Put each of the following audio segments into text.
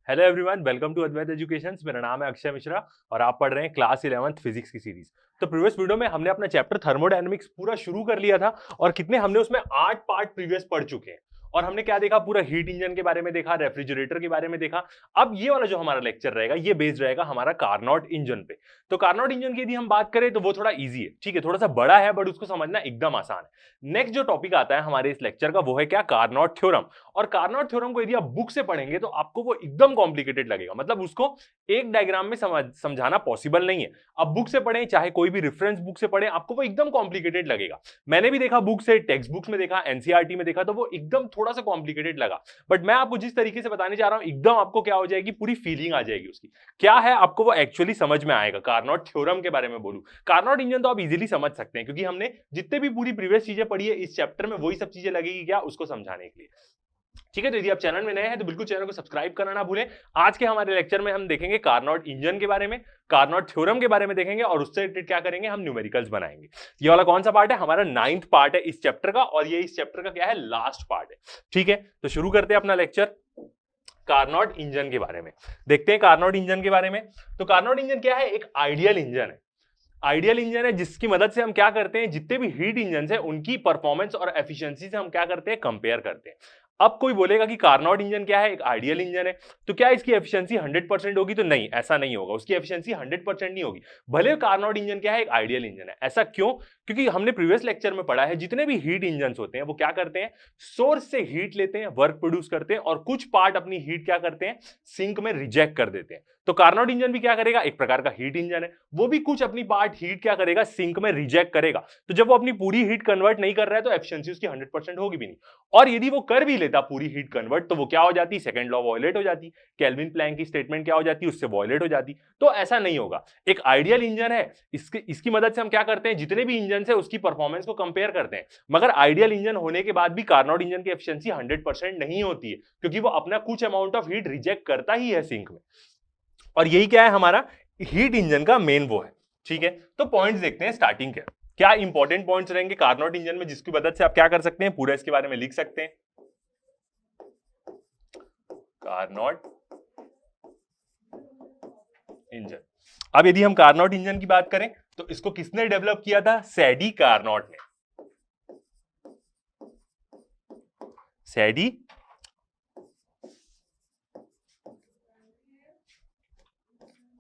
Hello everyone, welcome to Advait education. मेरा नाम है अक्षय मिश्रा और आप पढ़ रहे हैं क्लास 11th फिजिक्स की सीरीज। तो प्रीवियस वीडियो में हमने अपना चैप्टर थर्मोडायनामिक्स पूरा शुरू कर लिया था और कितने हमने उसमें 8 पार्ट प्रीवियस पढ़ चुके हैं। और हमने क्या देखा, पूरा हीट इंजन के बारे में देखा, रेफ्रिजरेटर के बारे में देखा। अब ये वाला जो हमारा लेक्चर रहेगा ये बेस्ड रहेगा हमारा कार्नोट इंजन पे। तो कार्नोट इंजन की यदि हम बात करें तो वो थोड़ा इजी है, ठीक है, थोड़ा सा बड़ा है बट उसको समझना एकदम आसान है। नेक्स्ट जो टॉपिक आता है हमारे इस लेक्चर का वो है क्या, कार्नोट थ्योरम। और कार्नोट थ्योरम को यदि आप बुक से पढ़ेंगे तो आपको वो एकदम कॉम्प्लिकेटेड लगेगा, मतलब उसको एक डायग्राम में समझाना पॉसिबल नहीं है। अब बुक से पढ़ें, चाहे कोई भी रेफरेंस बुक से पढ़ें, आपको वो एकदम कॉम्प्लिकेटेड लगेगा। मैंने भी देखा बुक से, टेक्स्ट बुक्स में देखा, एनसीईआरटी में देखा, तो वो एकदम थोड़ा सा कॉम्प्लिकेटेड लगा। बट मैं आपको जिस तरीके से बताने जा रहा हूं एकदम आपको क्या हो जाएगी, पूरी फीलिंग आ जाएगी उसकी क्या है, आपको वो एक्चुअली समझ में आएगा। कार्नोट थ्योरम के बारे में बोलूं, कार्नोट इंजन तो आप इजीली समझ सकते हैं क्योंकि हमने जितने भी पूरी प्रीवियस चीजें पढ़ी है इस चैप्टर में वही सब चीजें लगेगी क्या, उसको समझाने के लिए। ठीक है, तो यदि आप चैनल में नए हैं तो बिल्कुल चैनल को सब्सक्राइब करना ना भूलें। आज के हमारे लेक्चर में हम देखेंगे कार्नोट इंजन के बारे में, कार्नोट थ्योरम के बारे में देखेंगे और उससे रिलेटेड क्या करेंगे, हम न्यूमेरिकल्स बनाएंगे। ये वाला कौन सा पार्ट है, हमारा 9th पार्ट है इस चैप्टर का और ये इस चैप्टर का क्या है, लास्ट पार्ट है। ठीक है, तो शुरू करते हैं अपना लेक्चर कार्नोट इंजन के बारे में। देखते हैं कार्नोट इंजन के बारे में। तो कार्नोट इंजन क्या है, एक आइडियल इंजन है। आइडियल इंजन है जिसकी मदद से हम क्या करते हैं, जितने भी हीट इंजन है उनकी परफॉर्मेंस और एफिशिएंसी से हम क्या करते हैं, कंपेयर करते हैं। अब कोई बोलेगा कि कार्नोट इंजन क्या है, एक आइडियल इंजन है, तो क्या इसकी एफिशिएंसी 100% होगी, तो नहीं, ऐसा नहीं होगा। उसकी एफिशिएंसी 100% नहीं होगी भले कार्नोट इंजन क्या है, एक आइडियल इंजन है। ऐसा क्यों, क्योंकि हमने प्रीवियस लेक्चर में पढ़ा है जितने भी हीट इंजन होते हैं वो क्या करते हैं, सोर्स से हीट लेते हैं, वर्क प्रोड्यूस करते हैं और कुछ पार्ट अपनी हीट क्या करते हैं, सिंक में रिजेक्ट कर देते हैं। तो कार्नोट इंजन भी क्या करेगा, एक प्रकार का हीट इंजन है, वो भी कुछ अपनी पार्ट हीट क्या करेगा, सिंक में रिजेक्ट करेगा। तो जब वो अपनी पूरी हीट कन्वर्ट नहीं कर रहा है तो एफिशिएंसी उसकी 100% होगी भी नहीं। और यदि वो कर भी लेता पूरी हीट कन्वर्ट तो वो क्या हो जाती, सेकंड लॉ वायलेट हो जाती, केल्विन प्लैंक की स्टेटमेंट क्या हो जाती, उससे वायलेट हो जाती। तो ऐसा नहीं होगा। एक आइडियल इंजन है, इसकी मदद से हम क्या करते हैं, जितने भी इंजन है उसकी परफॉर्मेंस को कंपेयर करते हैं। मगर आइडियल इंजन होने के बाद भी कार्नोट इंजन की एफिशिएंसी 100% नहीं होती है क्योंकि वो अपना कुछ अमाउंट ऑफ हीट रिजेक्ट करता ही है सिंक में। और यही क्या है, हमारा हीट इंजन का मेन वो है। ठीक है, तो पॉइंट्स देखते हैं स्टार्टिंग के, क्या इंपॉर्टेंट पॉइंट्स रहेंगे कार्नोट इंजन में जिसकी मदद से आप क्या कर सकते हैं, पूरा इसके बारे में लिख सकते हैं। कार्नोट इंजन, अब यदि हम कार्नोट इंजन की बात करें तो इसको किसने डेवलप किया था, सैडी कार्नोट ने। सैडी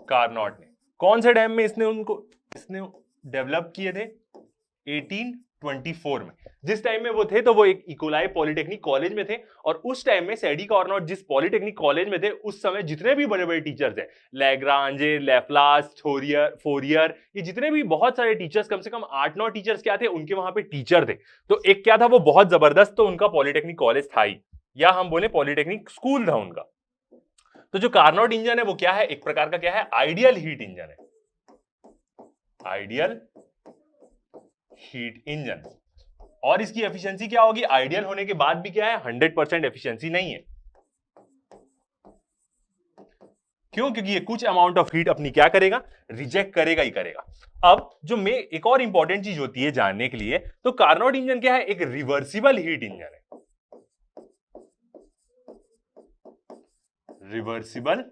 कार्नोट ने कौन से टाइम में इसने डेवलप किए थे, 1824 में। जिस टाइम में वो थे तो वो एक इकोलाई पॉलिटेक्निक कॉलेज में थे और उस टाइम में सैडी कार्नोट जिस पॉलिटेक्निक कॉलेज में थे उस समय जितने भी बड़े बड़े टीचर्स हैं, लैग्रांजे, लैप्लास, फोरियर, ये जितने भी बहुत सारे टीचर्स, कम से कम 8-9 टीचर्स क्या थे, उनके वहां पे टीचर थे। तो एक क्या था, वो बहुत जबरदस्त तो उनका पॉलिटेक्निक कॉलेज था ही, या हम बोले पॉलिटेक्निक स्कूल था उनका। तो जो कार्नोट इंजन है वो क्या है, एक प्रकार का क्या है, आइडियल हीट इंजन है। आइडियल हीट इंजन, और इसकी एफिशिएंसी क्या होगी, आइडियल होने के बाद भी क्या है, 100% एफिशिएंसी नहीं है। क्यों, क्योंकि ये कुछ अमाउंट ऑफ हीट अपनी क्या करेगा, रिजेक्ट करेगा ही करेगा। अब जो एक और इंपॉर्टेंट चीज होती है जानने के लिए, तो कार्नोट इंजन क्या है, एक रिवर्सिबल हीट इंजन है। रिवर्सिबल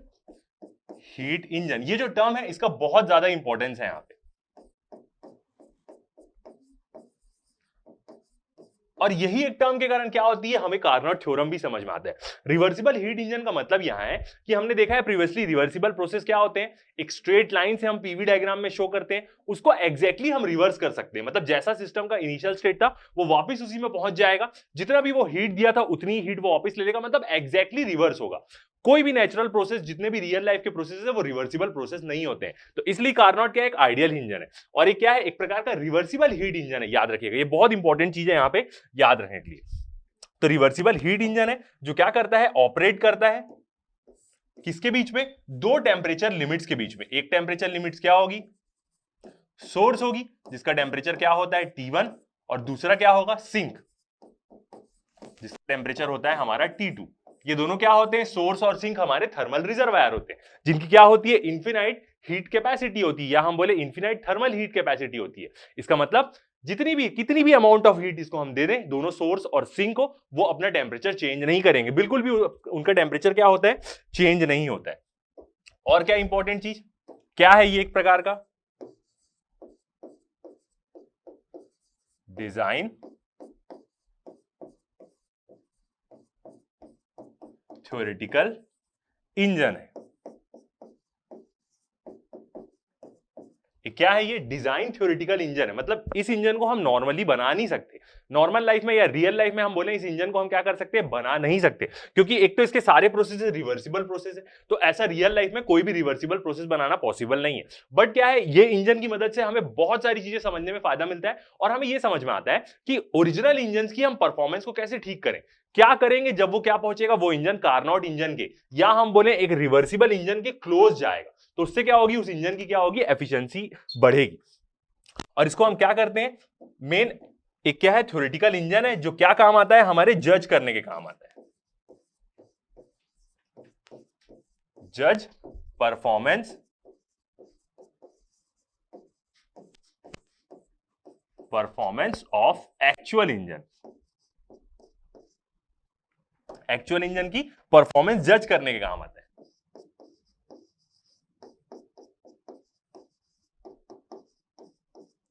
हीट इंजन, ये जो टर्म है इसका बहुत ज्यादा इंपॉर्टेंस है यहां पे, और यही एक टर्म के कारण क्या होती है, हमें कार्नोट थ्योरम भी समझ में आता है। रिवर्सिबल हीट इंजन का मतलब यहां है कि हमने देखा है प्रीवियसली रिवर्सिबल प्रोसेस क्या होते हैं, एक स्ट्रेट लाइन से हम पीवी डायग्राम में शो करते हैं, उसको एग्जैक्टली हम रिवर्स कर सकते हैं। मतलब जैसा सिस्टम का इनिशियल स्टेट था वो वापस उसी में पहुंच जाएगा, जितना भी वो हीट दिया था उतनी हीट वो वापस ले लेगा, मतलब एग्जैक्टली रिवर्स होगा। कोई भी नेचुरल प्रोसेस, जितने भी रियल लाइफ के प्रोसेस है वो रिवर्सिबल प्रोसेस नहीं होते हैं। तो इसलिए कार्नोट क्या है, एक आइडियल इंजन है और ये क्या है, एक प्रकार का रिवर्सिबल हीट इंजन है। याद रखिएगा, ये बहुत इंपॉर्टेंट चीज है यहां पे याद रखने के लिए। तो रिवर्सिबल हीट इंजन है जो क्या करता है, ऑपरेट करता है किसके बीच में, दो टेम्परेचर लिमिट्स के बीच में। एक टेम्परेचर लिमिट्स क्या होगी, सोर्स होगी जिसका टेम्परेचर क्या होता है T1, और दूसरा क्या होगा, सिंक जिसका टेम्परेचर होता है हमारा T2। ये दोनों क्या होते हैं, सोर्स और सिंक हमारे थर्मल रिजर्वायर होते हैं जिनकी क्या होती है, इन्फिनाइट हीट कैपेसिटी होती है, या हम बोले इन्फिनाइट थर्मल हीट कैपेसिटी होती है। इसका मतलब कितनी भी अमाउंट ऑफ हीट इसको हम दे दें, दोनों सोर्स और सिंक को, वो अपना टेम्परेचर चेंज नहीं करेंगे, बिल्कुल भी उनका टेम्परेचर क्या होता है, चेंज नहीं होता है। और क्या इंपॉर्टेंट चीज क्या है, ये एक प्रकार का डिजाइन थ्योरेटिकल इंजन है। क्या है ये, डिजाइन थ्योरेटिकल इंजन है। मतलब इस इंजन को हम नॉर्मली बना नहीं सकते, नॉर्मल लाइफ में या रियल लाइफ में हम बोले इस इंजन को हम क्या कर सकते हैं, बना नहीं सकते, क्योंकि एक तो इसके सारे प्रोसेस रिवर्सिबल प्रोसेस है, तो ऐसा रियल लाइफ में कोई भी रिवर्सिबल प्रोसेस बनाना पॉसिबल नहीं है। बट क्या है, ये इंजन की मदद से हमें बहुत सारी चीजें समझने में फायदा मिलता है, और हमें ये समझ में आता है कि ओरिजिनल इंजन की हम परफॉर्मेंस को कैसे ठीक करें, क्या करेंगे जब वो क्या पहुंचेगा, वो इंजन कार्नोट इंजन के, या हम बोले एक रिवर्सिबल इंजन के क्लोज जाएगा, तो उससे क्या होगी, उस इंजन की क्या होगी, एफिशिएंसी बढ़ेगी। और इसको हम क्या करते हैं, मेन एक क्या है, थ्योरेटिकल इंजन है, जो क्या काम आता है, हमारे जज करने के काम आता है, जज performance of actual engine, actual engine की परफॉर्मेंस जज करने के काम आता है।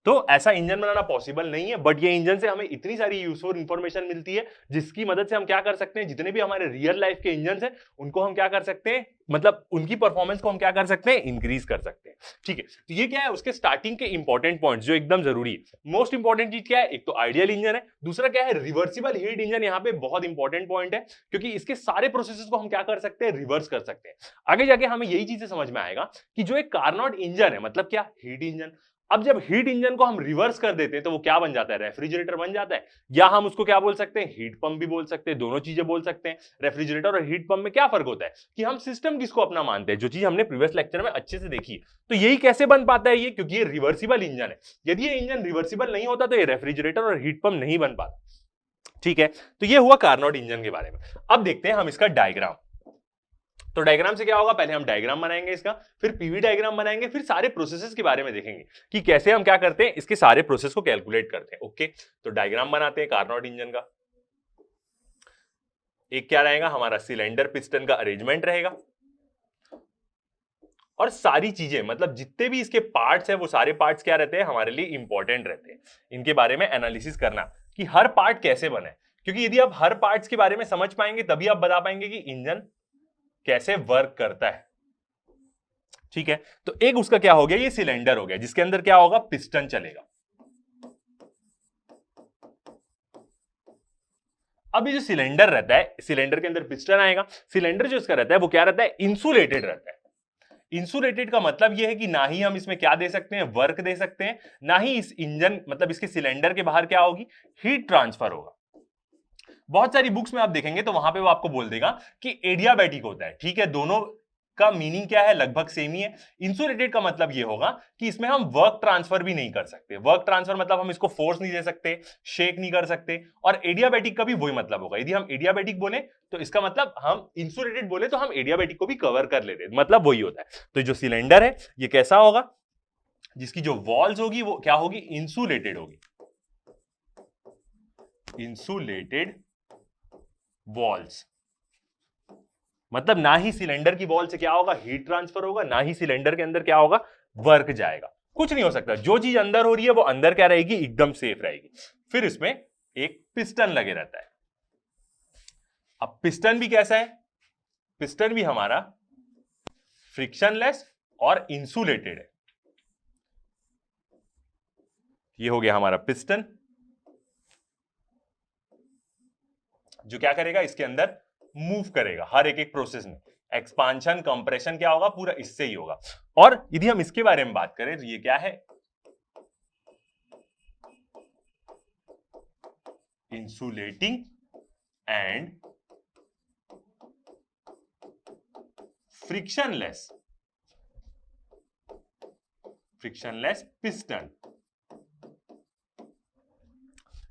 तो ऐसा इंजन बनाना पॉसिबल नहीं है, बट ये इंजन से हमें इतनी सारी यूजफुल इंफॉर्मेशन मिलती है, जिसकी मदद से हम क्या कर सकते हैं, जितने भी हमारे रियल लाइफ के इंजन हैं उनको हम क्या कर सकते हैं, मतलब उनकी परफॉर्मेंस को हम क्या कर सकते हैं, इंक्रीज कर सकते हैं। ठीक है, तो ये क्या है, उसके स्टार्टिंग के इंपॉर्टेंट पॉइंट्स जो एकदम जरूरी है। मोस्ट इंपॉर्टेंट चीज क्या है, एक तो आइडियल इंजन है, दूसरा क्या है, रिवर्सिबल हीट इंजन। यहाँ पे बहुत इंपॉर्टेंट पॉइंट है, क्योंकि इसके सारे प्रोसेसेस को हम क्या कर सकते हैं, रिवर्स कर सकते हैं। आगे जाके हमें यही चीजें समझ में आएगा कि जो एक कार्नोट इंजन है, मतलब क्या, हीट इंजन। अब जब हीट इंजन को हम रिवर्स कर देते हैं तो वो क्या बन जाता है, रेफ्रिजरेटर बन जाता है, या हम उसको क्या बोल सकते हैं, हीट पंप भी बोल सकते हैं, दोनों चीजें बोल सकते हैं। रेफ्रिजरेटर और हीट पंप में क्या फर्क होता है कि हम सिस्टम किसको अपना मानते हैं, जो चीज हमने प्रीवियस लेक्चर में अच्छे से देखी। तो यही कैसे बन पाता है ये, क्योंकि ये रिवर्सिबल इंजन है। यदि ये इंजन रिवर्सिबल नहीं होता तो ये रेफ्रिजरेटर और हीट पंप नहीं बन पाता। ठीक है, तो ये हुआ कार्नोट इंजन के बारे में। अब देखते हैं हम इसका डायग्राम। तो डायग्राम से क्या होगा, पहले हम डायग्राम बनाएंगे इसका, फिर पीवी डायग्राम बनाएंगे, फिर सारे प्रोसेसेस के बारे में देखेंगे कि कैसे हम क्या करते हैं, इसके सारे प्रोसेस को कैलकुलेट करते हैं। ओके, तो डायग्राम बनाते हैं कार्नोट इंजन का। एक क्या रहेगा, हमारा सिलेंडर पिस्टन का अरेंजमेंट रहेगा, और सारी चीजें, मतलब जितने भी इसके पार्ट्स हैं वो सारे पार्ट्स क्या रहते हैं, हमारे लिए इंपॉर्टेंट रहते हैं। इनके बारे में एनालिसिस करना कि हर पार्ट कैसे बने, क्योंकि यदि आप हर पार्ट्स के बारे में समझ पाएंगे तभी आप बता पाएंगे कि इंजन कैसे वर्क करता है। ठीक है, तो एक उसका क्या हो गया, ये सिलेंडर हो गया, जिसके अंदर क्या होगा, पिस्टन चलेगा। अब ये जो सिलेंडर रहता है, सिलेंडर के अंदर पिस्टन आएगा। सिलेंडर जो इसका रहता है वो क्या रहता है, इंसुलेटेड रहता है। इंसुलेटेड का मतलब यह है कि ना ही हम इसमें क्या दे सकते हैं, वर्क दे सकते हैं, ना ही इस इंजन, मतलब इसके सिलेंडर के बाहर क्या होगी, हीट ट्रांसफर होगा। बहुत सारी बुक्स में आप देखेंगे तो वहां पे वो आपको बोल देगा कि एडियाबैटिक होता है। ठीक है, दोनों का मीनिंग क्या है, लगभग सेम ही है। इंसुलेटेड का मतलब ये होगा कि इसमें हम वर्क ट्रांसफर भी नहीं कर सकते। वर्क ट्रांसफर मतलब हम इसको फोर्स नहीं दे सकते, शेक नहीं कर सकते। और एडियाबैटिक का भी वही मतलब होगा। यदि हम एडियाबैटिक बोले तो इसका मतलब, हम इंसुलेटेड बोले तो हम एडियाबैटिक को भी कवर कर लेते, मतलब वही होता है। तो जो सिलेंडर है ये कैसा होगा, जिसकी जो वॉल्स होगी वो क्या होगी, इंसुलेटेड होगी, इंसुलेटेड वॉल्स। मतलब ना ही सिलेंडर की वॉल से क्या होगा, हीट ट्रांसफर होगा, ना ही सिलेंडर के अंदर क्या होगा, वर्क जाएगा। कुछ नहीं हो सकता, जो चीज अंदर हो रही है वो अंदर क्या रहेगी, एकदम सेफ रहेगी। फिर इसमें एक पिस्टन लगे रहता है। अब पिस्टन भी कैसा है, पिस्टन भी हमारा फ्रिक्शनलेस और इंसुलेटेड है। ये हो गया हमारा पिस्टन, जो क्या करेगा, इसके अंदर मूव करेगा हर एक प्रोसेस में। एक्सपांशन कंप्रेशन क्या होगा, पूरा इससे ही होगा। और यदि हम इसके बारे में बात करें तो ये क्या है, इंसुलेटिंग एंड फ्रिक्शनलेस पिस्टन।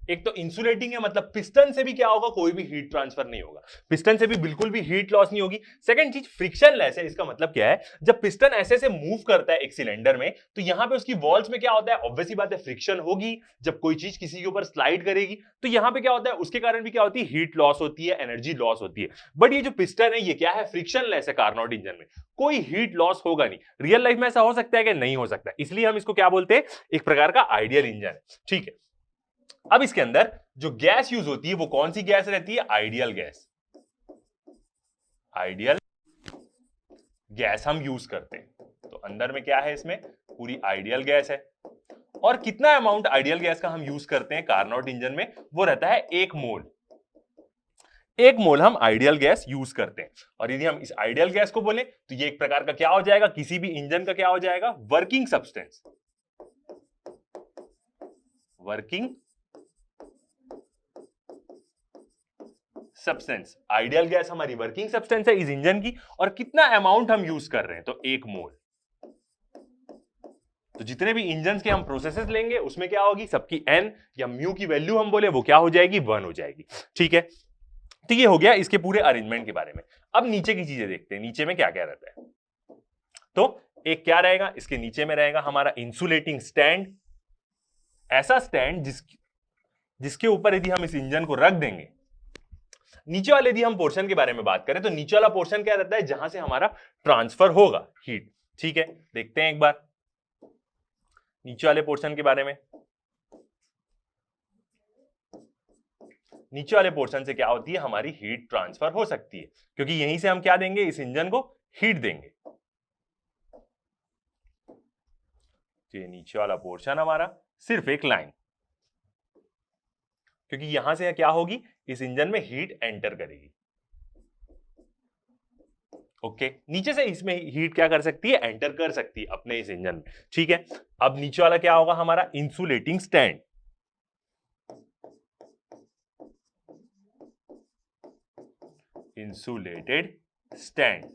एक तो इंसुलेटिंग है, मतलब पिस्टन से भी क्या होगा, कोई भी हीट ट्रांसफर नहीं होगा, पिस्टन से भी बिल्कुल भी हीट लॉस नहीं होगी। सेकंड चीज फ्रिक्शनलेस है। इसका मतलब क्या है, जब पिस्टन ऐसे से मूव करता है एक सिलेंडर में, तो यहां पे उसकी वॉल्स में क्या होता है, ऑब्वियसली बात है फ्रिक्शन होगी। जब कोई चीज किसी के ऊपर स्लाइड करेगी तो यहां पे क्या होता है, उसके कारण भी क्या होती है, हीट लॉस होती है, एनर्जी लॉस होती है। बट ये जो पिस्टन है ये क्या है, फ्रिक्शनलेस है। कार्नोट इंजन में कोई हीट लॉस होगा नहीं। रियल लाइफ में ऐसा हो सकता है कि नहीं हो सकता, इसलिए हम इसको क्या बोलते हैं, एक प्रकार का आइडियल इंजन है। ठीक है, अब इसके अंदर जो गैस यूज होती है वो कौन सी गैस रहती है, आइडियल गैस। आइडियल गैस हम यूज करते हैं। तो अंदर में क्या है, इसमें पूरी आइडियल गैस है। और कितना अमाउंट आइडियल गैस का हम यूज करते हैं कार्नोट इंजन में, वो रहता है 1 मोल। 1 मोल हम आइडियल गैस यूज करते हैं। और यदि हम इस आइडियल गैस को बोले तो ये एक प्रकार का क्या हो जाएगा, किसी भी इंजन का क्या हो जाएगा, working substance. Working substance, ideal gas हमारी वर्किंग सब्सटेंस है इस इंजन की। और कितना अमाउंट हम यूज कर रहे हैं, तो 1 मोल। तो जितने भी इंजन के हम प्रोसेसेस लेंगे उसमें क्या होगी, सबकी एन या म्यू की वैल्यू हम बोले वो क्या हो जाएगी, 1 हो जाएगी। ठीक है, तो ये हो गया इसके पूरे अरेंजमेंट के बारे में। अब नीचे की चीजें देखते हैं, नीचे में क्या क्या रहता है। तो एक क्या रहेगा, इसके नीचे में रहेगा हमारा इंसुलेटिंग स्टैंड। ऐसा स्टैंड जिसके ऊपर यदि हम इस इंजन को रख देंगे, नीचे वाले यदि हम पोर्शन के बारे में बात करें तो नीचे वाला पोर्शन क्या रहता है, जहां से हमारा ट्रांसफर होगा हीट। ठीक है, देखते हैं एक बार नीचे वाले पोर्शन के बारे में। नीचे वाले पोर्शन से क्या होती है, हमारी हीट ट्रांसफर हो सकती है, क्योंकि यहीं से हम क्या देंगे, इस इंजन को हीट देंगे। ये नीचे वाला पोर्शन हमारा सिर्फ एक लाइन, क्योंकि यहां से क्या होगी, इस इंजन में हीट एंटर करेगी। ओके, नीचे से इसमें हीट क्या कर सकती है, एंटर कर सकती है अपने इस इंजन में। ठीक है, अब नीचे वाला क्या होगा हमारा, इंसुलेटिंग स्टैंड। इंसुलेटेड स्टैंड,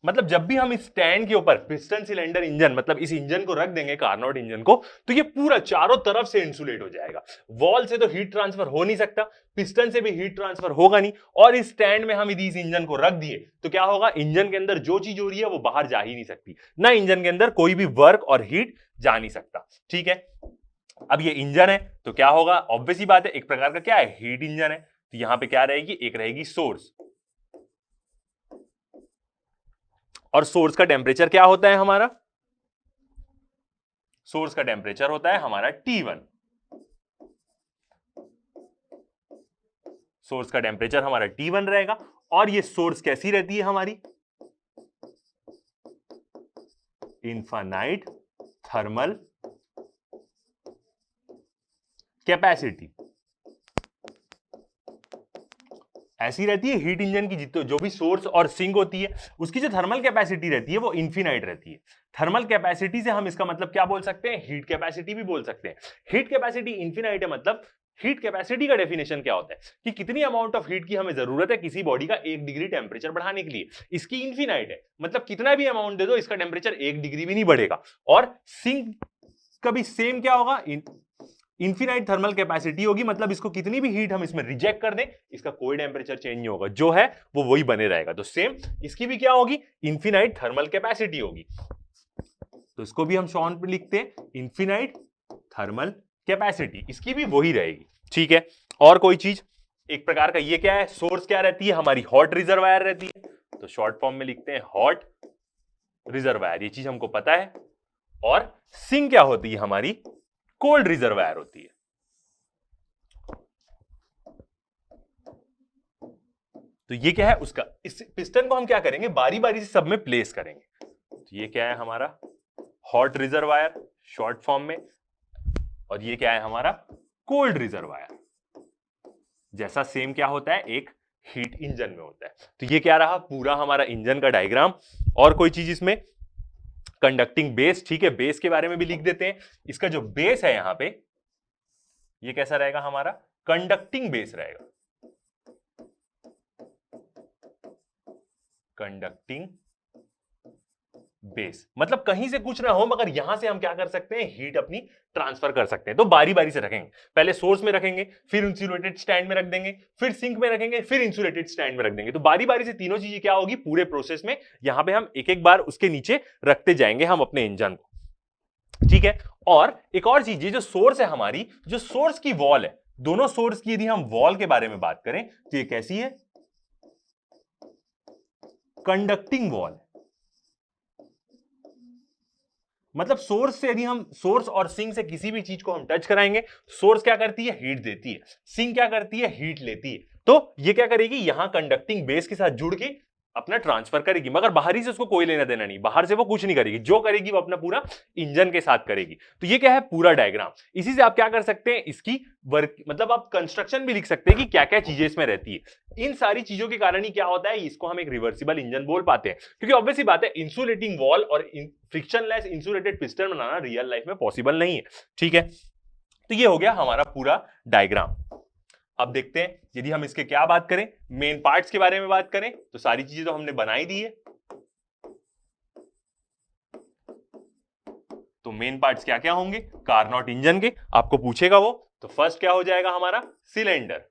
मतलब जब भी हम इस स्टैंड के ऊपर पिस्टन सिलेंडर इंजन, मतलब इस इंजन को रख देंगे कार्नोट इंजन को, तो ये पूरा चारों तरफ से इंसुलेट हो जाएगा। वॉल से तो हीट ट्रांसफर हो नहीं सकता, पिस्टन से भी हीट ट्रांसफर होगा नहीं, और इस स्टैंड में हम यदि इस इंजन को रख दिए तो क्या होगा, इंजन के अंदर जो चीज हो रही है वो बाहर जा ही नहीं सकती, ना इंजन के अंदर कोई भी वर्क और हीट जा नहीं सकता। ठीक है, अब ये इंजन है तो क्या होगा, ऑब्वियसली बात है एक प्रकार का क्या है, हीट इंजन है। तो यहां पे क्या रहेगी, एक रहेगी सोर्स, और सोर्स का टेम्परेचर क्या होता है हमारा, सोर्स का टेम्परेचर होता है हमारा T1। सोर्स का टेम्परेचर हमारा T1 रहेगा। और ये सोर्स कैसी रहती है हमारी, इनफाइनाइट थर्मल कैपेसिटी। ऐसी रहती है हीट इंजन की, जो भी सोर्स और सिंक होती है उसकी जो थर्मल कैपेसिटी रहती है वो इनफिनाइट रहती है। थर्मल कैपेसिटी से हम इसका मतलब क्या बोल सकते हैं, हीट कैपेसिटी भी बोल सकते हैं। हीट कैपेसिटी इनफिनाइट है, मतलब हीट कैपेसिटी का डेफिनेशन क्या होता है कि कितनी अमाउंट ऑफ हीट की हमें जरूरत है किसी बॉडी का 1 डिग्री टेम्परेचर बढ़ाने के लिए। इसकी इनफिनाइट है, मतलब कितना भी अमाउंट दे दो इसका टेम्परेचर 1 डिग्री भी नहीं बढ़ेगा। और सिंक का भी सेम क्या होगा, इनफिनाइट थर्मल कैपेसिटी होगी, मतलब इसको कितनी भी हीट हम इसमें रिजेक्ट कर दें इसका कोई टेम्परेचर चेंज नहीं होगा, जो है वो वही बने रहेगा। तो सेम इसकी भी क्या होगी, इनफिनाइट थर्मल कैपेसिटी होगी। तो इसको भी हम शॉर्ट में लिखते हैं इनफिनाइट थर्मल कैपेसिटी, इसकी भी वही रहेगी। ठीक है, और कोई चीज एक प्रकार का, ये क्या है, सोर्स क्या रहती है हमारी, हॉट रिजर्वायर रहती है। तो शॉर्ट फॉर्म में लिखते हैं हॉट रिजर्वायर, ये चीज हमको पता है। और सिंक क्या होती है हमारी, कोल्ड रिजर्वायर होती है। तो ये क्या है उसका, इस पिस्टन को हम क्या करेंगे, बारी बारी से सब में प्लेस करेंगे। तो ये क्या है हमारा हॉट रिजर्वायर शॉर्ट फॉर्म में, और ये क्या है हमारा कोल्ड रिजर्वायर, जैसा सेम क्या होता है एक हीट इंजन में होता है। तो ये क्या रहा पूरा हमारा इंजन का डायग्राम। और कोई चीज इसमें, कंडक्टिंग बेस। ठीक है, बेस के बारे में भी लिख देते हैं। इसका जो बेस है यहां पे, ये कैसा रहेगा हमारा, कंडक्टिंग बेस रहेगा। कंडक्टिंग बेस, मतलब कहीं से कुछ ना हो मगर यहां से हम क्या कर सकते हैं, हीट अपनी ट्रांसफर कर सकते हैं। तो बारी बारी से रखेंगे, पहले सोर्स में रखेंगे, फिर इंसुलेटेड स्टैंड में रख देंगे, फिर सिंक में रखेंगे, फिर इंसुलेटेड स्टैंड में रख देंगे। तो बारी बारी से तीनों चीजें क्या होगी पूरे प्रोसेस में, यहां पे हम एक एक बार उसके नीचे रखते जाएंगे हम अपने इंजन को, ठीक है। और एक और चीज, जो सोर्स है हमारी, जो सोर्स की वॉल है, दोनों सोर्स की यदि हम वॉल के बारे में बात करें तो ये कैसी है, कंडक्टिंग वॉल। मतलब सोर्स से यदि हम, सोर्स और सिंक से किसी भी चीज को हम टच कराएंगे, सोर्स क्या करती है, हीट देती है, सिंक क्या करती है, हीट लेती है। तो ये क्या करेगी, यहां कंडक्टिंग बेस के साथ जुड़ के अपना ट्रांसफर करेगी, मगर बाहरी से उसको कोई लेना देना नहीं, बाहर से वो कुछ नहीं करेगी, जो करेगी वो अपना पूरा इंजन के साथ करेगी। तो ये क्या है, पूरा डायग्राम। इसी से आप क्या कर सकते हैं, इसकी वर्क, मतलब आप कंस्ट्रक्शन भी लिख सकते हैं कि क्या क्या चीजें इसमें रहती है। इन सारी चीजों के कारण ही क्या होता है, इसको हम एक रिवर्सिबल इंजन बोल पाते हैं। क्योंकि ऑब्वियसली बात है, इंसुलेटिंग वॉल और फ्रिक्शनलेस इंसुलेटेड पिस्टन बनाना रियल लाइफ में पॉसिबल नहीं है, ठीक है। तो ये हो गया हमारा पूरा डायग्राम। अब देखते हैं, यदि हम इसके क्या बात करें, मेन पार्ट्स के बारे में बात करें, तो सारी चीजें तो हमने बनाई दी है। तो मेन पार्ट्स क्या क्या होंगे कार्नोट इंजन के, आपको पूछेगा वो। तो फर्स्ट क्या हो जाएगा हमारा, सिलेंडर।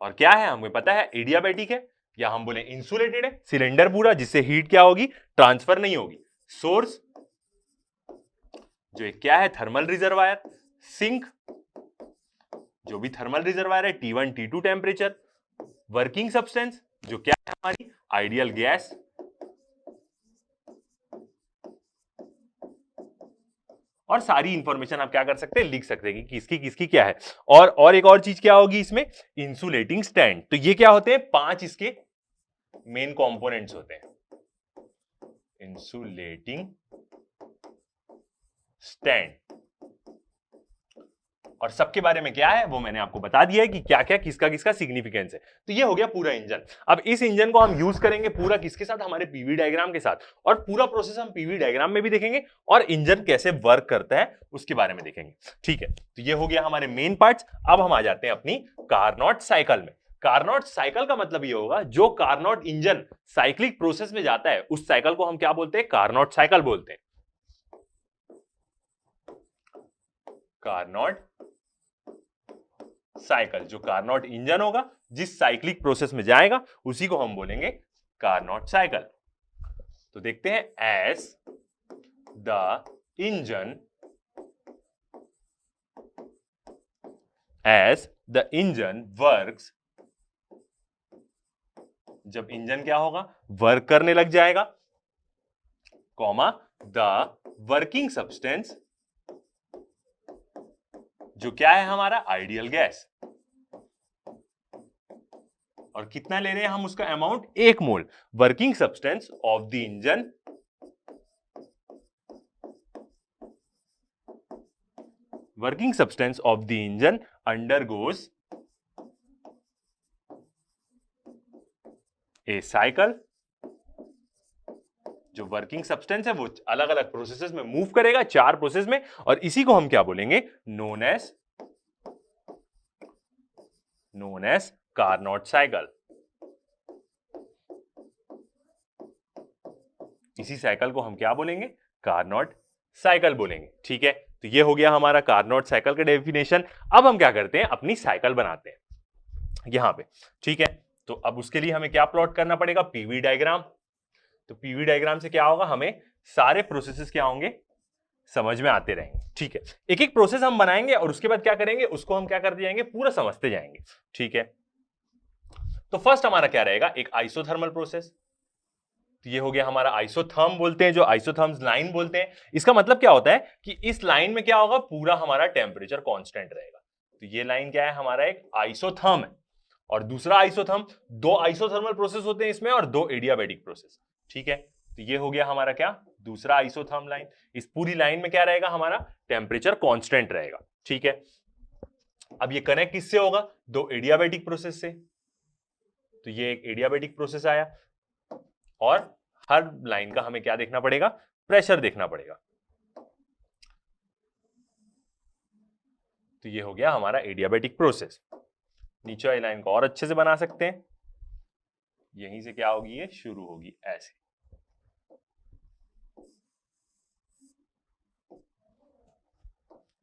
और क्या है, हमें पता है एडियाबैटिक है, या हम बोले इंसुलेटेड है सिलेंडर पूरा, जिससे हीट क्या होगी, ट्रांसफर नहीं होगी। सोर्स, जो क्या है, थर्मल रिजर्वायर। सिंक, जो भी थर्मल रिजर्वायर है, T1 T2 temperature. Working substance, जो क्या है हमारी आइडियल गैस। और सारी इंफॉर्मेशन आप क्या कर सकते हैं, लिख सकते हैं कि किसकी किसकी क्या है। और एक और चीज क्या होगी इसमें, इंसुलेटिंग स्टैंड। तो ये क्या होते हैं, 5 इसके मेन कंपोनेंट्स होते हैं। इंसुलेटिंग स्टैंड, और सबके बारे में क्या है वो मैंने आपको बता दिया है कि क्या क्या किसका किसका सिग्निफिकेंस है। तो ये हो गया पूरा इंजन। अब इस इंजन को हम यूज करेंगे पूरा किसके साथ, हमारे पीवी डायग्राम के साथ। और पूरा प्रोसेस हम पीवी डायग्राम में भी देखेंगे, और इंजन कैसे वर्क करता है उसके बारे में देखेंगे, ठीक है। तो ये हो गया हमारे मेन पार्ट्स। अब हम आ जाते हैं अपनी कार्नोट साइकिल में। कार्नोट साइकिल का मतलब ये होगा, जो कार्नोट इंजन साइक्लिक प्रोसेस में जाता है, उस साइकिल को हम क्या बोलते हैं, कार्नोट साइकिल बोलते हैं। कार्नोट साइकिल, जो कार्नोट इंजन होगा, जिस साइक्लिक प्रोसेस में जाएगा, उसी को हम बोलेंगे कार्नोट साइकिल। तो देखते हैं, as the engine, as the engine works, जब इंजन क्या होगा, वर्क करने लग जाएगा, कॉमा द वर्किंग सब्सटेंस, जो क्या है हमारा आइडियल गैस। और कितना ले रहे हैं हम उसका amount, 1 mole. Working substance of the engine, working substance of the engine undergoes A cycle. जो वर्किंग सब्सटेंस है वो अलग अलग प्रोसेसेस में मूव करेगा, 4 प्रोसेस में, और इसी को हम क्या बोलेंगे, नोन एज कार्नोट साइकिल। इसी साइकिल को हम क्या बोलेंगे, कार्नोट साइकिल बोलेंगे, ठीक है। तो ये हो गया हमारा कार्नोट साइकिल का डेफिनेशन। अब हम क्या करते हैं, अपनी साइकिल बनाते हैं यहां पे, ठीक है। तो अब उसके लिए हमें क्या प्लॉट करना पड़ेगा, पीवी डायग्राम। तो पीवी डायग्राम से क्या होगा, हमें सारे प्रोसेसेस क्या होंगे, समझ में आते रहेंगे, ठीक है। एक एक प्रोसेस हम बनाएंगे और उसके बाद क्या करेंगे, उसको हम क्या करते जाएंगे, पूरा समझते जाएंगे, ठीक है। तो फर्स्ट हमारा क्या रहेगा, एक आइसोथर्मल प्रोसेस। तो ये हो गया हमारा आइसोथर्म बोलते हैं, जो आइसोथर्म्स लाइन बोलते हैं। इसका मतलब क्या होता है कि इस लाइन में क्या होगा, पूरा हमारा टेम्परेचर कांस्टेंट रहेगा। तो ये लाइन क्या है, हमारा एक आइसोथर्म है। और दूसरा आइसोथर्म, 2 आइसोथर्मल प्रोसेस होते हैं इसमें और 2 एडियाबैटिक प्रोसेस, ठीक है। तो ये हो गया हमारा क्या, दूसरा आइसोथर्म लाइन। इस पूरी लाइन में क्या रहेगा, हमारा टेम्परेचर कांस्टेंट रहेगा, ठीक है। अब ये कनेक्ट किससे होगा, 2 एडियाबैटिक प्रोसेस से। तो ये एक एडियाबैटिक प्रोसेस आया, और हर लाइन का हमें क्या देखना पड़ेगा, प्रेशर देखना पड़ेगा। तो ये हो गया हमारा एडियाबैटिक प्रोसेस। नीचे वाली लाइन को और अच्छे से बना सकते हैं, यहीं से क्या होगी, ये शुरू होगी ऐसे।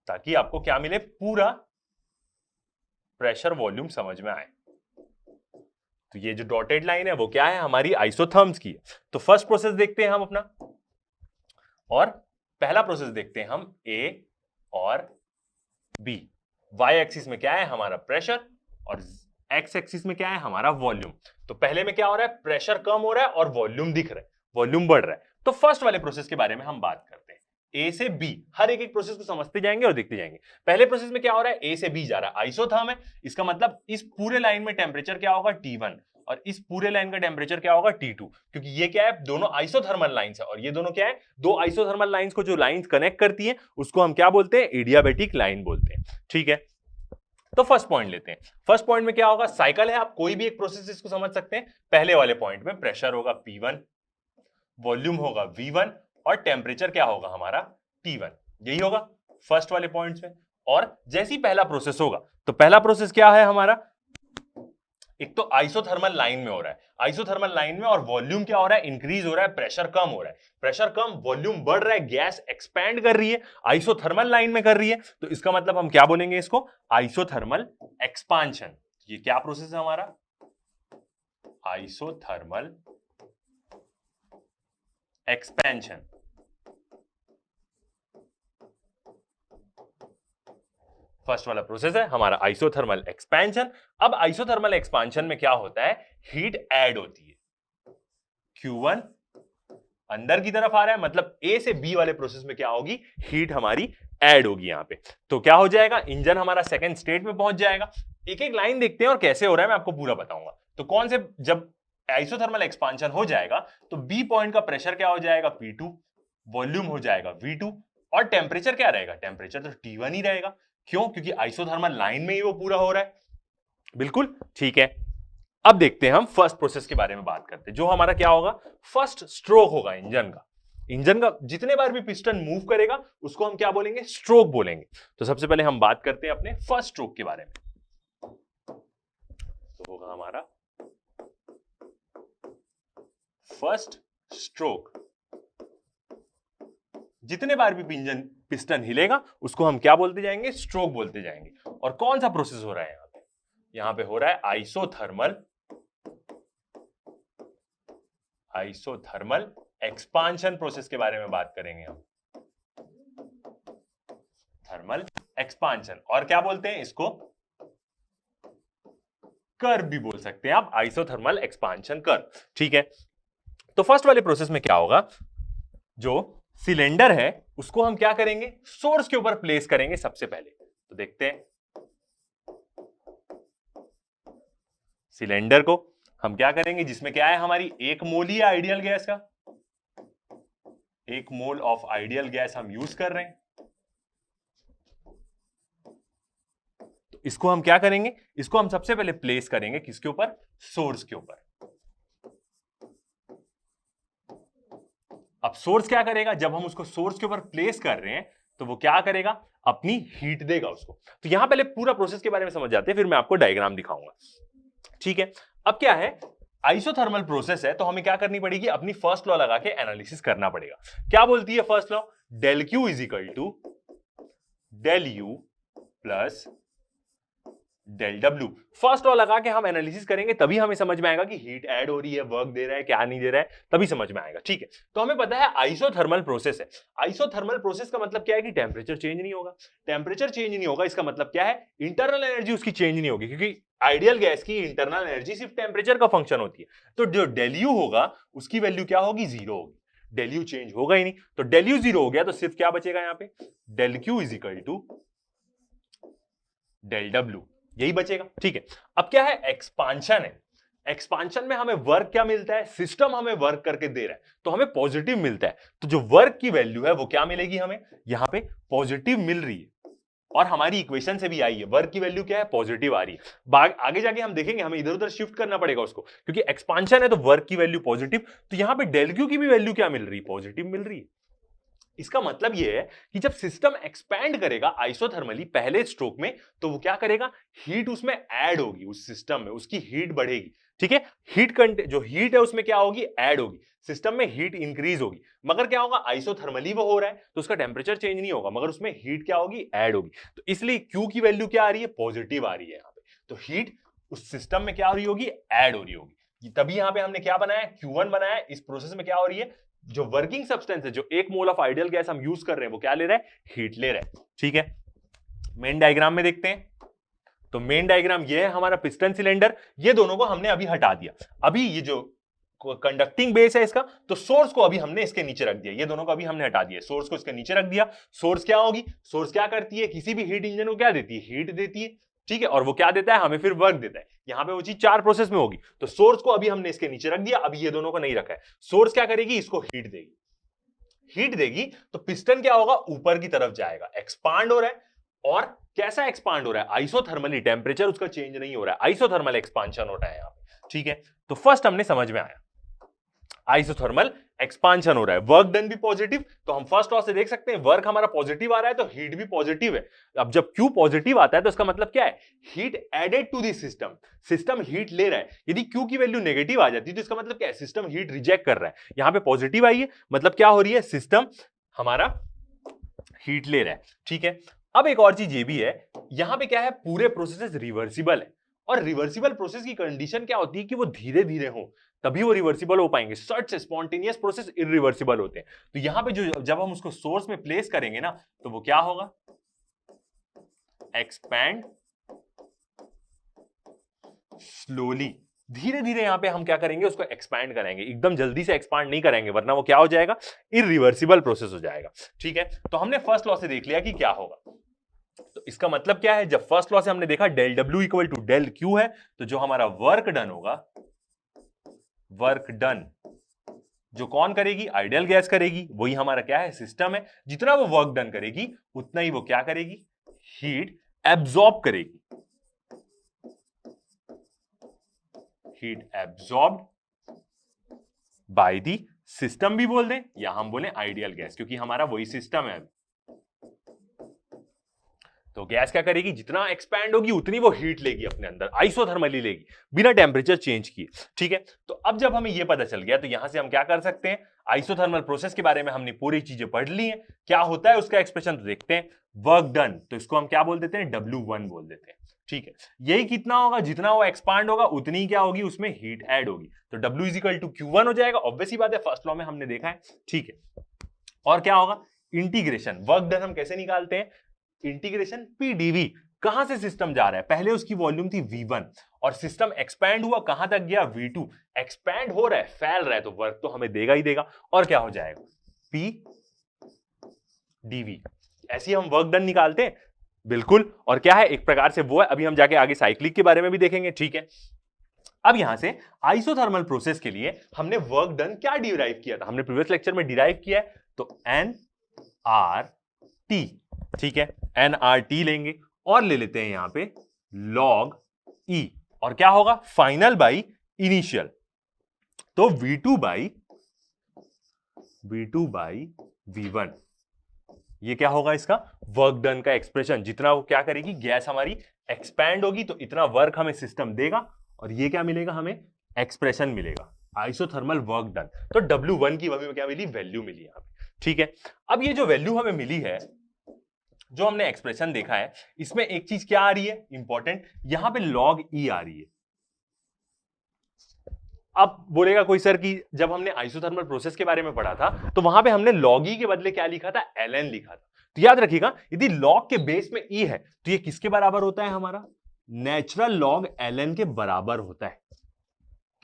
ताकि आपको क्या मिले, पूरा प्रेशर वॉल्यूम समझ में आए। तो ये जो डॉटेड लाइन है वो क्या है, हमारी आइसोथर्म्स की है। तो फर्स्ट प्रोसेस देखते हैं हम अपना, और पहला प्रोसेस देखते हैं हम ए और बी। वाई एक्सिस में क्या है हमारा प्रेशर, और एक्स एक्सिस में क्या है हमारा वॉल्यूम। तो पहले में क्या हो रहा है, प्रेशर कम हो रहा है और वॉल्यूम दिख रहा है, वॉल्यूम बढ़ रहा है। तो फर्स्ट वाले प्रोसेस के बारे में हम बात करते हैं, ए से बी। हर एक एक प्रोसेस को समझते जाएंगे और देखते जाएंगे। पहले प्रोसेस में क्या हो रहा है, ए से बी जा रहा है, आइसोथर्म है। इसका मतलब इस पूरे लाइन में टेम्परेचर क्या होगा, T1, और इस पूरे लाइन का टेम्परेचर क्या होगा, T2। क्योंकि ये क्या है, दोनों आइसोथर्मल लाइंस है, और ये दोनों क्या है, दो आइसोथर्मल लाइंस को जो लाइंस कनेक्ट करती है उसको हम क्या बोलते हैं, एडियाबैटिक लाइन बोलते हैं। ठीक है, तो फर्स्ट पॉइंट लेते हैं। फर्स्ट पॉइंट में क्या होगा, साइकिल है, आप कोई भी एक प्रोसेस इसको समझ सकते हैं। पहले वाले पॉइंट में प्रेशर होगा P1, वॉल्यूम होगा V1, और टेम्परेचर क्या होगा हमारा T1। यही होगा फर्स्ट वाले पॉइंट्स में। और जैसे ही पहला प्रोसेस होगा, तो पहला प्रोसेस क्या है हमारा, एक तो आइसोथर्मल लाइन में हो रहा है, आइसोथर्मल लाइन में, और वॉल्यूम क्या हो रहा है, इंक्रीज हो रहा है, प्रेशर कम हो रहा है। प्रेशर कम, वॉल्यूम बढ़ रहा है, गैस एक्सपैंड कर रही है, आइसोथर्मल लाइन में कर रही है। तो इसका मतलब हम क्या बोलेंगे इसको, आइसोथर्मल एक्सपांशन। ये क्या प्रोसेस है हमारा, आइसोथर्मल एक्सपेंशन। फर्स्ट वाला प्रोसेस है हमारा आइसोथर्मल एक्सपेंशन। अब आइसोथर्मल एक्सपांशन में क्या होता है, हीट ऐड होती है। Q1 अंदर की तरफ आ रहा है, मतलब ए से बी वाले प्रोसेस में क्या होगी, हीट हमारी ऐड होगी यहां पे। तो क्या हो जाएगा, इंजन हमारा सेकंड स्टेट में पहुंच जाएगा। एक एक लाइन देखते हैं और कैसे हो रहा है मैं आपको पूरा बताऊंगा। तो कौन से, जब आइसोथर्मल एक्सपांशन हो जाएगा तो बी पॉइंट का प्रेशर क्या हो जाएगा, P2, वॉल्यूम हो जाएगा V2, और टेम्परेचर क्या रहेगा, टेम्परेचर तो T1 ही रहेगा। क्यों, क्योंकि आइसोथर्मल लाइन में ही वो पूरा हो रहा है। बिल्कुल ठीक है। अब देखते हैं हम फर्स्ट प्रोसेस के बारे में बात करते हैं, जो हमारा क्या होगा, फर्स्ट स्ट्रोक होगा इंजन का। इंजन का जितने बार भी पिस्टन मूव करेगा उसको हम क्या बोलेंगे, स्ट्रोक बोलेंगे। तो सबसे पहले हम बात करते हैं अपने फर्स्ट स्ट्रोक के बारे में। तो होगा हमारा फर्स्ट स्ट्रोक। जितने बार भी इंजन पिस्टन हिलेगा उसको हम क्या बोलते जाएंगे, स्ट्रोक बोलते जाएंगे। और कौन सा प्रोसेस हो रहा है यहां पे हो रहा है आइसोथर्मल एक्सपांशन प्रोसेस के बारे में बात करेंगे हम, थर्मल एक्सपांशन। और क्या बोलते हैं इसको, कर्व भी बोल सकते हैं आप, आइसोथर्मल एक्सपांशन कर्व। ठीक है, तो फर्स्ट वाले प्रोसेस में क्या होगा, जो सिलेंडर है उसको हम क्या करेंगे, सोर्स के ऊपर प्लेस करेंगे सबसे पहले। तो देखते हैं, सिलेंडर को हम क्या करेंगे, जिसमें क्या है हमारी 1 मोल ही आइडियल गैस का, 1 मोल ऑफ आइडियल गैस हम यूज कर रहे हैं। तो इसको हम क्या करेंगे, इसको हम सबसे पहले प्लेस करेंगे किसके ऊपर, सोर्स के ऊपर। अब सोर्स क्या करेगा, जब हम उसको सोर्स के ऊपर प्लेस कर रहे हैं तो वो क्या करेगा, अपनी हीट देगा उसको। तो यहां पहले पूरा प्रोसेस के बारे में समझ जाते हैं, फिर मैं आपको डायग्राम दिखाऊंगा। ठीक है, अब क्या है, आइसोथर्मल प्रोसेस है तो हमें क्या करनी पड़ेगी, अपनी फर्स्ट लॉ लगा के एनालिसिस करना पड़ेगा। क्या बोलती है first law, del Q is equal to del U plus del W। First law लगा के हम एनालिसिस करेंगे, तभी हमें समझ में आएगा कि हीट ऐड हो रही है, वर्क दे रहा है, क्या नहीं दे रहा है, तभी समझ में आएगा। ठीक है, तो हमें पता है आइसोथर्मल प्रोसेस है। आइसोथर्मल प्रोसेस का मतलब क्या है कि टेम्परेचर चेंज नहीं होगा। टेम्परेचर चेंज नहीं होगा, इसका मतलब क्या है, इंटरनल एनर्जी उसकी चेंज नहीं होगी, क्योंकि आइडियल गैस की इंटरनल एनर्जी सिर्फ टेम्परेचर का फंक्शन होती है। तो जो डेल U होगा उसकी वैल्यू क्या होगी, 0 होगी। डेल U चेंज होगा ही नहीं, तो डेल U 0 हो गया, तो सिर्फ क्या बचेगा यहाँ पे, del Q is equal to del W, यही बचेगा। ठीक है, अब क्या है, एक्सपांशन है। एक्सपांशन में हमें वर्क क्या मिलता है, सिस्टम हमें वर्क करके दे रहा है तो हमें पॉजिटिव मिलता है। तो जो वर्क की वैल्यू है वो क्या मिलेगी हमें, यहां पे पॉजिटिव मिल रही है, और हमारी इक्वेशन से भी आई है, वर्क की वैल्यू क्या है, पॉजिटिव आ रही है। आगे जाके हम देखेंगे हमें इधर उधर शिफ्ट करना पड़ेगा उसको, क्योंकि एक्सपांशन है तो वर्क की वैल्यू पॉजिटिव। तो यहां पे डेल Q की भी वैल्यू क्या मिल रही है, पॉजिटिव मिल रही है। इसका मतलब यह है कि जब सिस्टम एक्सपैंड करेगा आइसोथर्मली पहले स्ट्रोक में, तो वो क्या करेगा, हीट उसमें ऐड होगी, उस सिस्टम में उसकी हीट बढ़ेगी। ठीक है, जो हीट है उसमें क्या होगी, ऐड होगी, सिस्टम में हीट इंक्रीज होगी। मगर क्या होगा, आइसोथर्मली वो हो रहा है तो उसका टेम्परेचर चेंज नहीं होगा, मगर उसमें हीट क्या होगी, ऐड होगी। तो इसलिए क्यू की वैल्यू क्या आ रही है, पॉजिटिव आ रही है यहाँ पे। तो हीट उस सिस्टम में क्या हो रही होगी, ऐड हो रही होगी। तभी यहां पे हमने क्या बनाया, Q1 बनाया। इस प्रोसेस में क्या हो रही है, जो वर्किंग सब्सटेंस है, जो 1 मोल ऑफ आइडियल गैस हम यूज कर रहे हैं, वो क्या ले रहा है, हीट ले रहा है। ठीक है, मेन डायग्राम में देखते हैं। तो मेन डायग्राम ये है हमारा पिस्टन सिलेंडर, ये दोनों को हमने अभी हटा दिया। अभी ये जो कंडक्टिंग बेस है इसका, तो सोर्स को अभी हमने इसके नीचे रख दिया, ये दोनों को अभी हमने हटा दिया, सोर्स को इसके नीचे रख दिया। सोर्स क्या होगी, सोर्स क्या करती है, किसी भी हीट इंजन को क्या देती है, हीट देती है। ठीक है, और वो क्या देता है, हमें फिर वर्क देता है। यहां पे वो चीज 4 प्रोसेस में होगी। तो सोर्स को अभी हमने इसके नीचे रख दिया, अभी ये दोनों को नहीं रखा है। सोर्स क्या करेगी, इसको हीट देगी, हीट देगी तो पिस्टन क्या होगा, ऊपर की तरफ जाएगा, एक्सपांड हो रहा है। और कैसा एक्सपांड हो रहा है, आइसोथर्मली, टेम्परेचर उसका चेंज नहीं हो रहा है, आइसोथर्मल एक्सपांशन हो रहा है यहां पे। ठीक है, तो फर्स्ट हमने समझ में आया, आइसोथर्मल एक्सपांशन हो रहा है, वर्क डन भी पॉजिटिव। तो हम फर्स्ट लॉ से देख सकते हैं, वर्क हमारा पॉजिटिव आ रहा है तो हीट भी पॉजिटिव है। अब जब Q पॉजिटिव आता है तो इसका मतलब क्या है, heat added to the system, system heat ले रहा है। यदि Q की वैल्यू नेगेटिव आ जाती है तो इसका मतलब क्या है, सिस्टम हीट रिजेक्ट कर रहा है। यहां पे पॉजिटिव आई है, मतलब क्या हो रही है, सिस्टम हमारा हीट ले रहा है। ठीक है, अब एक और चीज ये भी है, यहां पे क्या है, पूरे प्रोसेस रिवर्सिबल है। और रिवर्सिबल प्रोसेस की कंडीशन क्या होती है कि वो धीरे धीरे हो, तभी वो रिवर्सिबल हो पाएंगे। सच स्पॉन्टेनियस प्रोसेस इरिवर्सिबल होते हैं। तो यहां पे जब हम उसको सोर्स में प्लेस करेंगे ना, तो वो क्या होगा, एक्सपैंड स्लोली, धीरे धीरे यहां पे हम क्या करेंगे, उसको एक्सपैंड करेंगे, एकदम जल्दी से एक्सपैंड नहीं करेंगे, वरना वो क्या हो जाएगा, इरिवर्सिबल प्रोसेस हो जाएगा। ठीक है, तो हमने फर्स्ट लॉ से देख लिया कि क्या होगा। तो इसका मतलब क्या है, जब फर्स्ट लॉ से हमने देखा del W equal to del Q है, तो जो हमारा वर्क डन होगा, वर्क डन जो कौन करेगी, आइडियल गैस करेगी, वही हमारा क्या है, सिस्टम है। जितना वो वर्क डन करेगी उतना ही वो क्या करेगी, हीट एब्जॉर्ब करेगी, heat absorbed by the system भी बोल दें, या हम बोले आइडियल गैस, क्योंकि हमारा वही सिस्टम है। तो गैस क्या करेगी, जितना एक्सपैंड होगी उतनी वो हीट लेगी अपने अंदर, आइसोथर्मली लेगी, बिना टेम्परेचर चेंज किए। ठीक है, तो अब जब हमें ये पता चल गया, तो यहां से हम क्या कर सकते हैं, आइसोथर्मल प्रोसेस के बारे में हमने पूरी चीजें पढ़ ली हैं। क्या होता है उसका एक्सप्रेशन तो देखते हैं। वर्क डन, तो इसको हम क्या बोल देते हैं, W1 बोल देते हैं। ठीक है, यही कितना होगा, जितना वो एक्सपांड होगा उतनी क्या होगी, उसमें हीट ऐड होगी। तो W is equal to Q1 हो जाएगा, ऑब्वियस ही बात है, फर्स्ट लॉ में हमने देखा है। ठीक है, और क्या होगा, इंटीग्रेशन, वर्क डन हम कैसे निकालते हैं, इंटीग्रेशन PdV, कहां से सिस्टम जा रहा है, पहले उसकी वॉल्यूम थी V1 और सिस्टम एक्सपैंड हुआ, कहां तक गया, V2, एक्सपैंड हो रहा है, फैल रहा है, तो वर्क तो हमें देगा ही देगा। और क्या हो जाएगा, PdV। ऐसे हम वर्क डन निकालते हैं, बिल्कुल। और क्या है, एक प्रकार से वो है, अभी हम जाके आगे साइक्लिक के बारे में भी देखेंगे। ठीक है, अब यहां से आइसोथर्मल प्रोसेस के लिए हमने वर्क डन क्या डिराइव किया था, हमने प्रीवियस लेक्चर में डिराइव किया है, तो nRT। ठीक है, nRT लेंगे और ले लेते हैं यहां पे log E, और क्या होगा, फाइनल बाई इनिशियल, तो V2 बाई V1। ये क्या होगा, इसका वर्क डन का एक्सप्रेशन। जितना वो क्या करेगी, गैस हमारी एक्सपैंड होगी तो इतना वर्क हमें सिस्टम देगा, और ये क्या मिलेगा, हमें एक्सप्रेशन मिलेगा, आइसोथर्मल वर्क डन। तो W1 की हमें क्या मिली, वैल्यू मिली यहां पे। ठीक है, अब ये जो वैल्यू हमें मिली है, जो हमने एक्सप्रेशन देखा है, इसमें एक चीज क्या आ रही है इंपॉर्टेंट, यहां पे log E आ रही है। अब बोलेगा कोई सर कि जब हमने आइसोथर्मल प्रोसेस के बारे में पढ़ा था तो वहां पे हमने log E के बदले क्या लिखा था, ln लिखा था। तो याद रखिएगा, यदि log के बेस में E है तो ये किसके बराबर होता है, हमारा नेचुरल log ln के बराबर होता है।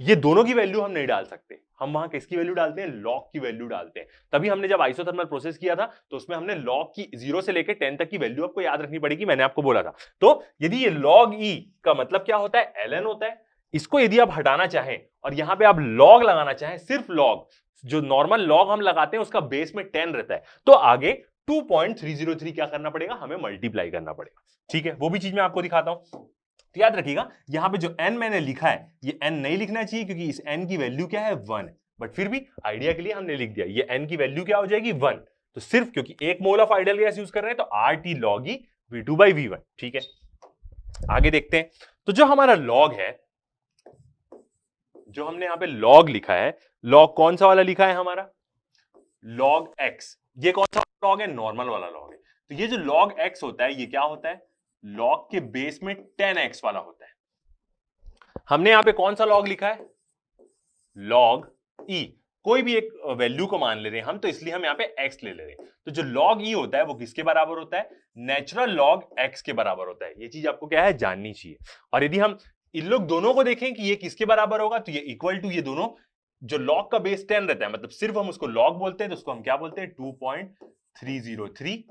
ये दोनों की वैल्यू हम नहीं डाल सकते, हम वहां किसकी वैल्यू डालते हैं, log की वैल्यू डालते हैं। तभी हमने जब आइसोथर्मल प्रोसेस किया था तो उसमें हमने log की 0 से लेकर 10 तक की वैल्यू आपको याद रखनी पड़ेगी, मैंने आपको बोला था। तो यदि ये log E का मतलब क्या होता है, ln होता है। इसको यदि आप हटाना चाहें और यहां पे आप log लगाना चाहें, सिर्फ log, जो नॉर्मल log हम लगाते हैं उसका बेस में 10 रहता है, तो आगे 2.303 क्या करना पड़ेगा, हमें मल्टीप्लाई करना पड़ेगा। ठीक है, वो भी चीज मैं आपको दिखाता हूं। तो याद रखिएगा, यहां पे जो n मैंने लिखा है, ये n नहीं लिखना चाहिए क्योंकि इस n की वैल्यू क्या है, 1 है, बट फिर भी आइडिया के लिए हमने लिख दिया, ये n की वैल्यू क्या हो जाएगी, 1। तो सिर्फ क्योंकि 1 mole of ideal gas use कर रहे हैं तो RT log E V2/V1। ठीक है, आगे देखते हैं। तो जो हमारा लॉग है, जो हमने यहां पे लॉग लिखा है, लॉग कौन सा वाला लिखा है हमारा? Log x. ये कौन सा लॉग है? नॉर्मल वाला लॉग है। तो ये जो लॉग एक्स होता है, ये क्या होता है? लॉग के बेस में 10x वाला होता है। हमने यहां पे कौन सा लॉग लिखा है? लॉग ई। कोई भी एक वैल्यू को मान ले रहे हैं हम, तो इसलिए हम यहां पे x ले रहे हैं। तो जो लॉग ई होता है वो किसके बराबर होता है? नेचुरल लॉग x के बराबर होता है। ये चीज आपको क्या है? जाननी चाहिए। और यदि हम इन लोग दोनों को देखें कि ये किसके बराबर होगा, तो ये इक्वल टू ये दोनों, जो लॉग का बेस 10 रहता है, मतलब सिर्फ हम उसको लॉग बोलते हैं, तो उसको हम क्या बोलते हैं? 2.303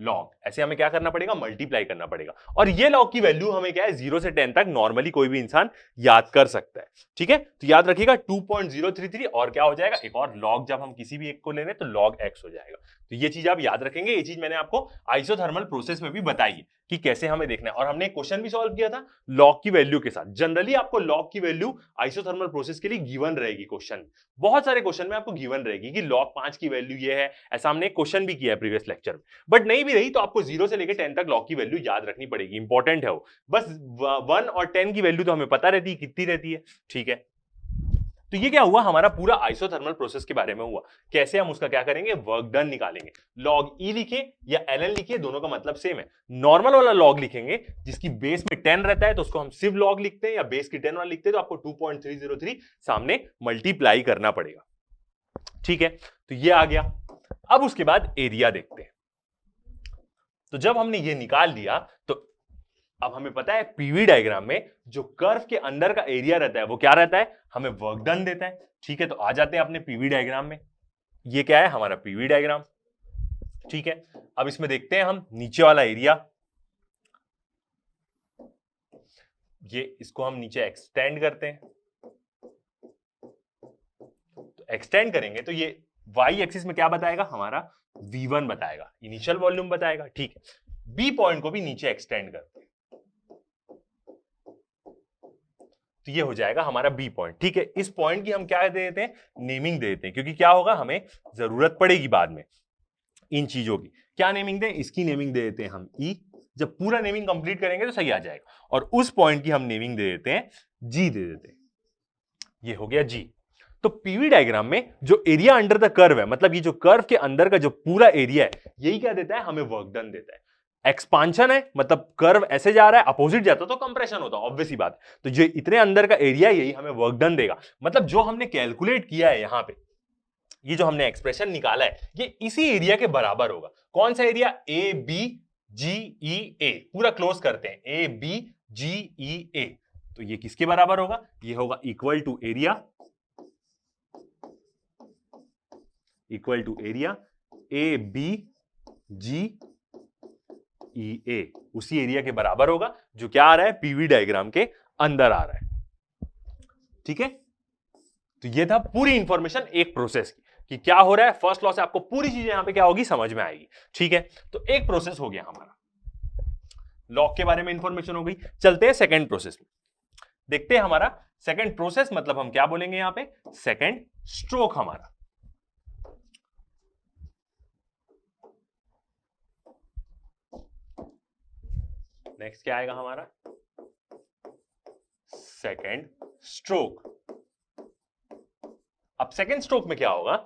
लॉग। ऐसे हमें क्या करना पड़ेगा? मल्टीप्लाई करना पड़ेगा। और ये लॉग की वैल्यू हमें क्या है? 0 से 10 तक नॉर्मली कोई भी इंसान याद कर सकता है। ठीक है, तो याद रखिएगा 2.033, और क्या हो जाएगा? एक और लॉग, जब हम किसी भी एक को ले रहे हैं तो लॉग एक्स हो जाएगा। तो ये चीज आप याद रखेंगे। ये चीज मैंने आपको आइसोथर्मल प्रोसेस में भी बताई है कि कैसे हमें देखना है, और हमने एक क्वेश्चन भी सॉल्व किया था लॉग की वैल्यू के साथ। जनरली आपको लॉग की वैल्यू आइसोथर्मल प्रोसेस के लिए गिवन रहेगी। क्वेश्चन, बहुत सारे क्वेश्चन में आपको गिवन रहेगी कि log 5 की वैल्यू ये है। ऐसा हमने एक क्वेश्चन भी किया है प्रीवियस लेक्चर में। बट नहीं भी रही तो आपको 0 से लेकर 10 तक लॉग की वैल्यू याद रखनी पड़ेगी, इंपॉर्टेंट है वो। बस 1 और 10 की वैल्यू तो हमें पता रहती है कितनी रहती है। ठीक है, तो ये क्या हुआ? हमारा पूरा आइसोथर्मल प्रोसेस के बारे में हुआ। कैसे हम उसका क्या करेंगे? वर्क डन निकालेंगे। लॉग ई लिखे या ln लिखे, दोनों का मतलब सेम है। नॉर्मल वाला लॉग लिखेंगे जिसकी बेस में 10 रहता है, तो उसको हम सिर्फ लॉग लिखते हैं, या बेस की 10 वाला लिखते हैं तो आपको 2.303 सामने मल्टीप्लाई करना पड़ेगा। ठीक है, तो ये आ गया। अब उसके बाद एरिया देखते हैं। तो जब हमने ये निकाल लिया, तो अब हमें पता है पीवी डायग्राम में जो कर्व के अंदर का एरिया रहता है वो क्या रहता है? हमें वर्क डन देता है। ठीक है, तो आ जाते हैं अपने पीवी डायग्राम में। ये क्या है? हमारा पीवी डायग्राम। ठीक है, अब इसमें देखते हैं हम नीचे वाला एरिया। ये इसको हम नीचे एक्सटेंड करते हैं। तो एक्सटेंड करेंगे तो ये वाई एक्सिस में क्या बताएगा? हमारा V1 बताएगा, इनिशियल वॉल्यूम बताएगा। ठीक है, बी पॉइंट को भी नीचे एक्सटेंड करते हैं, तो ये हो जाएगा हमारा बी पॉइंट। ठीक है, इस पॉइंट की हम क्या दे देते हैं? नेमिंग दे देते हैं, क्योंकि क्या होगा? हमें जरूरत पड़ेगी बाद में इन चीजों की। क्या नेमिंग दें? इसकी नेमिंग दे देते हैं हम ई। जब पूरा नेमिंग कंप्लीट करेंगे तो सही आ जाएगा। और उस पॉइंट की हम नेमिंग दे देते हैं जी, दे देते हैं। ये हो गया जी। तो पीवी डायग्राम में जो एरिया अंडर द कर्व है, मतलब ये जो कर्व के अंदर का जो पूरा एरिया है, यही क्या देता है? हमें वर्क डन देता है। एक्सपांशन है, मतलब कर्व ऐसे जा रहा है, अपोजिट जाता तो कंप्रेशन होता, ऑब्वियस सी बात। तो जो इतने अंदर का एरिया, यही हमें वर्क डन देगा। मतलब जो हमने कैलकुलेट किया है यहां पे, ये जो हमने एक्सप्रेशन निकाला है, ये इसी एरिया के बराबर होगा। कौन सा area? A B G E ए। पूरा क्लोज करते हैं, ए बी जी ई ए। तो ये किसके बराबर होगा? ये होगा equal to area, equal to area A B G E A. उसी एरिया के बराबर होगा जो क्या आ रहा है? पीवी डायग्राम के अंदर आ रहा है। ठीक है, तो ये था पूरी इंफॉर्मेशन एक प्रोसेस की कि क्या हो रहा है। फर्स्ट लॉ से आपको पूरी चीजें यहां पे क्या होगी? समझ में आएगी। ठीक है, तो एक प्रोसेस हो गया हमारा, लॉ के बारे में इंफॉर्मेशन हो गई। चलते हैं सेकंड प्रोसेस में, देखते हैं हमारा सेकंड प्रोसेस मतलब हम क्या बोलेंगे यहां पे? सेकंड स्ट्रोक हमारा। नेक्स्ट क्या आएगा हमारा? Second stroke. अब सेकंड स्ट्रोक में क्या होगा?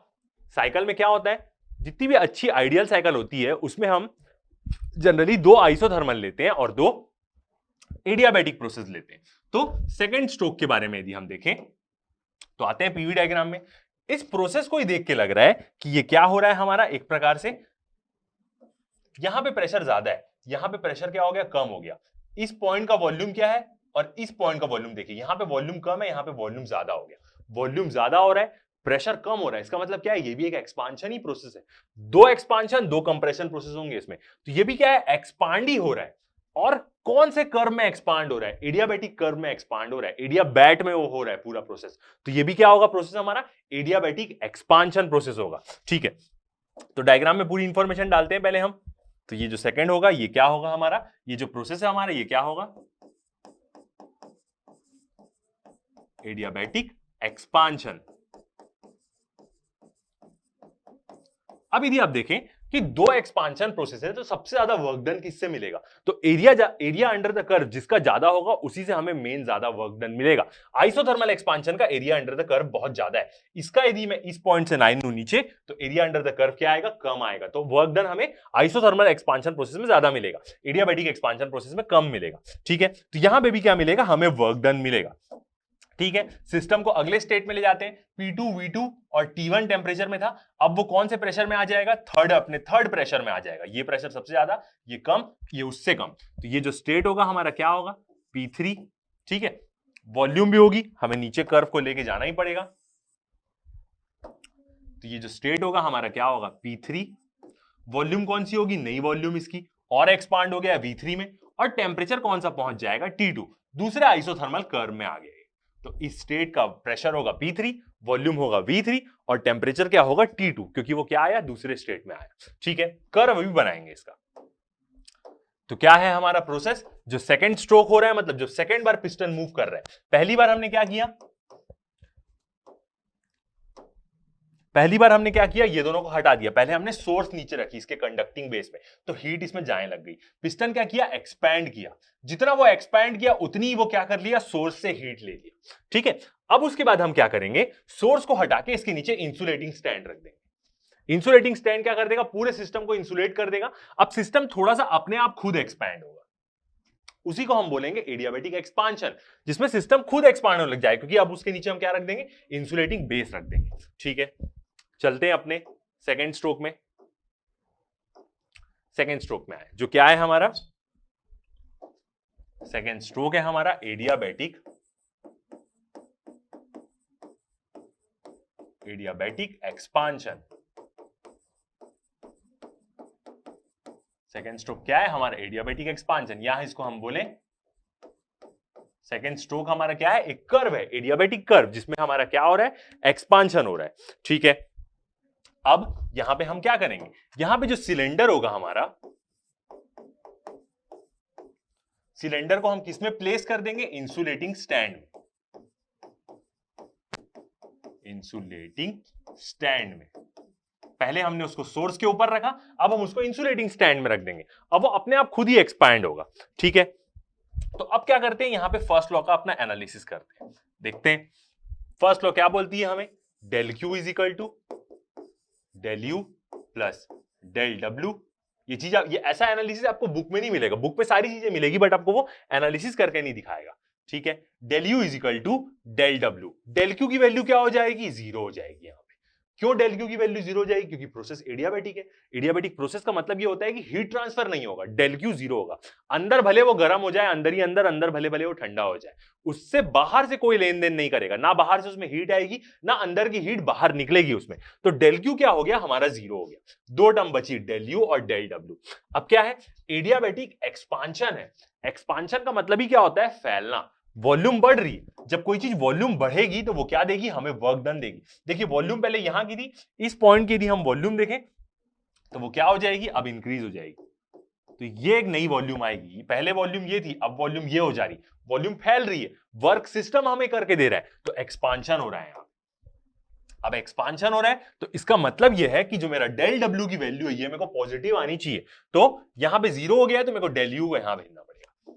साइकिल में क्या होता है? जितनी भी अच्छी आइडियल साइकिल होती है उसमें हम जनरली 2 आइसोथर्मल लेते हैं और 2 एडियाबैटिक प्रोसेस लेते हैं। तो सेकंड स्ट्रोक के बारे में यदि हम देखें तो आते हैं पीवी डायग्राम में। इस प्रोसेस को ही देख के लग रहा है कि ये क्या हो रहा है हमारा? एक प्रकार से यहां पे प्रेशर ज्यादा है, यहां पे प्रेशर क्या हो गया? कम हो गया। इस पॉइंट का वॉल्यूम क्या है और इस पॉइंट का वॉल्यूम देखिए, यहां पे वॉल्यूम कम है, यहां पे वॉल्यूम ज्यादा हो गया। वॉल्यूम ज्यादा हो रहा है, प्रेशर कम हो रहा है, इसका मतलब क्या है? ये भी एक एक्सपांशन ही प्रोसेस है। 2 एक्सपांशन 2 कंप्रेशन प्रोसेस होंगे इसमें। तो ये भी क्या है? एक्सपांड ही हो रहा है। और कौन से कर्व में एक्सपांड हो रहा है? एडियाबैटिक कर्व में एक्सपांड हो रहा है, एडियाबैट में वो हो रहा है पूरा प्रोसेस। तो ये भी क्या होगा प्रोसेस हमारा? एडियाबैटिक एक्सपांशन प्रोसेस होगा। ठीक है, तो डायग्राम में पूरी इंफॉर्मेशन डालते हैं पहले हम। तो ये जो सेकंड होगा ये क्या होगा हमारा? ये जो प्रोसेस है हमारा ये क्या होगा? Adiabatic expansion. अब यदि आप देखें कि दो एक्सपांशन प्रोसेस है तो सबसे ज्यादा वर्क डन किससे मिलेगा, तो एरिया अंडर द कर्व जिसका ज्यादा होगा उसी से हमें मेन ज्यादा वर्क डन मिलेगा। आइसोथर्मल एक्सपांशन का एरिया अंडर द कर्व बहुत ज्यादा है, इसका यदि मैं इस पॉइंट से 9 लूं नीचे तो एरिया अंडर द कर्व क्या आएगा, कम आएगा। तो वर्क डन हमें आइसोथर्मल एक्सपांशन प्रोसेस में ज्यादा मिलेगा, एडियाबैटिक एक्सपांशन प्रोसेस में कम मिलेगा। ठीक है, तो यहां पे भी क्या मिलेगा, हमें वर्क डन मिलेगा। ठीक है, सिस्टम को अगले स्टेट में ले जाते हैं। P2 V2 और T1 टेम्परेचर में था, अब वो कौन से प्रेशर में आ जाएगा, अपने थर्ड प्रेशर में आ जाएगा। ये प्रेशर सबसे ज्यादा, ये कम, ये उससे कम, तो ये जो स्टेट होगा हमारा क्या होगा, P3। ठीक है, वॉल्यूम भी होगी, हमें नीचे कर्व को लेके जाना ही पड़ेगा, तो ये जो स्टेट होगा हमारा क्या होगा, P3। वॉल्यूम कौन सी होगी, नई वॉल्यूम इसकी, और एक्सपांड हो गया V3 में, और टेम्परेचर कौन सा पहुंच जाएगा, T2, दूसरे आइसोथर्मल कर्व में आ गए। तो इस स्टेट का प्रेशर होगा P3, वॉल्यूम होगा V3 और टेम्परेचर क्या होगा, T2, क्योंकि वो क्या आया, दूसरे स्टेट में आया। ठीक है, कर्व अभी बनाएंगे इसका। तो क्या है हमारा प्रोसेस, जो सेकंड स्ट्रोक हो रहा है, मतलब जो सेकंड बार पिस्टन मूव कर रहा है। पहली बार हमने क्या किया, ये दोनों को हटा दिया। पहले हमने सोर्स नीचे रखी इसके कंडक्टिंग बेस में, तो हीट इसमें जाने लग गई। पिस्टन क्या किया, एक्सपैंड किया, जितना वो एक्सपैंड किया उतनी ही वो क्या कर लिया, सोर्स से हीट ले लिया। ठीक है, अब उसके बाद हम क्या करेंगे, सोर्स को हटा के इसके नीचे इंसुलेटिंग स्टैंड रख देंगे। इंसुलेटिंग स्टैंड क्या कर देगा, पूरे सिस्टम को इंसुलेट कर देगा। अब सिस्टम थोड़ा सा अपने आप खुद एक्सपैंड होगा, उसी को हम बोलेंगे एडियाबैटिक एक्सपांशन, जिसमें सिस्टम खुद एक्सपांड होने लग जाए, क्योंकि अब उसके नीचे हम क्या रख देंगे, इंसुलेटिंग बेस रख देंगे। ठीक है, चलते हैं अपने सेकेंड स्ट्रोक में। सेकेंड स्ट्रोक में आए, जो क्या है हमारा, सेकेंड स्ट्रोक है हमारा एडियाबैटिक एक्सपांशन। सेकेंड स्ट्रोक क्या है हमारा, एडियाबैटिक एक्सपांशन। यहां इसको हम बोले सेकेंड स्ट्रोक हमारा क्या है, एक कर्व है, एडियाबैटिक कर्व, जिसमें हमारा क्या हो रहा है, एक्सपांशन हो रहा है। ठीक है, अब यहां पे हम क्या करेंगे, यहां पे जो सिलेंडर होगा हमारा, सिलेंडर को हम किस में प्लेस कर देंगे, इंसुलेटिंग स्टैंड में, इंसुलेटिंग स्टैंड में। पहले हमने उसको सोर्स के ऊपर रखा, अब हम उसको इंसुलेटिंग स्टैंड में रख देंगे, अब वो अपने आप खुद ही एक्सपैंड होगा। ठीक है, तो अब क्या करते हैं, यहां पे फर्स्ट लॉ का अपना एनालिसिस करते हैं। देखते हैं फर्स्ट लॉ क्या बोलती है हमें, del Q is equal to del U plus del W. ये चीज ये ऐसा एनालिसिस आपको बुक में नहीं मिलेगा, बुक में सारी चीजें मिलेगी बट आपको वो एनालिसिस करके नहीं दिखाएगा। ठीक है, del U is equal to del W. Del Q की वैल्यू क्या हो जाएगी, जीरो हो जाएगी। यहां पे क्यों डेल क्यू की वैल्यू जीरो हो जाएगी, क्योंकि प्रोसेस एडियाबैटिक है। एडियाबैटिक प्रोसेस का मतलब ये होता है कि हीट ट्रांसफर नहीं होगा, डेल क्यू जीरो होगा। अंदर भले वो गर्म हो जाए, अंदर ही अंदर भले भले वो ठंडा हो जाए, उससे बाहर से कोई लेन देन नहीं करेगा, ना बाहर से उसमें हीट आएगी ना अंदर की हीट बाहर निकलेगी उसमें। तो डेल क्यू क्या हो गया हमारा, जीरो हो गया। दो टर्म बची, डेल यू और डेल डब्ल्यू। अब क्या है, एडियाबैटिक एक्सपांशन है। एक्सपांशन का मतलब ही क्या होता है, फैलना। वॉल्यूम बढ़ रही है, जब कोई चीज वॉल्यूम बढ़ेगी तो वो क्या देगी, हमें वर्क डन देगी। देखिए वॉल्यूम पहले यहां की थी, इस पॉइंट की यदि हम वॉल्यूम देखें तो वो क्या हो जाएगी, अब इंक्रीज हो जाएगी। तो ये एक नई वॉल्यूम आएगी, पहले वॉल्यूम ये थी, अब वॉल्यूम ये हो जा रही, वॉल्यूम फैल रही है, वर्क सिस्टम हमें करके दे रहा है, तो एक्सपांशन हो रहा है। अब एक्सपांशन हो रहा है तो इसका मतलब यह है कि जो मेरा डेल डब्ल्यू की वैल्यू है ये मेरे को पॉजिटिव आनी चाहिए। तो यहां पे जीरो हो गया है तो मेरे को डेल यू को यहां भेजना पड़ेगा।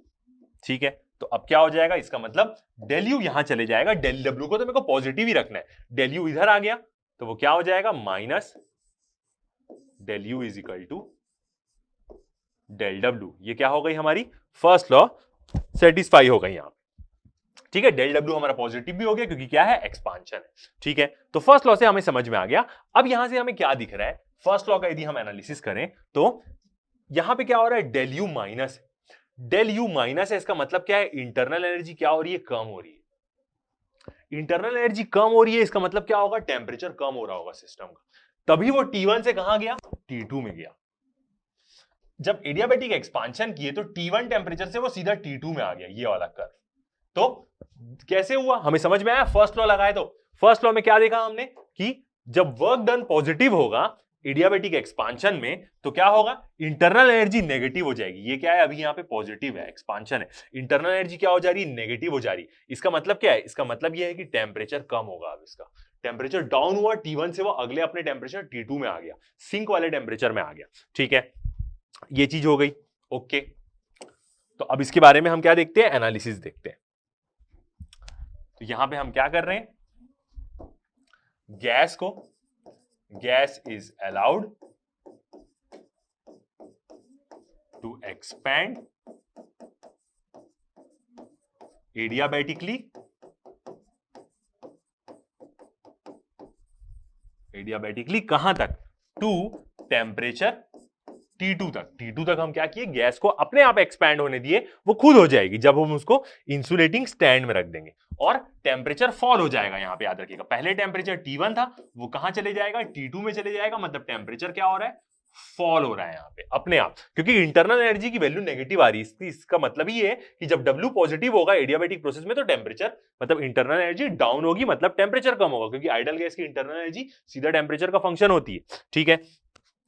ठीक है, तो अब क्या हो जाएगा, इसका मतलब डेल यू यहां चले जाएगा, डेल डब्ल्यू को तो मेरे को पॉजिटिव ही रखना है। डेल यू इधर आ गया तो वो क्या हो जाएगा, minus del U is equal to del W. ये क्या हो गई हमारी फर्स्ट लॉ सेटिस्फाई हो गई यहां पे। ठीक है, डेल डब्ल्यू हमारा पॉजिटिव भी हो गया क्योंकि क्या है, एक्सपांशन है। ठीक है, तो फर्स्ट लॉ से हमें समझ में आ गया। अब यहां से हमें क्या दिख रहा है, फर्स्ट लॉ का यदि हम एनालिसिस करें तो यहां पे क्या हो रहा है, डेल यू माइनस है। डेल यू माइनस है, इसका मतलब क्या है, इंटरनल एनर्जी क्या हो रही है, कम हो रही है। इंटरनल एनर्जी कम हो रही है, इसका मतलब क्या होगा, टेम्परेचर कम हो रहा होगा सिस्टम का। तभी वो T1 से कहां गया, T2 में गया। जब एडियाबैटिक एक्सपांशन किए तो T1 टेम्परेचर से वो सीधा T2 में आ गया, ये वाला कर्व। तो कैसे हुआ, हमें समझ में आया। फर्स्ट लॉ लगाए तो फर्स्ट लॉ में क्या देखा हमने कि जब वर्क डन पॉजिटिव होगा एडियाबैटिक एक्सपांशन में तो क्या होगा, इंटरनल एनर्जी नेगेटिव हो जाएगी। ये क्या है, अभी यहां पे पॉजिटिव है, एक्सपांशन है, इंटरनल एनर्जी क्या हो जा रही है, नेगेटिव हो जा रही है। इसका मतलब क्या है, इसका मतलब यह है कि टेम्परेचर कम होगा। अब इसका टेम्परेचर डाउन हुआ T1 से, वो अगले अपने टेम्परेचर T2 में आ गया, सिंक वाले टेम्परेचर में आ गया। ठीक है, ये चीज हो गई। ओके, तो अब इसके बारे में हम क्या देखते हैं, एनालिसिस देखते हैं। तो यहां पे हम क्या कर रहे हैं, gas is allowed to expand adiabatically कहां तक, टू टेम्परेचर T2 तक हम क्या किए, गैस को अपने आप एक्सपैंड होने दिए, वो खुद हो जाएगी जब हम उसको इंसुलेटिंग स्टैंड में रख देंगे, और टेम्परेचर फॉल हो जाएगा। यहां पे याद रखिएगा, पहले टेम्परेचर T1 था, वो कहां चले जाएगा, T2 में चले जाएगा, मतलब टेम्परेचर क्या हो रहा है, फॉल हो रहा है यहां पे अपने आप, क्योंकि इंटरनल एनर्जी की वैल्यू नेगेटिव आ रही है। इसका मतलब ये है कि जब W पॉजिटिव होगा एडियाबैटिक प्रोसेस में, तो टेम्परेचर मतलब इंटरनल एनर्जी डाउन होगी, मतलब टेम्परेचर कम होगा, क्योंकि आइडल गैस की इंटरनल एनर्जी सीधा टेम्परेचर का फंक्शन होती है। ठीक है,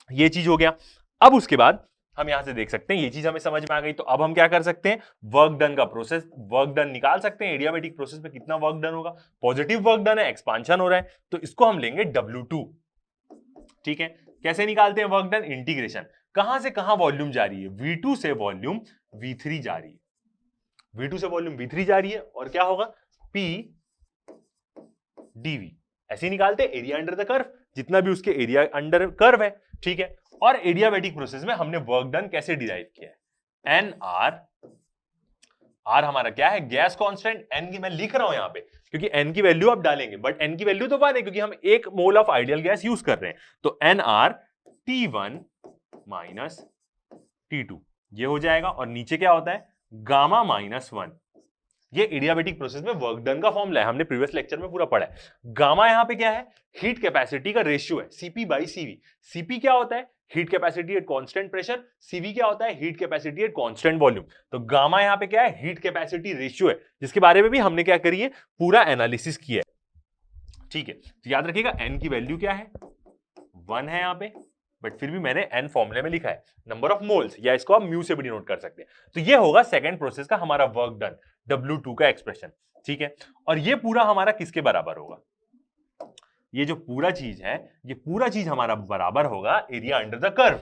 ये चीज हो गया। अब उसके बाद हम यहां से देख सकते हैं, ये चीज हमें समझ में आ गई, तो अब हम क्या कर सकते हैं, वर्क डन का प्रोसेस, वर्क डन निकाल सकते हैं। एडियाबैटिक प्रोसेस में कितना वर्क डन होगा, पॉजिटिव वर्क डन है, एक्सपांशन हो रहा है, तो इसको हम लेंगे W2। ठीक है, कैसे निकालते हैं वर्क डन, इंटीग्रेशन, कहां से कहां वॉल्यूम जा रही है, V2 से वॉल्यूम V3 जा रही है, V2 से वॉल्यूम V3 जा रही है, और क्या होगा, P dV, ऐसे निकालते हैं एरिया अंडर द कर्व, जितना भी उसके एरिया अंडर कर्व है। ठीक है, और एडियाबैटिक प्रोसेस में हमने वर्क डन कैसे डिराइव किया है, NR, R हमारा क्या है, गैस कांस्टेंट, N की मैं लिख रहा हूं यहां पे क्योंकि N की वैल्यू आप डालेंगे, बट N की वैल्यू तो 1 है क्योंकि हम 1 mole of ideal gas use कर रहे हैं, तो NR T1 माइनस T2 ये हो जाएगा, और नीचे क्या होता है, गामा -1। ये एडियाबैटिक प्रोसेस में वर्क डन का फॉर्मूला है, हमने प्रीवियस लेक्चर में पूरा पढ़ा है। गामा यहां पे क्या है, हीट कैपेसिटी का रेशियो है, CP/CV। CP क्या होता है, heat capacity at constant pressure, CV क्या होता है, heat capacity at constant volume. तो गामा यहां पे क्या है, हीट कैपेसिटी रेशियो है, जिसके बारे में भी हमने क्या करी है, पूरा एनालिसिस किया है। ठीक है, तो याद रखिएगा N की वैल्यू क्या है, 1 है यहां पे, बट फिर भी मैंने N फॉर्मूले में लिखा है, नंबर ऑफ मोल्स, या इसको आप म्यू से भी डिनोट कर सकते हैं। तो ये होगा सेकंड प्रोसेस का हमारा वर्क डन, W2 का एक्सप्रेशन। ठीक है, और ये पूरा हमारा किसके बराबर होगा, ये जो पूरा चीज है, ये पूरा चीज हमारा बराबर होगा area under the curve,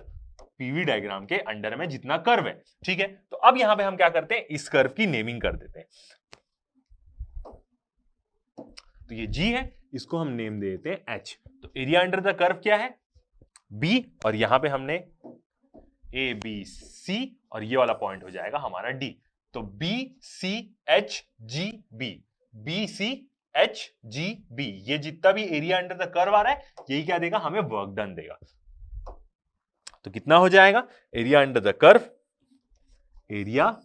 PV diagram के अंडर में जितना कर्व है। ठीक है, तो अब यहां पे हम क्या करते हैं, इस कर्व की नेमिंग कर देते हैं। तो ये G है, इसको हम नेम दे देते हैं H। तो एरिया अंडर द कर्व क्या है, B, और यहां पे हमने ABC, और ये वाला पॉइंट हो जाएगा हमारा D। तो BCHGB, BCHGB, ये जितना भी एरिया अंडर द कर्व आ रहा है, यही क्या देगा, हमें वर्क डन देगा। तो कितना हो जाएगा, area under the curve, area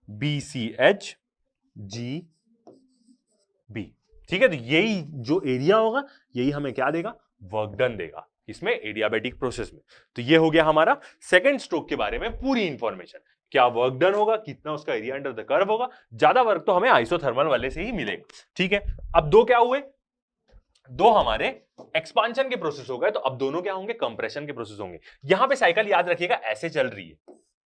BCHGB। ठीक है, तो यही जो एरिया होगा, यही हमें क्या देगा, वर्क डन देगा, इसमें एडियाबैटिक प्रोसेस में। तो ये हो गया हमारा सेकंड स्ट्रोक के बारे में पूरी इंफॉर्मेशन, क्या वर्क डन होगा, कितना उसका एरिया अंडर द कर्व होगा, ज्यादा वर्क तो हमें आइसोथर्मल वाले से ही मिलेगा। ठीक है, अब दो क्या हुए, दो हमारे एक्सपांशन के प्रोसेस हो गए, तो अब दोनों क्या होंगे, कंप्रेशन के प्रोसेस होंगे। यहां पे साइकिल याद रखिएगा ऐसे चल रही है,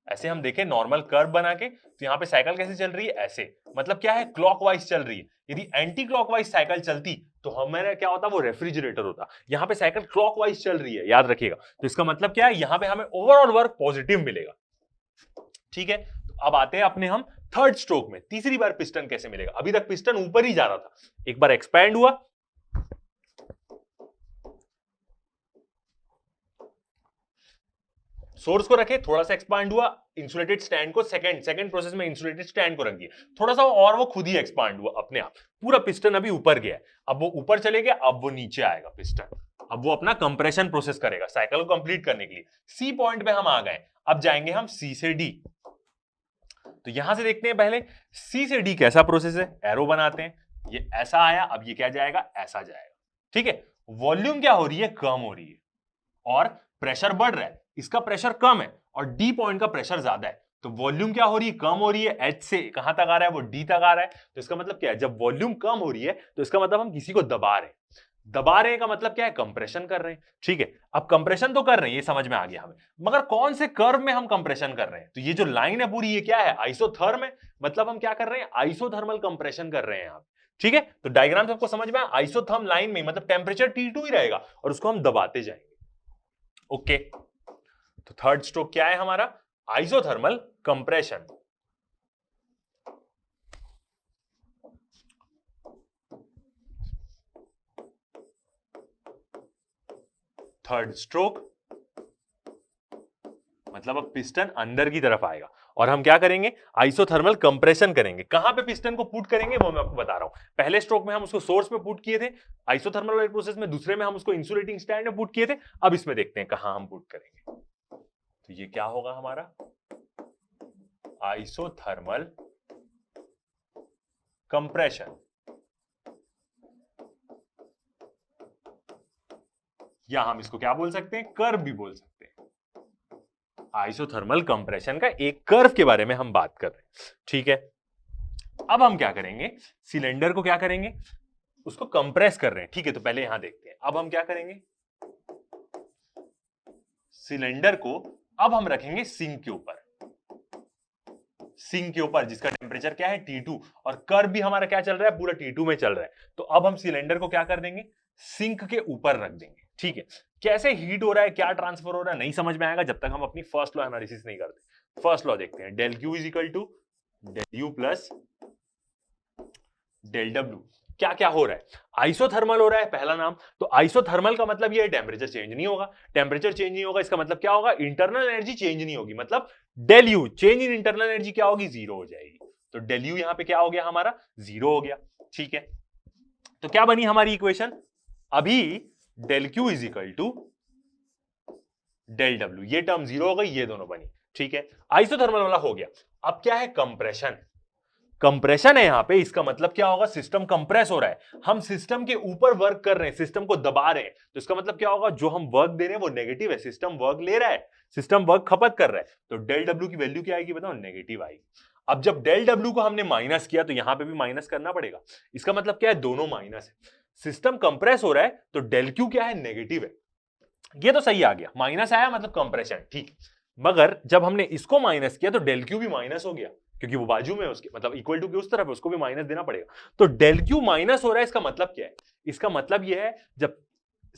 ऐसे हम देखें नॉर्मल कर्व बना के, तो यहां पे साइकिल कैसे चल रही है, ऐसे, मतलब क्या है, क्लॉकवाइज चल रही है। यदि एंटी क्लॉकवाइज साइकिल चलती तो हमारा क्या होता, वो रेफ्रिजरेटर होता। यहां पे साइकिल क्लॉकवाइज चल रही है, याद रखिएगा, तो इसका मतलब क्या है, यहां पे हमें ओवरऑल वर्क पॉजिटिव मिलेगा। ठीक है, तो अब आते हैं अपने हम थर्ड स्ट्रोक में, तीसरी बार पिस्टन कैसे मिलेगा। अभी तक पिस्टन ऊपर ही जा रहा था, एक बार एक्सपैंड हुआ, सोर्स को रखे, थोड़ा सा एक्सपांड हुआ, इंसुलेटेड स्टैंड को सेकंड प्रोसेस में इंसुलेटेड स्टैंड को रख दिया, थोड़ा सा और वो खुद ही एक्सपांड हुआ अपने आप, पूरा पिस्टन अभी ऊपर गया है। अब वो ऊपर चले गया, अब वो नीचे आएगा पिस्टन, अब वो अपना कंप्रेशन प्रोसेस करेगा साइकिल को कंप्लीट करने के लिए। सी पॉइंट पे हम आ गए, अब जाएंगे हम सी से डी। तो यहां से देखते हैं पहले सी से डी कैसा प्रोसेस है, एरो बनाते हैं, ये ऐसा आया, अब ये क्या जाएगा, ऐसा जाएगा। ठीक है, वॉल्यूम क्या हो रही है, कम हो रही है, और प्रेशर बढ़ रहा है, इसका प्रेशर कम है और डी पॉइंट का प्रेशर ज्यादा है, तो वॉल्यूम क्या हो रही है, कम हो रही है, एच से कहां तक आ रहा है, वो डी तक आ रहा है। तो इसका मतलब क्या है, जब वॉल्यूम कम हो रही है तो इसका मतलब हम किसी को दबा रहे हैं। दबा रहे हैं का मतलब क्या है, कंप्रेशन कर रहे हैं। ठीक है, अब कंप्रेशन तो कर रहे हैं, ये समझ में आ गया हमें, मगर कौन से कर्व में हम कंप्रेशन कर रहे हैं? तो ये जो लाइन है पूरी, ये क्या है, आइसोथर्म है, मतलब हम क्या कर रहे हैं, आइसोथर्मल कंप्रेशन कर रहे हैं यहां। ठीक है, तो डायग्राम से आपको समझ में आया, आइसोथर्म लाइन में मतलब टेम्परेचर T2 ही रहेगा और उसको हम दबाते जाएंगे। ओके, तो थर्ड स्ट्रोक क्या है हमारा, आइसोथर्मल कंप्रेशन। थर्ड स्ट्रोक मतलब अब पिस्टन अंदर की तरफ आएगा और हम क्या करेंगे, आइसोथर्मल कंप्रेशन करेंगे। कहां पे पिस्टन को पुट करेंगे वो मैं आपको बता रहा हूं। पहले स्ट्रोक में हम उसको सोर्स में पुट किए थे आइसोथर्मल वाले प्रोसेस में, दूसरे में हम उसको इंसुलेटिंग स्टैंड में पुट किए थे। अब इसमें देखते हैं कहां हम पुट करेंगे। तो ये क्या होगा हमारा, आइसोथर्मल कंप्रेशन, या हम इसको क्या बोल सकते हैं, कर्व भी बोल सकते हैं। आइसोथर्मल कंप्रेशन का एक कर्व के बारे में हम बात कर रहे हैं। ठीक है, अब हम क्या करेंगे, सिलेंडर को क्या करेंगे, उसको कंप्रेस कर रहे हैं। ठीक है, तो पहले यहां देखते हैं, अब हम क्या करेंगे, सिलेंडर को अब हम रखेंगे सिंक के ऊपर, सिंक के ऊपर जिसका टेम्परेचर क्या है T2 और कर्व भी हमारा क्या चल रहा है, पूरा T2 में चल रहा है। तो अब हम सिलेंडर को क्या कर देंगे, सिंक के ऊपर रख देंगे। ठीक है, कैसे हीट हो रहा है, क्या ट्रांसफर हो रहा है, नहीं समझ में आएगा जब तक हम अपनी फर्स्ट लॉ एनालिसिस नहीं करते। फर्स्ट लॉ देखते हैं, del Q is equal to del U plus del W. क्या क्या हो रहा है, आइसोथर्मल हो रहा है पहला नाम। तो आइसोथर्मल का मतलब ये टेम्परेचर चेंज नहीं होगा, टेम्परेचर चेंज नहीं होगा इसका मतलब क्या होगा, इंटरनल एनर्जी चेंज नहीं होगी, मतलब del U change in internal energy क्या होगी, जीरो हो जाएगी। तो डेल यू यहां पे क्या हो गया हमारा, जीरो हो गया। ठीक है, तो क्या बनी हमारी इक्वेशन, अभी del Q is equal to del W, ये टर्म जीरो हो गई, ये दोनों बनी। ठीक है, आइसोथर्मल वाला हो गया। अब क्या है, कंप्रेशन। कंप्रेशन है यहां पे, इसका मतलब क्या होगा, सिस्टम कंप्रेस हो रहा है, हम सिस्टम के ऊपर वर्क कर रहे हैं, सिस्टम को दबा रहे हैं। तो इसका मतलब क्या होगा, जो हम वर्क दे रहे हैं वो नेगेटिव है, सिस्टम वर्क ले रहा है, सिस्टम वर्क खपत कर रहा है। तो डेल डब्ल्यू की वैल्यू क्या आएगी बताओ, नेगेटिव आएगी। अब जब डेल डब्ल्यू को हमने माइनस किया तो यहां पे भी माइनस करना पड़ेगा। इसका मतलब क्या है, दोनों माइनस है, सिस्टम कंप्रेस हो रहा है तो डेल क्यू क्या है, नेगेटिव है। ये तो सही आ गया, माइनस आया मतलब कंप्रेशन, ठीक। मगर जब हमने इसको माइनस किया तो डेल क्यू भी माइनस हो गया, क्योंकि वो बाजू में है उसके, मतलब इक्वल टू के उस तरफ है, उसको भी माइनस देना पड़ेगा। तो डेल क्यू माइनस हो रहा है, इसका मतलब क्या है, इसका मतलब यह है जब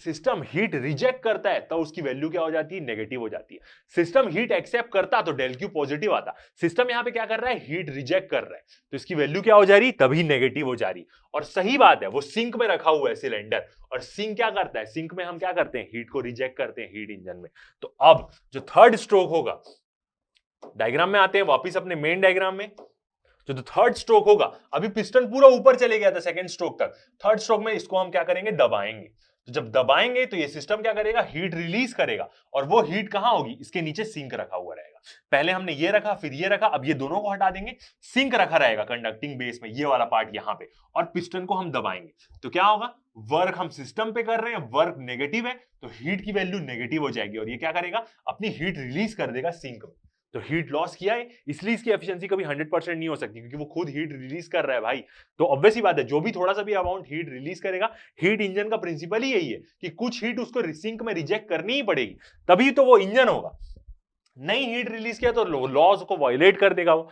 सिस्टम हीट रिजेक्ट करता है तो उसकी वैल्यू क्या हो जाती है, नेगेटिव हो जाती है। सिस्टम हीट एक्सेप्ट करता तो डेल क्यू पॉजिटिव आता। सिस्टम यहां पे क्या कर रहा है, हीट रिजेक्ट कर रहा है, तो इसकी वैल्यू क्या हो जा रही, तभी नेगेटिव हो जा रही। और सही बात है, वो सिंक में रखा हुआ है सिलेंडर, और सिंक क्या करता है, सिंक में हम क्या करते हैं, हीट को रिजेक्ट करते हैं हीट इंजन में। तो अब जो थर्ड स्ट्रोक होगा, डायग्राम में आते हैं वापिस अपने मेन डायग्राम में, जो थर्ड स्ट्रोक होगा, अभी पिस्टन पूरा ऊपर चले गया था सेकंड स्ट्रोक तक, थर्ड स्ट्रोक में इसको हम क्या करेंगे, दबाएंगे। तो जब दबाएंगे तो ये सिस्टम क्या करेगा, हीट रिलीज करेगा, और वो हीट कहां होगी, इसके नीचे सिंक रखा हुआ रहेगा। पहले हमने ये रखा फिर ये रखा, अब ये दोनों को हटा देंगे, सिंक रखा रहेगा कंडक्टिंग बेस में, ये वाला पार्ट यहां पे, और पिस्टन को हम दबाएंगे। तो क्या होगा, वर्क हम सिस्टम पे कर रहे हैं, वर्क नेगेटिव है तो हीट की वैल्यू नेगेटिव हो जाएगी, और ये क्या करेगा, अपनी हीट रिलीज कर देगा सिंक में। तो हीट लॉस किया है, इसलिए इसकी एफिशिएंसी कभी 100% नहीं हो सकती, क्योंकि वो खुद हीट रिलीज कर रहा है भाई। तो ऑब्वियस ही बात है, जो भी थोड़ा सा भी अमाउंट हीट रिलीज करेगा, हीट इंजन का प्रिंसिपल ही यही है कि कुछ हीट उसको सिंक में रिजेक्ट करनी ही पड़ेगी, तभी तो वो इंजन होगा। नहीं हीट रिलीज किया तो लॉज को वायलेट कर देगा वो।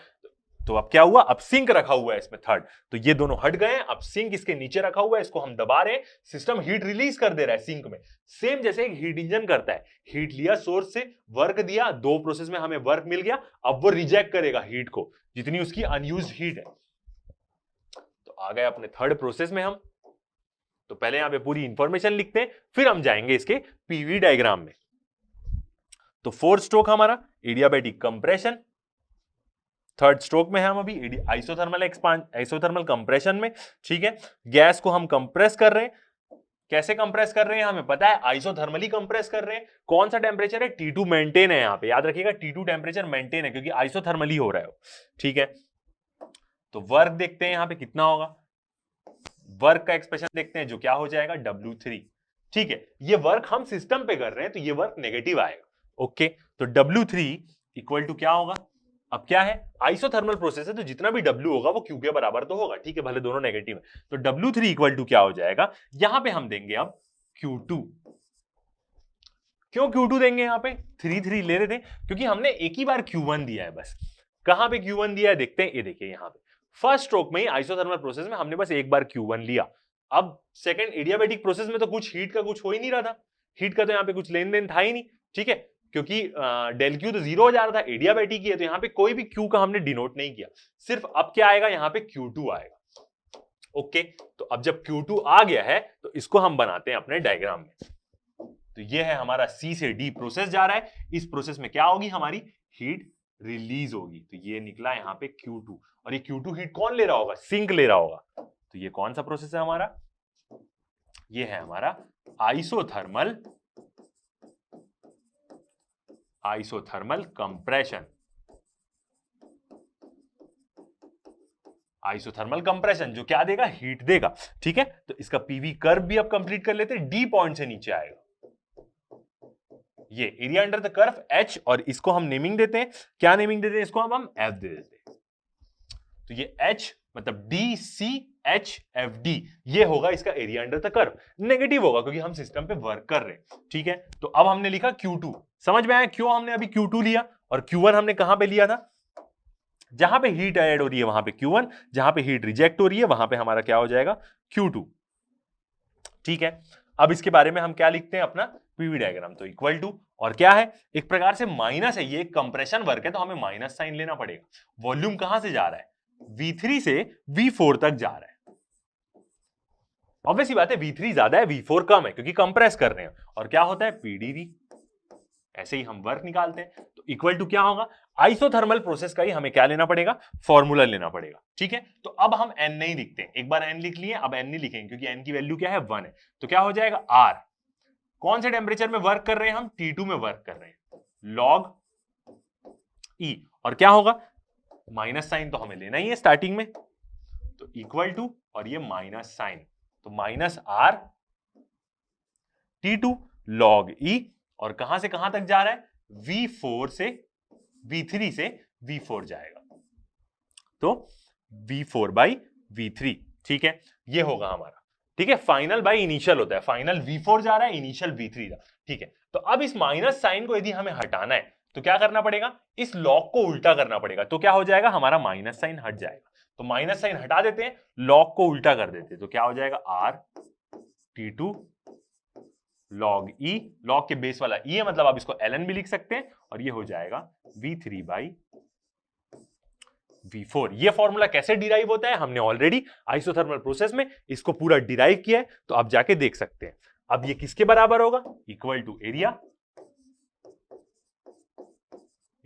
तो अब क्या हुआ, अब सिंक रखा हुआ है इसमें थर्ड, तो ये दोनों हट गए, अब सिंक इसके नीचे रखा हुआ है, इसको हम दबा रहे हैं, सिस्टम हीट रिलीज कर दे रहा है सिंक में। सेम जैसे एक हीट इंजन करता है, हीट लिया सोर्स से, वर्क दिया, दो प्रोसेस में हमें वर्क मिल गया, अब वो रिजेक्ट करेगा हीट को, जितनी उसकी अनयूज्ड हीट है। तो आ गए अपने थर्ड प्रोसेस में हम। तो पहले यहां पे पूरी इंफॉर्मेशन लिखते हैं, फिर हम जाएंगे इसके पीवी डायग्राम में। तो फोर्थ स्ट्रोक हमारा एडियाबैटिक कंप्रेशन, थर्ड स्ट्रोक में है हम अभी आइसोथर्मल कंप्रेशन में। ठीक है, गैस को हम कंप्रेस कर रहे हैं, कैसे कंप्रेस कर रहे हैं हमें पता है, आइसोथर्मली कंप्रेस कर रहे हैं। कौन सा टेम्परेचर है, T2 मेंटेन है, यहां पे याद रखिएगा T2 टेम्परेचर मेंटेन है, क्योंकि आइसोथर्मली हो रहा है। ठीक है, तो वर्क देखते हैं यहां पे कितना होगा, वर्क का एक्सप्रेशन देखते हैं जो क्या हो जाएगा, W3। ठीक है, ये वर्क हम सिस्टम पे कर रहे हैं तो ये वर्क नेगेटिव आएगा। ओके, तो W3 इक्वल टू क्या होगा, अब क्या है, आइसोथर्मल प्रोसेस है तो जितना भी W होगा वो Q के बराबर तो होगा, ठीक है, भले दोनों नेगेटिव है। तो W3 इक्वल टू क्या हो जाएगा, यहां पे हम देंगे अब Q2। क्यों Q2 देंगे यहां पे, 3 ले रहे थे क्योंकि हमने एक ही बार Q1 दिया है बस। कहां पे Q1 दिया है देखते हैं, ये देखिए यहां पे फर्स्ट स्ट्रोक में ही आइसोथर्मल प्रोसेस में हमने बस एक बार Q1 लिया। अब सेकंड एडियाबैटिक प्रोसेस में तो कुछ हीट का कुछ हो ही नहीं रहा था, हीट का तो यहाँ पे कुछ लेन देन था ही नहीं, ठीक है, क्योंकि डेल क्यू तो 0 हो जा रहा था, एडियाबैटिक ही है तो यहाँ पे कोई भी क्यू का हमने डिनोट नहीं किया, सिर्फ अब क्या आएगा यहाँ पे Q2 आएगा। ओके, तो अब जब Q2 आ गया है तो इसको हम बनाते हैं अपने डायग्राम में। तो ये है हमारा C से D प्रोसेस जा रहा है, इस प्रोसेस में क्या होगी, हमारी हीट रिलीज होगी। तो ये निकला यहाँ पे Q2, और ये Q2 हीट कौन ले रहा होगा, सिंक ले रहा होगा। तो ये कौन सा प्रोसेस है हमारा, ये है हमारा आइसोथर्मल कंप्रेशन। आइसोथर्मल कंप्रेशन जो क्या देगा, हीट देगा, ठीक है। तो इसका पीवी कर्व भी अब कंप्लीट कर लेते हैं, डी पॉइंट से नीचे आएगा ये area under the curve H, और इसको हम नेमिंग देते हैं, क्या नेमिंग देते हैं इसको, हम F दे देते हैं। तो ये H मतलब DCHFD ये होगा इसका area under the curve, negative होगा क्योंकि हम सिस्टम पे वर्क कर रहे हैं, ठीक है। तो अब हमने लिखा Q2, समझ में आया क्यों हमने अभी Q2 लिया, और Q1 हमने कहां पे लिया था, जहां पे हीट ऐड हो रही है वहां पे Q1, जहां पे हीट रिजेक्ट हो रही है वहां पे हमारा क्या हो जाएगा, Q2, ठीक है। अब इसके बारे में हम क्या लिखते हैं, अपना पीवी डायग्राम। तो इक्वल टू, और क्या है, एक प्रकार से माइनस है, ये कंप्रेशन वर्क है तो हमें माइनस साइन लेना पड़ेगा। वॉल्यूम कहां से जा रहा है, V3 से V4 तक जा रहा है। ऑब्वियसली बात है V3 ज्यादा है V4 कम है क्योंकि कंप्रेस कर रहे हैं, और क्या होता है PdV, ऐसे ही हम वर्क निकालते हैं। तो इक्वल टू क्या होगा, आइसोथर्मल प्रोसेस का ही हमें क्या लेना पड़ेगा, फॉर्मूला लेना पड़ेगा, ठीक है। तो अब हम n नहीं लिखते, एक बार n लिख लिए, अब n नहीं लिखेंगे क्योंकि n की वैल्यू क्या है, 1 है। तो क्या हो जाएगा R, कौन से टेम्परेचर में वर्क कर रहे हैं हम, T2 में वर्क कर रहे हैं, log E, और क्या होगा, माइनस साइन तो हमें लेना ही है स्टार्टिंग में, तो इक्वल टू, और ये माइनस साइन, तो minus R T2 log E, और कहां से कहां तक जा रहा है, V4 से V3 से V4 जाएगा, तो V4 बाई V3, ठीक है, ये होगा हमारा, ठीक है। फाइनल बाई इनिशियल होता है, फाइनल V4 जा रहा है, इनिशियल V3 जा, ठीक है। तो अब इस माइनस साइन को यदि हमें हटाना है तो क्या करना पड़ेगा, इस लॉग को उल्टा करना पड़ेगा, तो क्या हो जाएगा, हमारा माइनस साइन हट जाएगा। तो माइनस साइन हटा देते हैं, लॉग को उल्टा कर देते हैं, तो क्या हो जाएगा R T2 log E, log के बेस वाला E है मतलब आप इसको ln भी लिख सकते हैं, और ये हो जाएगा V3 बाई V4। ये फॉर्मूला कैसे डिराइव होता है, हमने ऑलरेडी आइसोथर्मल प्रोसेस में इसको पूरा डिराइव किया है, तो आप जाके देख सकते हैं। अब ये किसके बराबर होगा, इक्वल टू एरिया,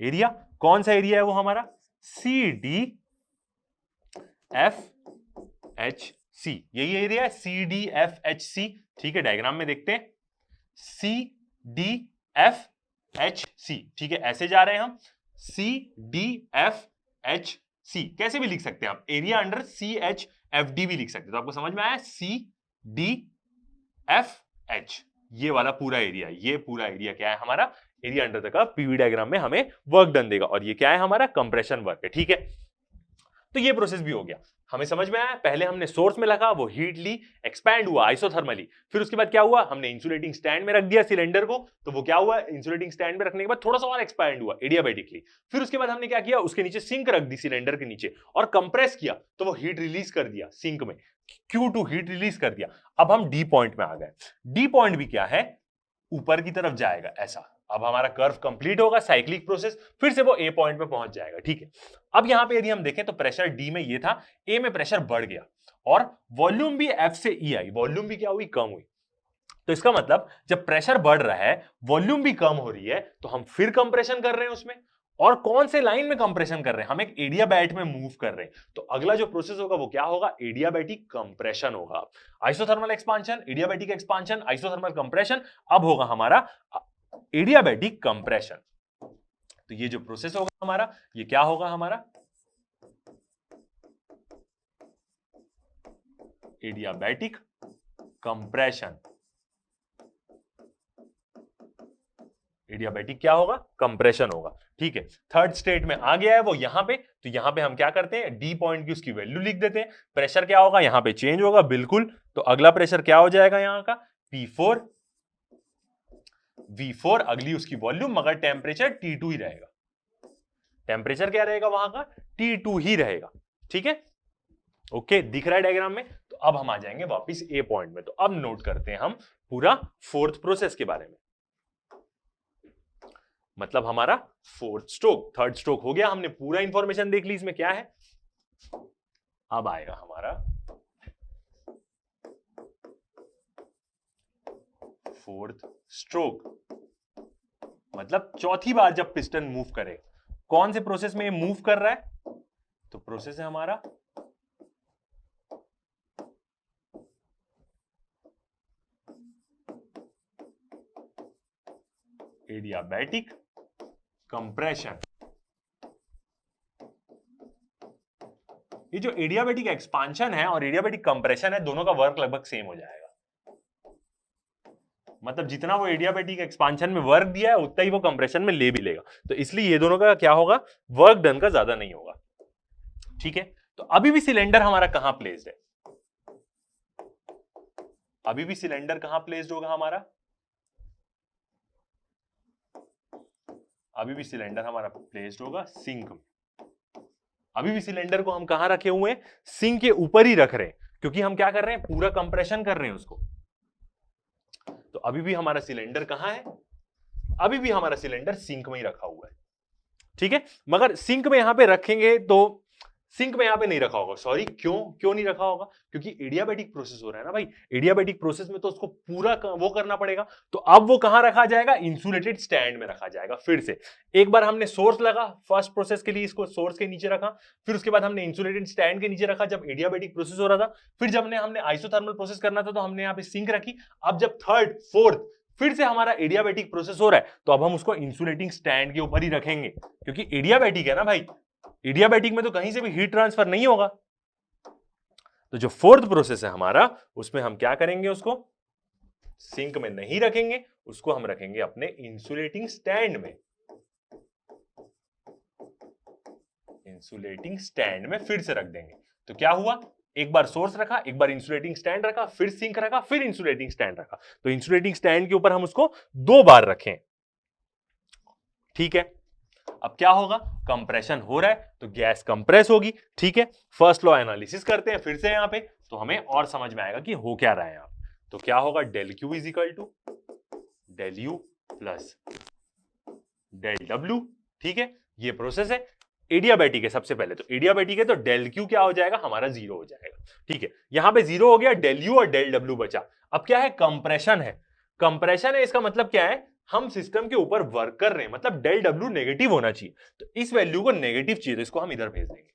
एरिया कौन सा एरिया है वो हमारा, CDFHC, यही एरिया है CDFHC, ठीक है। डायग्राम में देखते हैं CDFHC, ठीक है, ऐसे जा रहे हैं हम, CDFHC कैसे भी लिख सकते हैं आप, एरिया अंडर CHFD भी लिख सकते हैं। तो आपको समझ में आया, CDFH ये वाला पूरा एरिया, ये पूरा एरिया क्या है हमारा, area under the curve, PV diagram में हमें वर्क डन देगा, और ये क्या है हमारा, कंप्रेशन वर्क है, ठीक है। तो ये प्रोसेस भी हो गया, हमें समझ में आया। पहले हमने सोर्स में लगा, वो हीट ली, एक्सपैंड हुआ आइसोथर्मली, फिर उसके बाद क्या हुआ, हमने इंसुलेटिंग स्टैंड में रख दिया सिलेंडर को, तो वो क्या हुआ, इंसुलेटिंग स्टैंड में रखने के बाद थोड़ा सा और एक्सपैंड हुआ एडियाबैटिकली, फिर उसके बाद हमने क्या किया, उसके नीचे सिंक रख दी सिलेंडर के नीचे, और कंप्रेस किया, तो वो हीट रिलीज कर दिया सिंक में, Q2 हीट रिलीज कर दिया। अब हम डी पॉइंट में आ गए, डी पॉइंट भी क्या है, ऊपर की तरफ जाएगा ऐसा। अब हमारा कर्व कंप्लीट होगा, साइक्लिक प्रोसेस, फिर से वो ए पॉइंट पे पहुंच जाएगा, ठीक है। अब यहां पे यदि हम देखें तो प्रेशर डी में ये था, ए में प्रेशर बढ़ गया, और वॉल्यूम भी एफ से ई आई, वॉल्यूम भी क्या हुई, कम हुई। तो इसका मतलब जब प्रेशर बढ़ रहा है, वॉल्यूम भी कम हो रही है, तो हम फिर कंप्रेशन कर रहे हैं उसमें, और कौन से लाइन में कंप्रेशन कर रहे हैं, हम एक एडियाबैट में मूव कर रहे हैं। तो अगला जो प्रोसेस होगा वो क्या होगा, एडियाबैटिक कंप्रेशन होगा। Isothermal expansion, adiabatic expansion, isothermal compression, अब होगा हमारा एडियाबैटिक कंप्रेशन। तो ये जो प्रोसेस होगा हमारा, ये क्या होगा हमारा, एडियाबैटिक कंप्रेशन, एडियाबैटिक क्या होगा? कंप्रेशन होगा। ठीक है, थर्ड स्टेट में आ गया है वो यहां पे, तो यहां पे हम क्या करते हैं, डी पॉइंट की उसकी वैल्यू लिख देते हैं। प्रेशर क्या होगा यहां पे? चेंज होगा बिल्कुल। तो अगला प्रेशर क्या हो जाएगा यहां का? P4 V4, अगली उसकी वॉल्यूम, मगर टेम्परेचर T2 ही रहेगा। टेम्परेचर क्या रहेगा वहां का? T2 ही रहेगा। ठीक है, ओके, दिख रहा है डायग्राम में? तो अब हम आ जाएंगे वापस ए पॉइंट में। तो अब नोट करते हैं हम पूरा फोर्थ प्रोसेस के बारे में। मतलब हमारा फोर्थ स्ट्रोक, थर्ड स्ट्रोक हो गया, हमने पूरा इंफॉर्मेशन देख ली इसमें क्या है। अब आएगा हमारा फोर्थ स्ट्रोक, मतलब चौथी बार जब पिस्टन मूव करे। कौन से प्रोसेस में ये मूव कर रहा है? तो प्रोसेस है हमारा एडियाबैटिक कंप्रेशन। ये जो एडियाबैटिक एक्सपांशन है और एडियाबैटिक कंप्रेशन है, दोनों का वर्क लगभग सेम हो जाएगा। मतलब जितना वो एडियाबैटिक एक्सपांशन में वर्क दिया है उतना ही वो कंप्रेशन में ले भी लेगा। तो इसलिए ये दोनों का क्या होगा? वर्क डन का ज्यादा नहीं होगा। ठीक है, तो अभी भी सिलेंडर हमारा कहां प्लेस्ड है? अभी भी सिलेंडर कहां प्लेस्ड होगा हमारा? अभी भी सिलेंडर हमारा प्लेस्ड होगा सिंक में। अभी भी सिलेंडर को हम कहां रखे हुए हैं? सिंक के ऊपर ही रख रहे हैं, क्योंकि हम क्या कर रहे हैं? पूरा कंप्रेशन कर रहे हैं उसको। तो अभी भी हमारा सिलेंडर कहां है? अभी भी हमारा सिलेंडर सिंक में ही रखा हुआ है। ठीक है, मगर सिंक में यहां पे रखेंगे तो सिंक में यहां पे नहीं रखा होगा। सॉरी, क्यों नहीं रखा होगा? क्योंकि एडियाबैटिक प्रोसेस हो रहा है ना भाई। एडियाबैटिक प्रोसेस में तो उसको पूरा वो करना पड़ेगा। तो अब वो कहां रखा जाएगा? इंसुलेटेड स्टैंड में रखा जाएगा। फिर से एक बार हमने सोर्स लगा फर्स्ट प्रोसेस के लिए, इसको सोर्स के नीचे रखा। फिर उसके बाद हमने इंसुलेटेड स्टैंड के नीचे रखा जब एडियाबैटिक प्रोसेस हो रहा था। फिर जब हमने आइसोथर्मल प्रोसेस करना था तो हमने यहाँ पे सिंक रखी। अब जब थर्ड फोर्थ फिर से हमारा एडियाबैटिक प्रोसेस हो रहा है, तो अब हम उसको इंसुलेटिंग स्टैंड के ऊपर ही रखेंगे, क्योंकि एडियाबैटिक है ना भाई। एडियाबैटिक में तो कहीं से भी हीट ट्रांसफर नहीं होगा। तो जो फोर्थ प्रोसेस है हमारा, उसमें हम क्या करेंगे? उसको सिंक में नहीं रखेंगे, उसको हम रखेंगे अपने इंसुलेटिंग स्टैंड में। इंसुलेटिंग स्टैंड में फिर से रख देंगे। तो क्या हुआ? एक बार सोर्स रखा, एक बार इंसुलेटिंग स्टैंड रखा, फिर सिंक रखा, फिर इंसुलेटिंग स्टैंड रखा। तो इंसुलेटिंग स्टैंड के ऊपर हम उसको 2 बार रखें। ठीक है, अब क्या होगा? कंप्रेशन हो रहा है तो गैस कंप्रेस होगी। ठीक है, फर्स्ट लॉ एनालिसिस करते हैं फिर से यहां पे, तो हमें और समझ में आएगा कि हो क्या रहा है यहां। तो क्या होगा? Del Q is equal to del U plus del W. ठीक है, ये प्रोसेस है एडियाबैटिक है। सबसे पहले तो एडियाबैटिक है तो डेल क्यू क्या हो जाएगा? हमारा 0 हो जाएगा। ठीक है, यहां पे 0 हो गया, डेल यू और डेल डब्ल्यू बचा। अब क्या है? कंप्रेशन है। कंप्रेशन है, इसका मतलब क्या है? हम सिस्टम के ऊपर वर्क कर रहे हैं, मतलब डेल डब्ल्यू नेगेटिव होना चाहिए। तो इस वैल्यू को नेगेटिव चाहिए, तो इसको हम इधर भेज देंगे।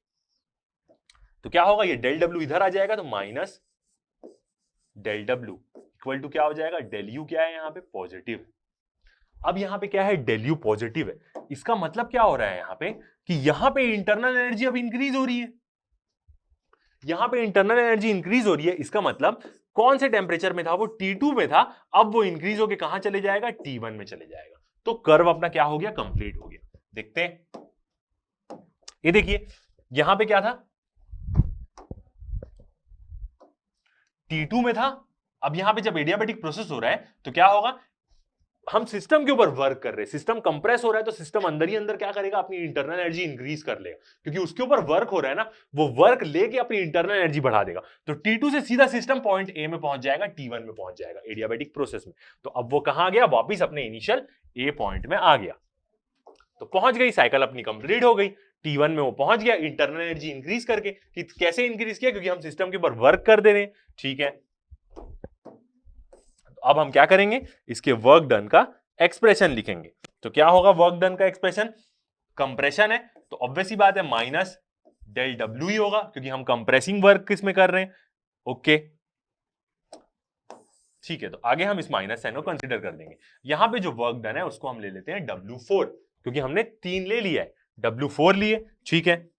तो क्या होगा? ये डेल डब्ल्यू इधर आ जाएगा, तो minus del W equal to क्या हो जाएगा? डेल यू क्या है यहां पे? पॉजिटिव। अब यहां पे क्या है? डेल यू पॉजिटिव है। इसका मतलब क्या हो रहा है यहां पे? कि यहां पे इंटरनल एनर्जी अब इंक्रीज हो रही है। यहां पे इंटरनल एनर्जी इंक्रीज हो रही है, इसका मतलब कौन से टेम्परेचर में था? वो T2 में था। अब वो इंक्रीज होके कहां चले जाएगा? T1 में चले जाएगा। तो कर्व अपना क्या हो गया? कंप्लीट हो गया। देखते हैं, ये देखिए यहां पे क्या था? T2 में था। अब यहां पे जब एडियाबैटिक प्रोसेस हो रहा है तो क्या होगा? हम सिस्टम के ऊपर वर्क कर रहे हैं, सिस्टम कंप्रेस हो रहा है, तो सिस्टम अंदर ही अंदर क्या करेगा? अपनी इंटरनल एनर्जी इंक्रीज कर लेगा, क्योंकि उसके ऊपर वर्क हो रहा है ना। वो वर्क लेके अपनी इंटरनल एनर्जी बढ़ा देगा। तो T2 से सीधा सिस्टम पॉइंट ए में पहुंच जाएगा, T1 में पहुंच जाएगा एडियाबैटिक प्रोसेस में। तो अब वो कहां गया? वापिस अपने इनिशियल ए पॉइंट में आ गया। तो पहुंच गई, साइकिल अपनी कंप्लीट हो गई। T1 में वो पहुंच गया इंटरनल एनर्जी इंक्रीज करके। कि कैसे इंक्रीज किया? क्योंकि हम सिस्टम के ऊपर वर्क कर दे रहे हैं। ठीक है, अब हम क्या करेंगे? इसके वर्क डन का एक्सप्रेशन लिखेंगे। तो क्या होगा वर्क डन का एक्सप्रेशन? कंप्रेशन है तो ऑब्वियस ही बात है माइनस डेल डब्ल्यू ही होगा, क्योंकि हम कंप्रेसिंग वर्क किस में कर रहे हैं। ओके, ठीक है, तो आगे हम इस माइनस साइन को कंसीडर कर देंगे। यहां पे जो वर्क डन है उसको हम ले लेते हैं W4, क्योंकि हमने 3 ले लिया है, W4 लिए। ठीक है,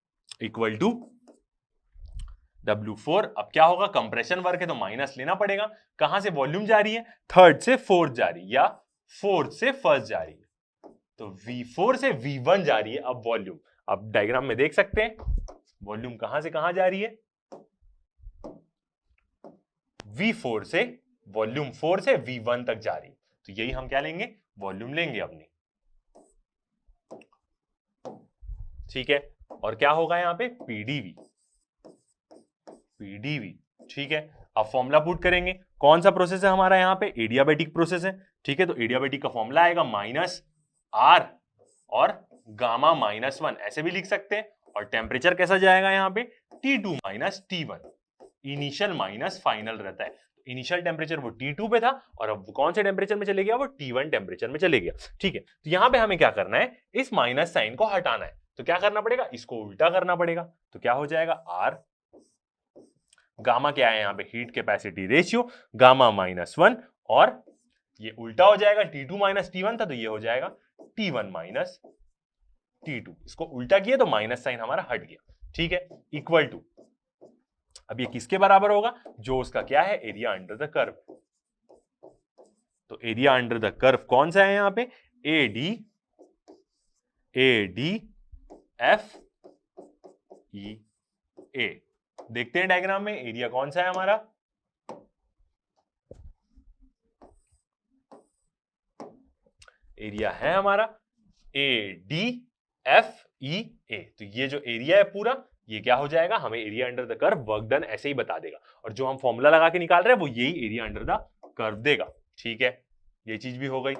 इक्वल टू W4। अब क्या होगा? कंप्रेशन वर्क है तो माइनस लेना पड़ेगा। कहां से वॉल्यूम जा रही है? थर्ड से फोर्थ जा रही है, या फोर्थ से फर्स्ट जा रही है। तो V4 से V1 जा रही है अब वॉल्यूम। अब डायग्राम में देख सकते हैं वॉल्यूम कहां से कहां जा रही है, V4 से वॉल्यूम 4 से V1 तक जा रही है। तो यही हम क्या लेंगे, वॉल्यूम लेंगे अपनी, ठीक है। और क्या होगा यहां पे, पीडीवी, पीडीवी, ठीक है। अब फॉर्मूला पुट करेंगे, कौन सा प्रोसेस है हमारा यहाँ पे, एडियाबैटिक प्रोसेस है, ठीक है। तो एडियाबैटिक का फॉर्मूला आएगा माइनस आर और गामा -1, ऐसे भी लिख सकते हैं। और टेम्परेचर कैसा जाएगा यहाँ पे, T2 minus T1, initial minus final रहता है। इनिशियल टेम्परेचर वो T2 पे था और अब कौन से टेम्परेचर में चले गया, वो T1 टेम्परेचर में चले गया, ठीक है। तो यहाँ पे हमें क्या करना है, इस माइनस साइन को हटाना है। तो क्या करना पड़ेगा, इसको उल्टा करना पड़ेगा। तो क्या हो जाएगा, आर, गामा क्या है यहाँ पे, हीट कैपेसिटी रेशियो, गामा -1, और ये उल्टा हो जाएगा, T2 माइनस T1 था तो ये हो जाएगा T1 माइनस T2। इसको उल्टा किया तो माइनस साइन हमारा हट गया, ठीक है। इक्वल टू, अब ये किसके बराबर होगा, जो उसका क्या है, एरिया अंडर द कर्व। तो एरिया अंडर द कर्व कौन सा है यहाँ पे, AD FEA। देखते हैं डायग्राम में एरिया कौन सा है हमारा, एरिया है हमारा ADFEA। तो ये जो एरिया है पूरा, ये क्या हो जाएगा, हमें area under the curve work done ऐसे ही बता देगा। और जो हम फॉर्मूला लगा के निकाल रहे हैं वो यही एरिया अंडर द कर्व देगा, ठीक है। ये चीज भी हो गई।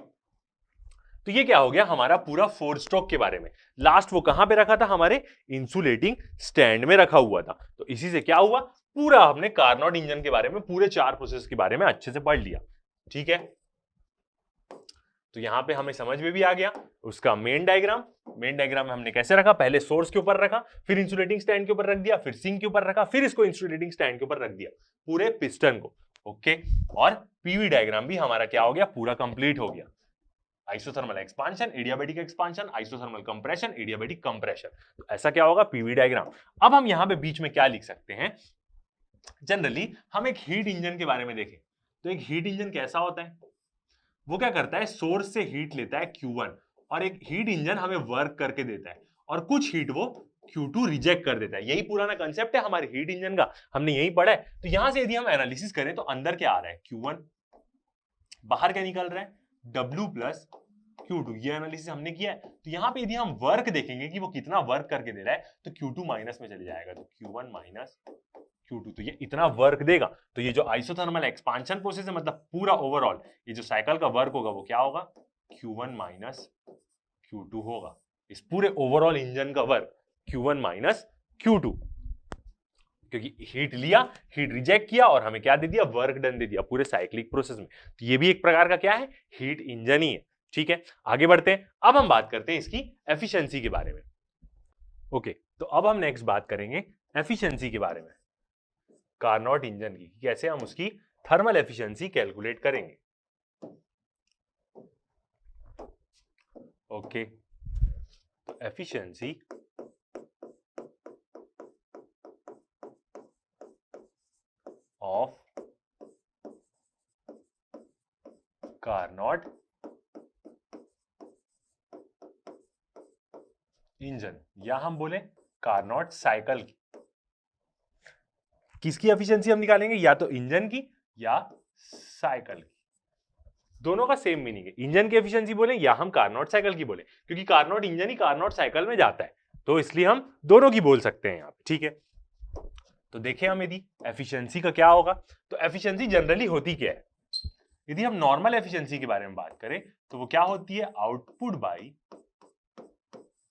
तो ये क्या हो गया हमारा पूरा 4 स्ट्रोक के बारे में। लास्ट वो कहां पे रखा था, हमारे इंसुलेटिंग स्टैंड में रखा हुआ था। तो इसी से क्या हुआ, पूरा हमने कार्नोट इंजन के बारे में, पूरे 4 प्रोसेस के बारे में अच्छे से पढ़ लिया, ठीक है। तो यहां पे हमें समझ में भी आ गया उसका मेन डायग्राम। मेन डायग्राम में हमने कैसे रखा, पहले सोर्स के ऊपर रखा, फिर इंसुलेटिंग स्टैंड के ऊपर रख दिया, फिर सिंक के ऊपर रखा, फिर इसको इंसुलेटिंग स्टैंड के ऊपर रख दिया, पूरे पिस्टन को, ओके। और पीवी डायग्राम भी हमारा क्या हो गया, पूरा कंप्लीट हो गया। Isothermal expansion, adiabatic expansion, isothermal compression, adiabatic compression. तो ऐसा क्या होगा, पीवी डायग्राम। अब हम यहां पे बीच में क्या लिख सकते हैं, जनरली हम एक हीट इंजन के बारे में देखें तो एक हीट इंजन कैसा होता है, वो क्या करता है, सोर्स से हीट लेता है Q1 और एक हीट इंजन हमें वर्क करके देता है, और कुछ हीट वो Q2 रिजेक्ट कर देता है। यही पुराना कंसेप्ट है हमारे हीट इंजन का, हमने यही पढ़ा है। तो यहां से यदि हम एनालिसिस करें तो अंदर क्या आ रहा है, Q1, बाहर क्या निकल रहा है, W प्लस Q2, ये एनालिसिस हमने किया है। तो यहाँ पे यदि हम वर्क देखेंगे कि वो कितना वर्क करके दे रहा है, तो Q2 माइनस में चले जाएगा, तो Q1 माइनस Q2, तो ये इतना वर्क देगा। तो ये जो आइसोथर्मल एक्सपांशन प्रोसेस है, मतलब पूरा ओवरऑल ये जो साइकिल का वर्क होगा वो क्या होगा, Q1 माइनस Q2 होगा। इस पूरे ओवरऑल इंजन का वर्क Q1 माइनस Q2, क्योंकि हीट लिया, हीट रिजेक्ट किया और हमें क्या दे दिया, वर्क डन दे दिया पूरे साइक्लिक प्रोसेस में। तो ये भी एक प्रकार का क्या है, हीट इंजन ही है, ठीक है। आगे बढ़ते हैं, अब हम बात करते हैं इसकी एफिशिएंसी के बारे में, ओके। तो अब हम नेक्स्ट बात करेंगे एफिशिएंसी के बारे में, कार्नोट इंजन की, कैसे हम उसकी थर्मल एफिशिएंसी कैलकुलेट करेंगे, ओके। तो एफिशिएंसी ऑफ कार्नोट इंजन, या हम बोले कार्नोट साइकिल की, किसकी एफिशिएंसी हम निकालेंगे, या तो इंजन की या साइकिल की। दोनों का सेम मीनिंग है, इंजन की एफिशिएंसी बोले या हम कार्नोट साइकिल की बोले, क्योंकि कार्नोट इंजन ही कार्नोट साइकिल में जाता है, तो इसलिए हम दोनों की बोल सकते हैं यहाँ पे, ठीक है। तो देखें हम यदि एफिशिएंसी का क्या होगा, तो एफिशिएंसी जनरली होती क्या है, यदि हम नॉर्मल एफिशिएंसी के बारे में बात करें तो वो क्या होती है, आउटपुट बाय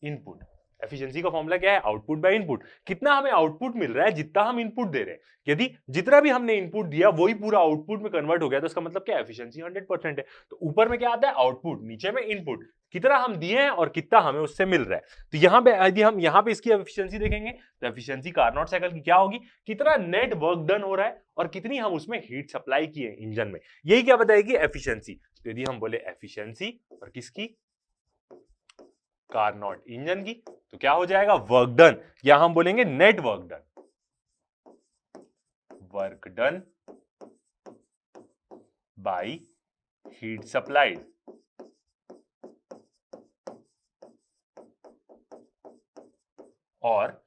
इनपुट। एफिशिएंसी का फॉर्मूला क्या है, आउटपुट बाय इनपुट। कितना हमें आउटपुट मिल रहा है, जितना हम इनपुट दे रहे हैं। यदि जितना भी हमने इनपुट दिया वही पूरा आउटपुट में कन्वर्ट हो गया तो इसका मतलब क्या, एफिशिएंसी 100% है। तो ऊपर में क्या आता है, आउटपुट, नीचे में इनपुट, कितना हम दिए हैं और कितना हमें उससे मिल रहा है। तो यहाँ पे यदि हम यहाँ पे इसकी एफिशिएंसी देखेंगे तो एफिशिएंसी कार्नोट साइकिल की क्या होगी, कितना नेट वर्क डन हो रहा है और कितनी हम उसमें हीट सप्लाई किए इंजन में, यही क्या बताएगी एफिशिएंसी। तो यदि हम बोले एफिशिएंसी और किसकी, कार्नोट इंजन की, तो क्या हो जाएगा, वर्क डन, या हम बोलेंगे net work done, work done by heat supplied और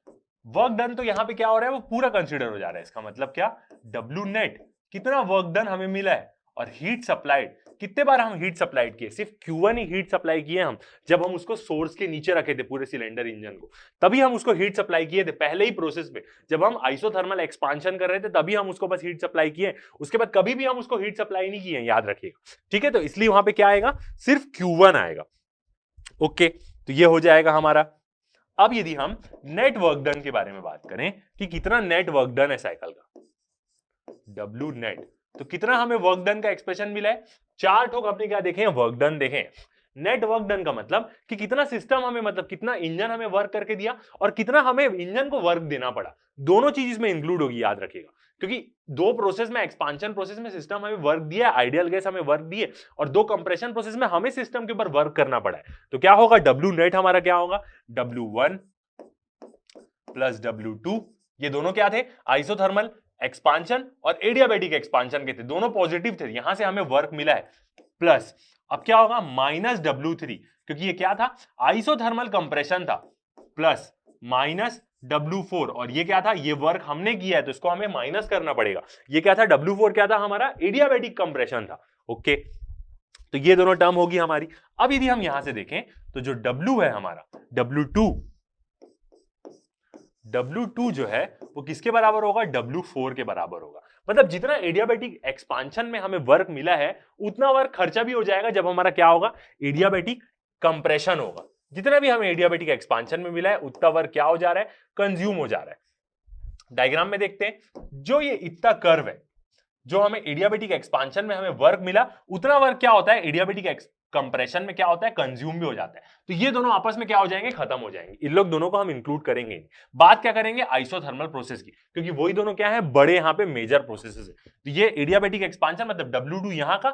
वर्क डन तो यहां पे क्या हो रहा है वो पूरा कंसीडर हो जा रहा है। इसका मतलब क्या, डब्ल्यू नेट कितना वर्क डन हमें मिला है, और हीट सप्लाइड कितने बार हम हीट सप्लाइड किए, सिर्फ Q1 ही हीट सप्लाई किए हम, जब हम उसको सोर्स के नीचे रखे थे पूरे सिलेंडर इंजन को, तभी हम उसको हीट सप्लाई किए थे पहले ही प्रोसेस में। जब हम आइसोथर्मल एक्सपांशन कर रहे थे तभी हम उसको बस हीट सप्लाई किए, उसके बाद कभी भी हम उसको हीट सप्लाई नहीं किए, याद रखिएगा, ठीक है। तो इसलिए वहां पे क्या आएगा, सिर्फ Q1 आएगा। ओके, तो ये हो जाएगा हमारा। अब यदि हम नेट वर्क डन के बारे में बात करें कि कितना नेट वर्क डन है साइकिल का, डब्ल्यू नेट, तो कितना हमें वर्क डन का एक्सप्रेशन मिला है, 4 ठोक अपने क्या देखें, वर्क डन देखें। नेट वर्क डन का मतलब कि कितना सिस्टम हमें, मतलब कितना इंजन हमें वर्क करके दिया और कितना हमें इंजन को वर्क देना पड़ा, दोनों चीज इसमें इंक्लूड होगी, याद रखिएगा। क्योंकि दो प्रोसेस में, एक्सपांशन प्रोसेस में सिस्टम हमें वर्क दिया, आइडियल गैस हमें वर्क दिए, और दो कंप्रेशन प्रोसेस में हमें सिस्टम के ऊपर वर्क करना पड़ा है। तो क्या होगा, डब्ल्यू नेट हमारा क्या होगा, W1 प्लस W2, ये दोनों क्या थे, आइसोथर्मल एक्सपांशन और एडियाबैटिक एक्सपांशन के थे, दोनों पॉजिटिव थे, यहां से हमें वर्क मिला है, प्लस अब क्या होगा माइनस W3, क्योंकि ये क्या था, आइसोथर्मल कंप्रेशन था, प्लस माइनस W4, और ये क्या था, ये वर्क हमने किया है तो इसको हमें माइनस करना पड़ेगा। ये क्या था, W4 क्या था हमारा, एडियाबैटिक कंप्रेशन था। ओके, तो ये दोनों टर्म होगी हमारी। अब यदि हम यहां से देखें तो जो W है हमारा, W2 जो है वो किसके बराबर होगा, W4 के बराबर होगा। मतलब जितना एडियाबैटिक एक्सपांशन में हमें वर्क मिला है उतना वर्क खर्चा भी हो जाएगा जब हमारा क्या होगा, एडियाबैटिक कंप्रेशन होगा। जितना भी हमें एडियाबैटिक एक्सपांशन में मिला है उतना वर्क क्या हो जा रहा है, कंज्यूम हो जा रहा है। डायग्राम में देखते हैं, जो ये इतना कर्व है, जो हमें एडियाबैटिक एक्सपांशन में हमें वर्क मिला उतना वर्क क्या होता है, एडियाबैटिक कंप्रेशन में क्या होता है, कंज्यूम भी हो जाता है। तो ये दोनों आपस में क्या हो जाएंगे, खत्म हो जाएंगे। इन लोग दोनों को हम इंक्लूड करेंगे। बात क्या करेंगे, आइसोथर्मल प्रोसेस की, क्योंकि वही दोनों क्या है, बड़े यहाँ पे मेजर प्रोसेसेस है। तो ये एडियाबैटिक एक्सपांशन मतलब W2 यहाँ का,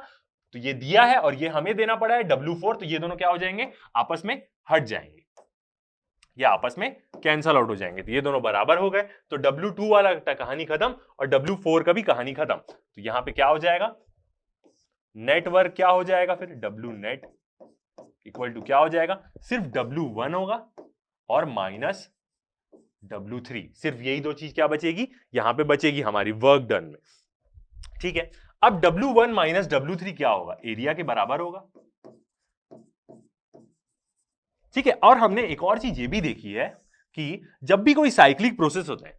तो ये दिया है और ये हमें देना पड़ा है W4, तो ये दोनों क्या हो जाएंगे, आपस में हट जाएंगे, ये आपस में कैंसल आउट हो जाएंगे। तो ये दोनों बराबर हो गए, तो W2 वाला कहानी खत्म और W4 का भी कहानी खत्म। तो यहां पे क्या हो जाएगा, नेटवर्क क्या हो जाएगा, फिर W नेट इक्वल टू क्या हो जाएगा, सिर्फ W1 होगा और माइनस W3, सिर्फ यही दो चीज क्या बचेगी, यहां पे बचेगी हमारी वर्क डन में। ठीक है, अब W1 माइनस W3 क्या होगा, एरिया के बराबर होगा। ठीक है, और हमने एक और चीज ये भी देखी है कि जब भी कोई साइक्लिक प्रोसेस होता है,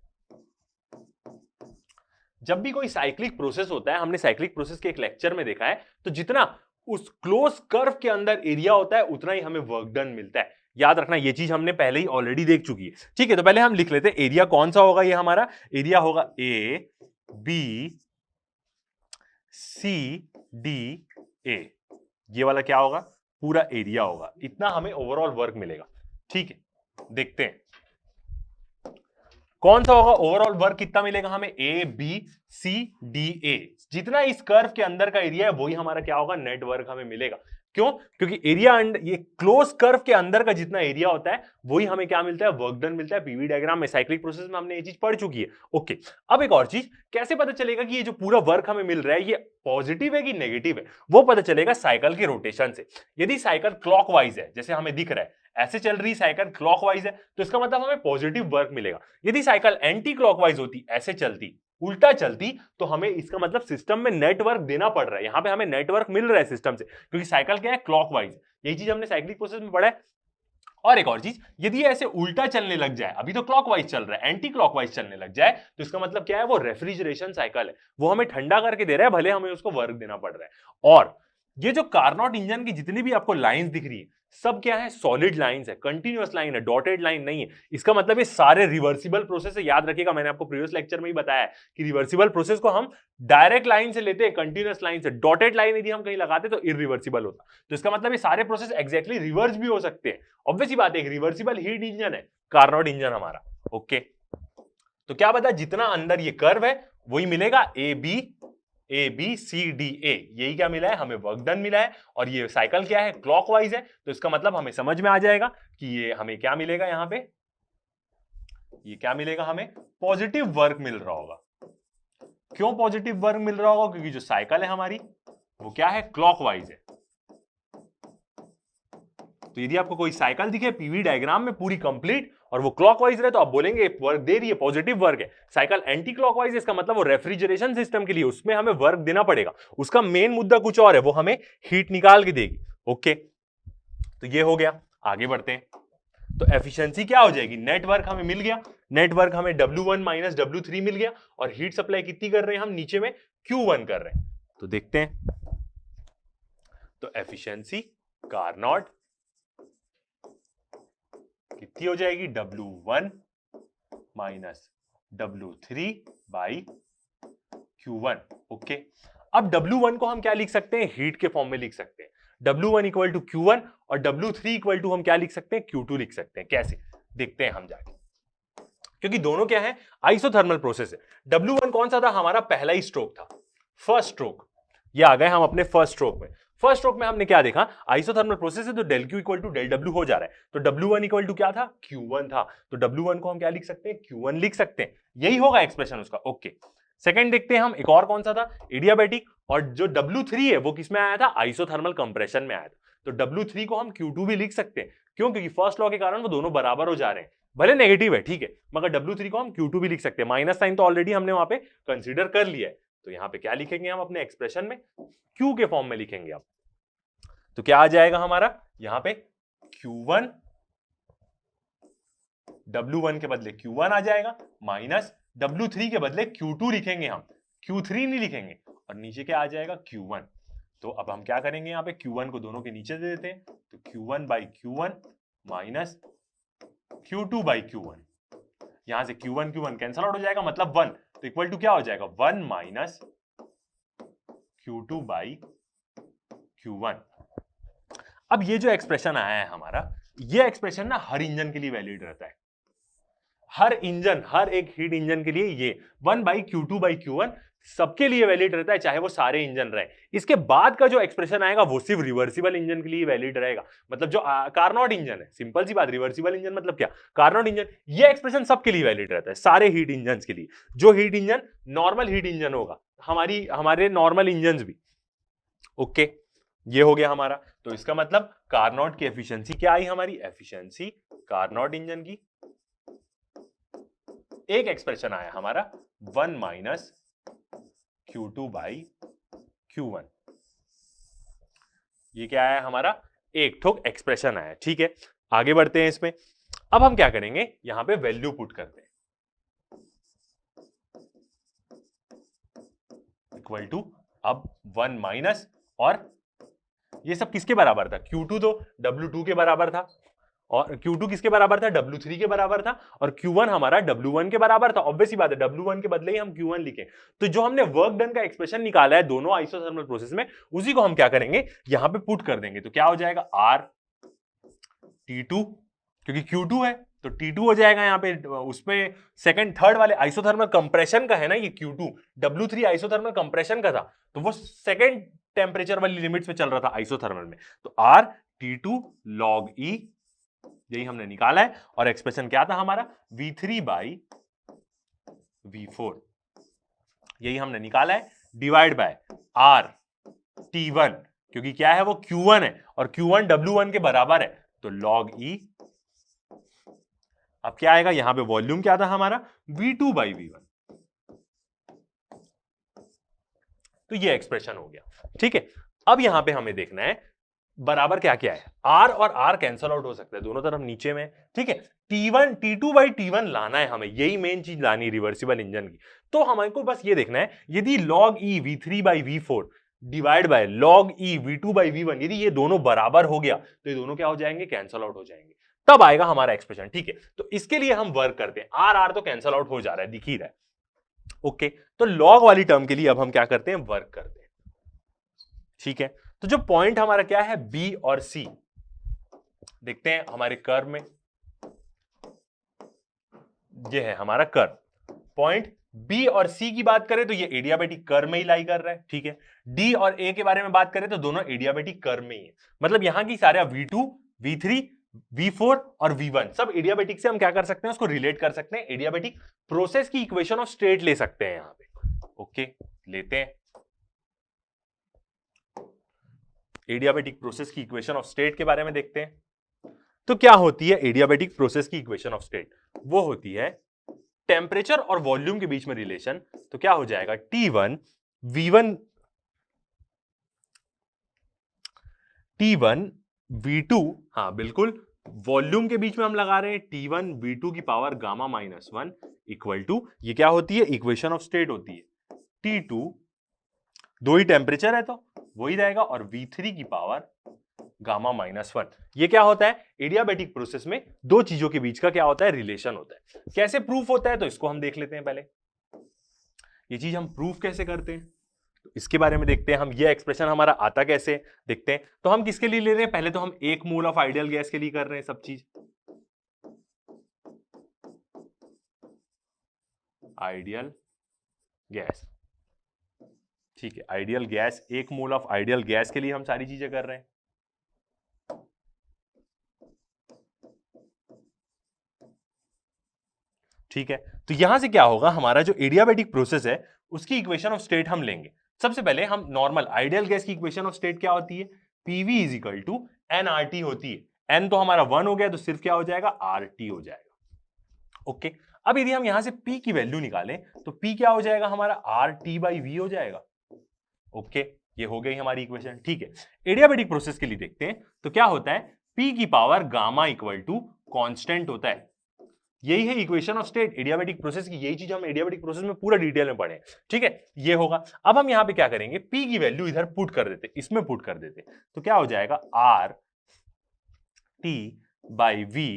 जब भी कोई साइक्लिक प्रोसेस होता है, हमने साइक्लिक प्रोसेस के एक लेक्चर में देखा है, तो जितना उस क्लोज कर्व के अंदर एरिया होता है उतना ही हमें वर्क डन मिलता है। याद रखना, ये चीज हमने पहले ही ऑलरेडी देख चुकी है। ठीक है, तो पहले हम लिख लेते हैं एरिया कौन सा होगा, ये हमारा एरिया होगा ABCDA, ये वाला क्या होगा, पूरा एरिया होगा, इतना हमें ओवरऑल वर्क मिलेगा। ठीक है, देखते हैं कौन सा होगा, ओवरऑल वर्क कितना मिलेगा हमें, ABCDA, जितना इस कर्व के अंदर का एरिया है वही हमारा क्या होगा, नेट वर्क हमें मिलेगा। क्यों, क्योंकि एरिया ये क्लोज कर्व के अंदर का जितना एरिया होता है वही हमें क्या मिलता है, वर्क डन मिलता है। पीवी डायग्राम में, साइक्लिक प्रोसेस में हमने ये चीज पढ़ चुकी है। ओके, अब एक और चीज, कैसे पता चलेगा कि ये जो पूरा वर्क हमें मिल रहा है ये पॉजिटिव है कि नेगेटिव है, वो पता चलेगा साइकिल के रोटेशन से। यदि साइकिल क्लॉकवाइज है, जैसे हमें दिख रहा है ऐसे चल रही साइकिल क्लॉकवाइज है, तो इसका मतलब हमें पॉजिटिव वर्क मिलेगा। यदि साइकिल एंटी क्लॉकवाइज होती, ऐसे चलती, उल्टा चलती, तो हमें इसका मतलब सिस्टम में नेटवर्क देना पड़ रहा है। यहां पे हमें नेटवर्क मिल रहा है सिस्टम से, क्योंकि साइकिल क्या है, क्लॉकवाइज। यही चीज हमने साइक्लिक प्रोसेस में पढ़ा है। और एक और चीज, यदि ऐसे उल्टा चलने लग जाए, अभी तो क्लॉकवाइज चल रहा है, एंटी क्लॉकवाइज चलने लग जाए, तो इसका मतलब क्या है, वो रेफ्रिजरेशन साइकिल है, वो हमें ठंडा करके दे रहा है, भले हमें उसको वर्क देना पड़ रहा है। और ये जो कार्नोट इंजन की जितनी भी आपको लाइंस दिख रही है, सब क्या है, सॉलिड लाइंस है, कंटिन्यूअस लाइन है, डॉटेड लाइन नहीं है। इसका मतलब ये सारे रिवर्सिबल प्रोसेस है। याद रखिएगा, मैंने आपको प्रीवियस लेक्चर में ही बताया है कि रिवर्सिबल प्रोसेस को हम डायरेक्ट लाइन से लेते हैं, कंटिन्यूअस लाइन से। डॉटेड लाइन यदि हम कहीं लगाते तो इरिवर्सिबल होता। तो इसका मतलब ये सारे प्रोसेस एग्जैक्टली रिवर्स भी हो सकते हैं। ऑब्वियस ही बात है, एक रिवर्सिबल हीट इंजन है कार्नोट इंजन हमारा। ओके, तो क्या बता, जितना अंदर ये कर्व है वही मिलेगा, ABCDA, यही क्या मिला है, हमें वर्क डन मिला है। और ये साइकिल क्या है, क्लॉकवाइज है, तो इसका मतलब हमें समझ में आ जाएगा कि ये हमें क्या मिलेगा, यहां पे ये क्या मिलेगा, हमें पॉजिटिव वर्क मिल रहा होगा। क्यों पॉजिटिव वर्क मिल रहा होगा, क्योंकि जो साइकिल है हमारी वो क्या है, क्लॉकवाइज है। तो यदि आपको कोई साइकिल दिखे पीवी डायग्राम में पूरी कंप्लीट, और वो क्लॉकवाइज रहे तो आप बोलेंगे वर्क दे रही है, पॉजिटिव वर्क है। साइकिल एंटी क्लॉकवाइज है, इसका मतलब वो रेफ्रिजरेशन सिस्टम के लिए उसमें हमें वर्क देना पड़ेगा, उसका मेन मुद्दा कुछ और है, वो हमें हीट निकाल के देगी। ओके, तो ये हो गया। आगे बढ़ते हैं, तो एफिशिएंसी क्या हो जाएगी, नेटवर्क हमें मिल गया, नेटवर्क हमें W1 माइनस W3 मिल गया, और हीट सप्लाई कितनी कर रहे हैं हम, नीचे में Q1 कर रहे हैं। तो देखते हैं, तो एफिशिएंसी कार्नोट कितनी हो जाएगी, W1 minus W3 by Q1। Okay, अब W1 को हम क्या लिख सकते हैं, हीट के फॉर्म में लिख सकते हैं, W1 इक्वल टू Q1, और W3 इक्वल टू हम क्या लिख सकते हैं, Q2 लिख सकते हैं। कैसे देखते हैं हम जाके, क्योंकि दोनों क्या है, आइसोथर्मल प्रोसेस है। W1 कौन सा था, हमारा पहला ही स्ट्रोक था, फर्स्ट स्ट्रोक। ये आ गए हम अपने फर्स्ट स्ट्रोक में। फर्स्ट स्ट्रोक में हमने क्या देखा, आइसोथर्मल प्रोसेस है तो del Q equal to del W हो जा रहा है, तो W1 इक्वल टू क्या था, Q1 था, तो W1 को हम क्या लिख सकते हैं, Q1 लिख सकते हैं, यही होगा एक्सप्रेशन उसका। ओके, सेकंड देखते हैं हम, एक और कौन सा था, एडियाबैटिक, और जो W3 है वो किसमें आया था, आइसोथर्मल कंप्रेशन में आया था, तो W3 को हम Q2 भी लिख सकते हैं। क्यों, क्योंकि फर्स्ट लॉ के कारण वो दोनों बराबर हो जा रहे हैं, भले नेगेटिव है ठीक है, मगर W3 को हम Q2 भी लिख सकते हैं। माइनस साइन तो ऑलरेडी हमने वहां पे कंसीडर कर लिया है, तो यहां पे क्या लिखेंगे हम अपने एक्सप्रेशन में, Q के फॉर्म में लिखेंगे अब। तो क्या आ जाएगा हमारा यहां पे, Q1 W1 के बदले Q1 आ जाएगा, माइनस W3 के बदले Q2 लिखेंगे हम, Q3 नहीं लिखेंगे, और नीचे क्या आ जाएगा, Q1। तो अब हम क्या करेंगे, यहाँ पे Q1 को दोनों के नीचे दे देते हैं, तो Q1 by Q1 minus Q2 by Q1, यहां से Q1 Q1 कैंसल आउट हो जाएगा, मतलब 1, तो इक्वल टू क्या हो जाएगा, 1 माइनस Q2 बाई Q1। अब ये जो एक्सप्रेशन आया है हमारा, ये एक्सप्रेशन ना हर इंजन के लिए वैलिड रहता है, हर इंजन, हर एक हीट इंजन के लिए ये 1 बाई Q2 बाई Q1 सबके लिए वैलिड रहता है, चाहे वो सारे इंजन रहे। इसके बाद का जो एक्सप्रेशन आएगा वो सिर्फ रिवर्सिबल इंजन के लिए वैलिड रहेगा, मतलब जो कार्नोट इंजन है, सिंपल सी बात, रिवर्सिबल इंजन मतलब क्या, कार्नोट इंजन, ये एक्सप्रेशन सबके लिए वैलिड रहता है, सारे हीट इंजन के लिए, जो heat engine normal heat engine होगा, हमारे नॉर्मल इंजन भी। ओके, ये हो गया हमारा। तो इसका मतलब कार्नोट की एफिशिएंसी क्या आई हमारी, एफिशिएंसी कार्नोट इंजन की एक एक्सप्रेशन आया हमारा 1 माइनस Q2 बाई Q1, ये क्या आया हमारा, एक ठोक एक्सप्रेशन आया। ठीक है, आगे बढ़ते हैं इसमें। अब हम क्या करेंगे, यहां पे वैल्यू पुट करते हैं, इक्वल टू, अब 1 माइनस, और ये सब किसके बराबर था, Q2 तो W2 के बराबर था, और Q2 किसके बराबर था, W3 के बराबर था, और Q1 हमारा W1 के बराबर था। ऑब्वियस ही बात है, W1 के बदले ही हम Q1 लिखें, तो जो हमने वर्क डन का एक्सप्रेशन निकाला है दोनों आइसोथर्मल प्रोसेस में, उसी को हम क्या करेंगे, यहां पे पुट कर देंगे। तो क्या हो जाएगा, R T2, क्योंकि Q2 है तो T2 हो जाएगा यहाँ पे, उसमें सेकंड थर्ड वाले आइसोथर्मल कंप्रेशन का है ना ये Q2, W3 आइसोथर्मल कंप्रेशन का था, तो वो सेकंड टेम्परेचर वाली लिमिट्स में चल रहा था आइसोथर्मल में, तो R T2 log E, यही हमने निकाला है, और एक्सप्रेशन क्या था हमारा, V3 बाई V4, यही हमने निकाला है, डिवाइड बाय R T1, क्योंकि क्या है वो Q1 है और Q1 W1 के बराबर है, तो log E, अब क्या आएगा, यहां पे वॉल्यूम क्या था हमारा, V2 बाई V1, तो ये एक्सप्रेशन हो गया। ठीक है, अब यहां पे हमें देखना है बराबर क्या क्या है, R और R कैंसल आउट हो सकता है, दोनों तरफ नीचे में। ठीक है, T1 T2 बाई T1 लाना है हमें, यही मेन चीज लानी रिवर्सिबल इंजन की। तो हमको बस ये देखना है, यदि log E V3 by V4 divide by log E V2 by V1, यदि ये दोनों बराबर हो गया तो ये दोनों क्या हो जाएंगे, कैंसल आउट हो जाएंगे, तब आएगा हमारा एक्सप्रेशन। ठीक है, तो इसके लिए हम वर्क करते हैं, R R तो कैंसल आउट हो जा रहा है, दिख ही रहा है। ओके, तो लॉग वाली टर्म के लिए अब हम क्या करते हैं, वर्क करते हैं। ठीक है, तो जो पॉइंट हमारा क्या है, बी और सी, देखते हैं हमारे कर्व में, ये है हमारा कर्व। पॉइंट बी और सी की बात करें तो ये एडियाबैटिक कर्व में ही लाई कर रहा है। ठीक है, डी और ए के बारे में बात करें तो दोनों एडियाबैटिक कर्व में ही है, मतलब यहां की सारे V2 V3 V4 और V1 सब एडियाबैटिक से हम क्या कर सकते हैं, उसको रिलेट कर सकते हैं, एडियाबैटिक प्रोसेस की इक्वेशन ऑफ स्टेट ले सकते हैं यहां पे। ओके, लेते हैं एडियाबैटिक प्रोसेस की इक्वेशन ऑफ स्टेट के बारे में देखते हैं। तो क्या होती है एडियाबैटिक प्रोसेस की इक्वेशन ऑफ स्टेट? वो होती है टेम्परेचर और वॉल्यूम के बीच में रिलेशन। तो क्या हो जाएगा T1 V2, हाँ बिल्कुल, वॉल्यूम के बीच में हम लगा रहे हैं T1 V2 की पावर गामा -1 इक्वल टू, ये क्या होती है? इक्वेशन ऑफ स्टेट होती है T2, दो ही टेम्परेचर है तो वही रहेगा, और V3 की पावर गामा -1। ये क्या होता है? एडियाबैटिक प्रोसेस में दो चीजों के बीच का क्या होता है? रिलेशन होता है। कैसे प्रूफ होता है? तो इसको हम देख लेते हैं पहले। ये चीज हम प्रूफ कैसे करते हैं तो इसके बारे में देखते हैं हम। ये एक्सप्रेशन हमारा आता कैसे देखते हैं। तो हम किसके लिए ले रहे हैं? पहले तो हम 1 मोल ऑफ आइडियल गैस के लिए कर रहे हैं सब चीज। आइडियल गैस, ठीक है, ideal gas, 1 mole of ideal gas के लिए हम सारी चीजें कर रहे हैं। ठीक है, तो यहां से क्या होगा? हमारा जो एडियाबैटिक प्रोसेस है उसकी इक्वेशन ऑफ स्टेट हम लेंगे। सबसे पहले हम नॉर्मल आइडियल गैस की इक्वेशन ऑफ स्टेट क्या होती है? PV is equal to NRT होती है। एन तो हमारा 1 हो गया, तो सिर्फ क्या हो जाएगा? आरटी हो जाएगा। ओके, अब यदि हम यहां से पी की वैल्यू निकालें तो पी क्या हो जाएगा? हमारा आर टी बाई वी हो जाएगा। ओके, ये हो गई हमारी इक्वेशन। ठीक है, एडियाबैटिक प्रोसेस के लिए देखते हैं तो क्या होता है? पी की power gamma equal to constant होता है। यही है equation of state adiabatic process की। यही चीज हम एडियाबैटिक प्रोसेस में पूरा डिटेल में पढ़े। ठीक है, ये होगा। अब हम यहां पे क्या करेंगे? पी की वैल्यू इधर पुट कर देते, इसमें पुट कर देते, तो क्या हो जाएगा? R T by V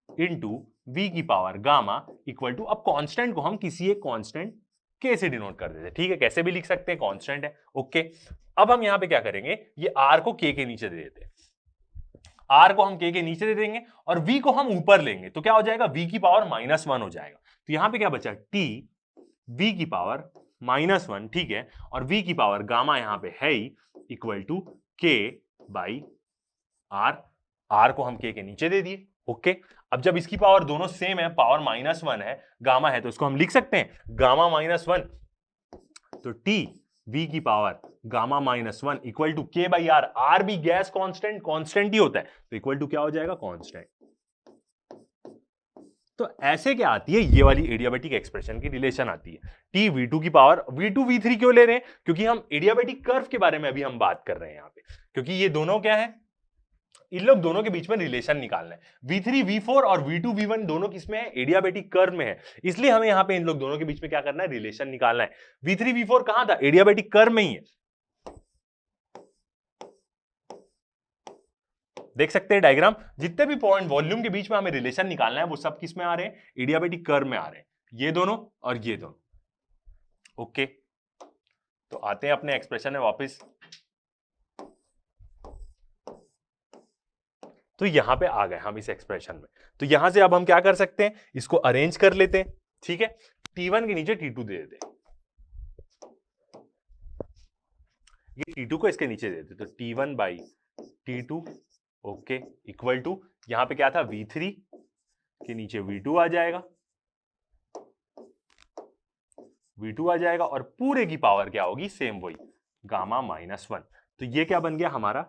into V की पावर गामा इक्वल टू, अब कांस्टेंट को हम किसी एक कांस्टेंट के से डिनोट कर देते। ठीक है, कैसे भी लिख सकते हैं, कांस्टेंट है। ओके, अब हम यहां पे क्या करेंगे? ये आर को के नीचे दे देते हैं। आर को हम के नीचे दे देंगे और वी को हम ऊपर लेंगे, तो क्या हो जाएगा? वी की पावर -1 हो जाएगा। तो यहां पे क्या बचा? टी वी की पावर -1, ठीक है, और वी की पावर गामा यहां पे है ही, इक्वल टू के बाई आर। आर को हम के नीचे दे दिए। ओके, अब जब इसकी पावर दोनों सेम है, पावर -1 है, गामा है, तो इसको हम लिख सकते हैं गामा -1, तो टी वी की पावर गामा -1 इक्वल टू के बाई आर। आर भी गैस कांस्टेंट, कांस्टेंट ही होता है, तो इक्वल टू क्या हो जाएगा? कांस्टेंट। तो ऐसे क्या आती है? ये वाली एडियाबैटिक एक्सप्रेशन की रिलेशन आती है। टी V2 की पावर V2 V3 क्यों ले रहे हैं? क्योंकि हम एडियाबैटिक कर्व के बारे में अभी हम बात कर रहे हैं यहां पे, क्योंकि ये दोनों क्या है? इन लोग दोनों के बीच में रिलेशन निकालना है। V3 V4 और V2 V1 दोनों किसमें है? एडियाबैटिक कर्व में है। इसलिए हमें यहां पे इन लोग दोनों के बीच में क्या करना है? रिलेशन निकालना है। V3 V4 कहां था? एडियाबैटिक कर्व में ही है। देख सकते हैं डायग्राम, जितने भी पॉइंट वॉल्यूम के बीच में हमें रिलेशन निकालना है वो सब किस में आ रहे हैं? एडियाबैटिक कर्व में आ रहे हैं, ये दोनों और ये दोनों। ओके, तो आते हैं अपने एक्सप्रेशन में वापस। तो यहां पे आ गए हम इस एक्सप्रेशन में। तो यहां से अब हम क्या कर सकते हैं? इसको अरेंज कर लेते हैं। ठीक है, T1 के नीचे T2 दे देते हैं, ये T2 को इसके नीचे दे देते, तो T1 by T2, okay, equal to, यहां पे क्या था? V3 के नीचे V2 आ जाएगा, V2 आ जाएगा, और पूरे की पावर क्या होगी? सेम वही गामा -1। तो ये क्या बन गया? हमारा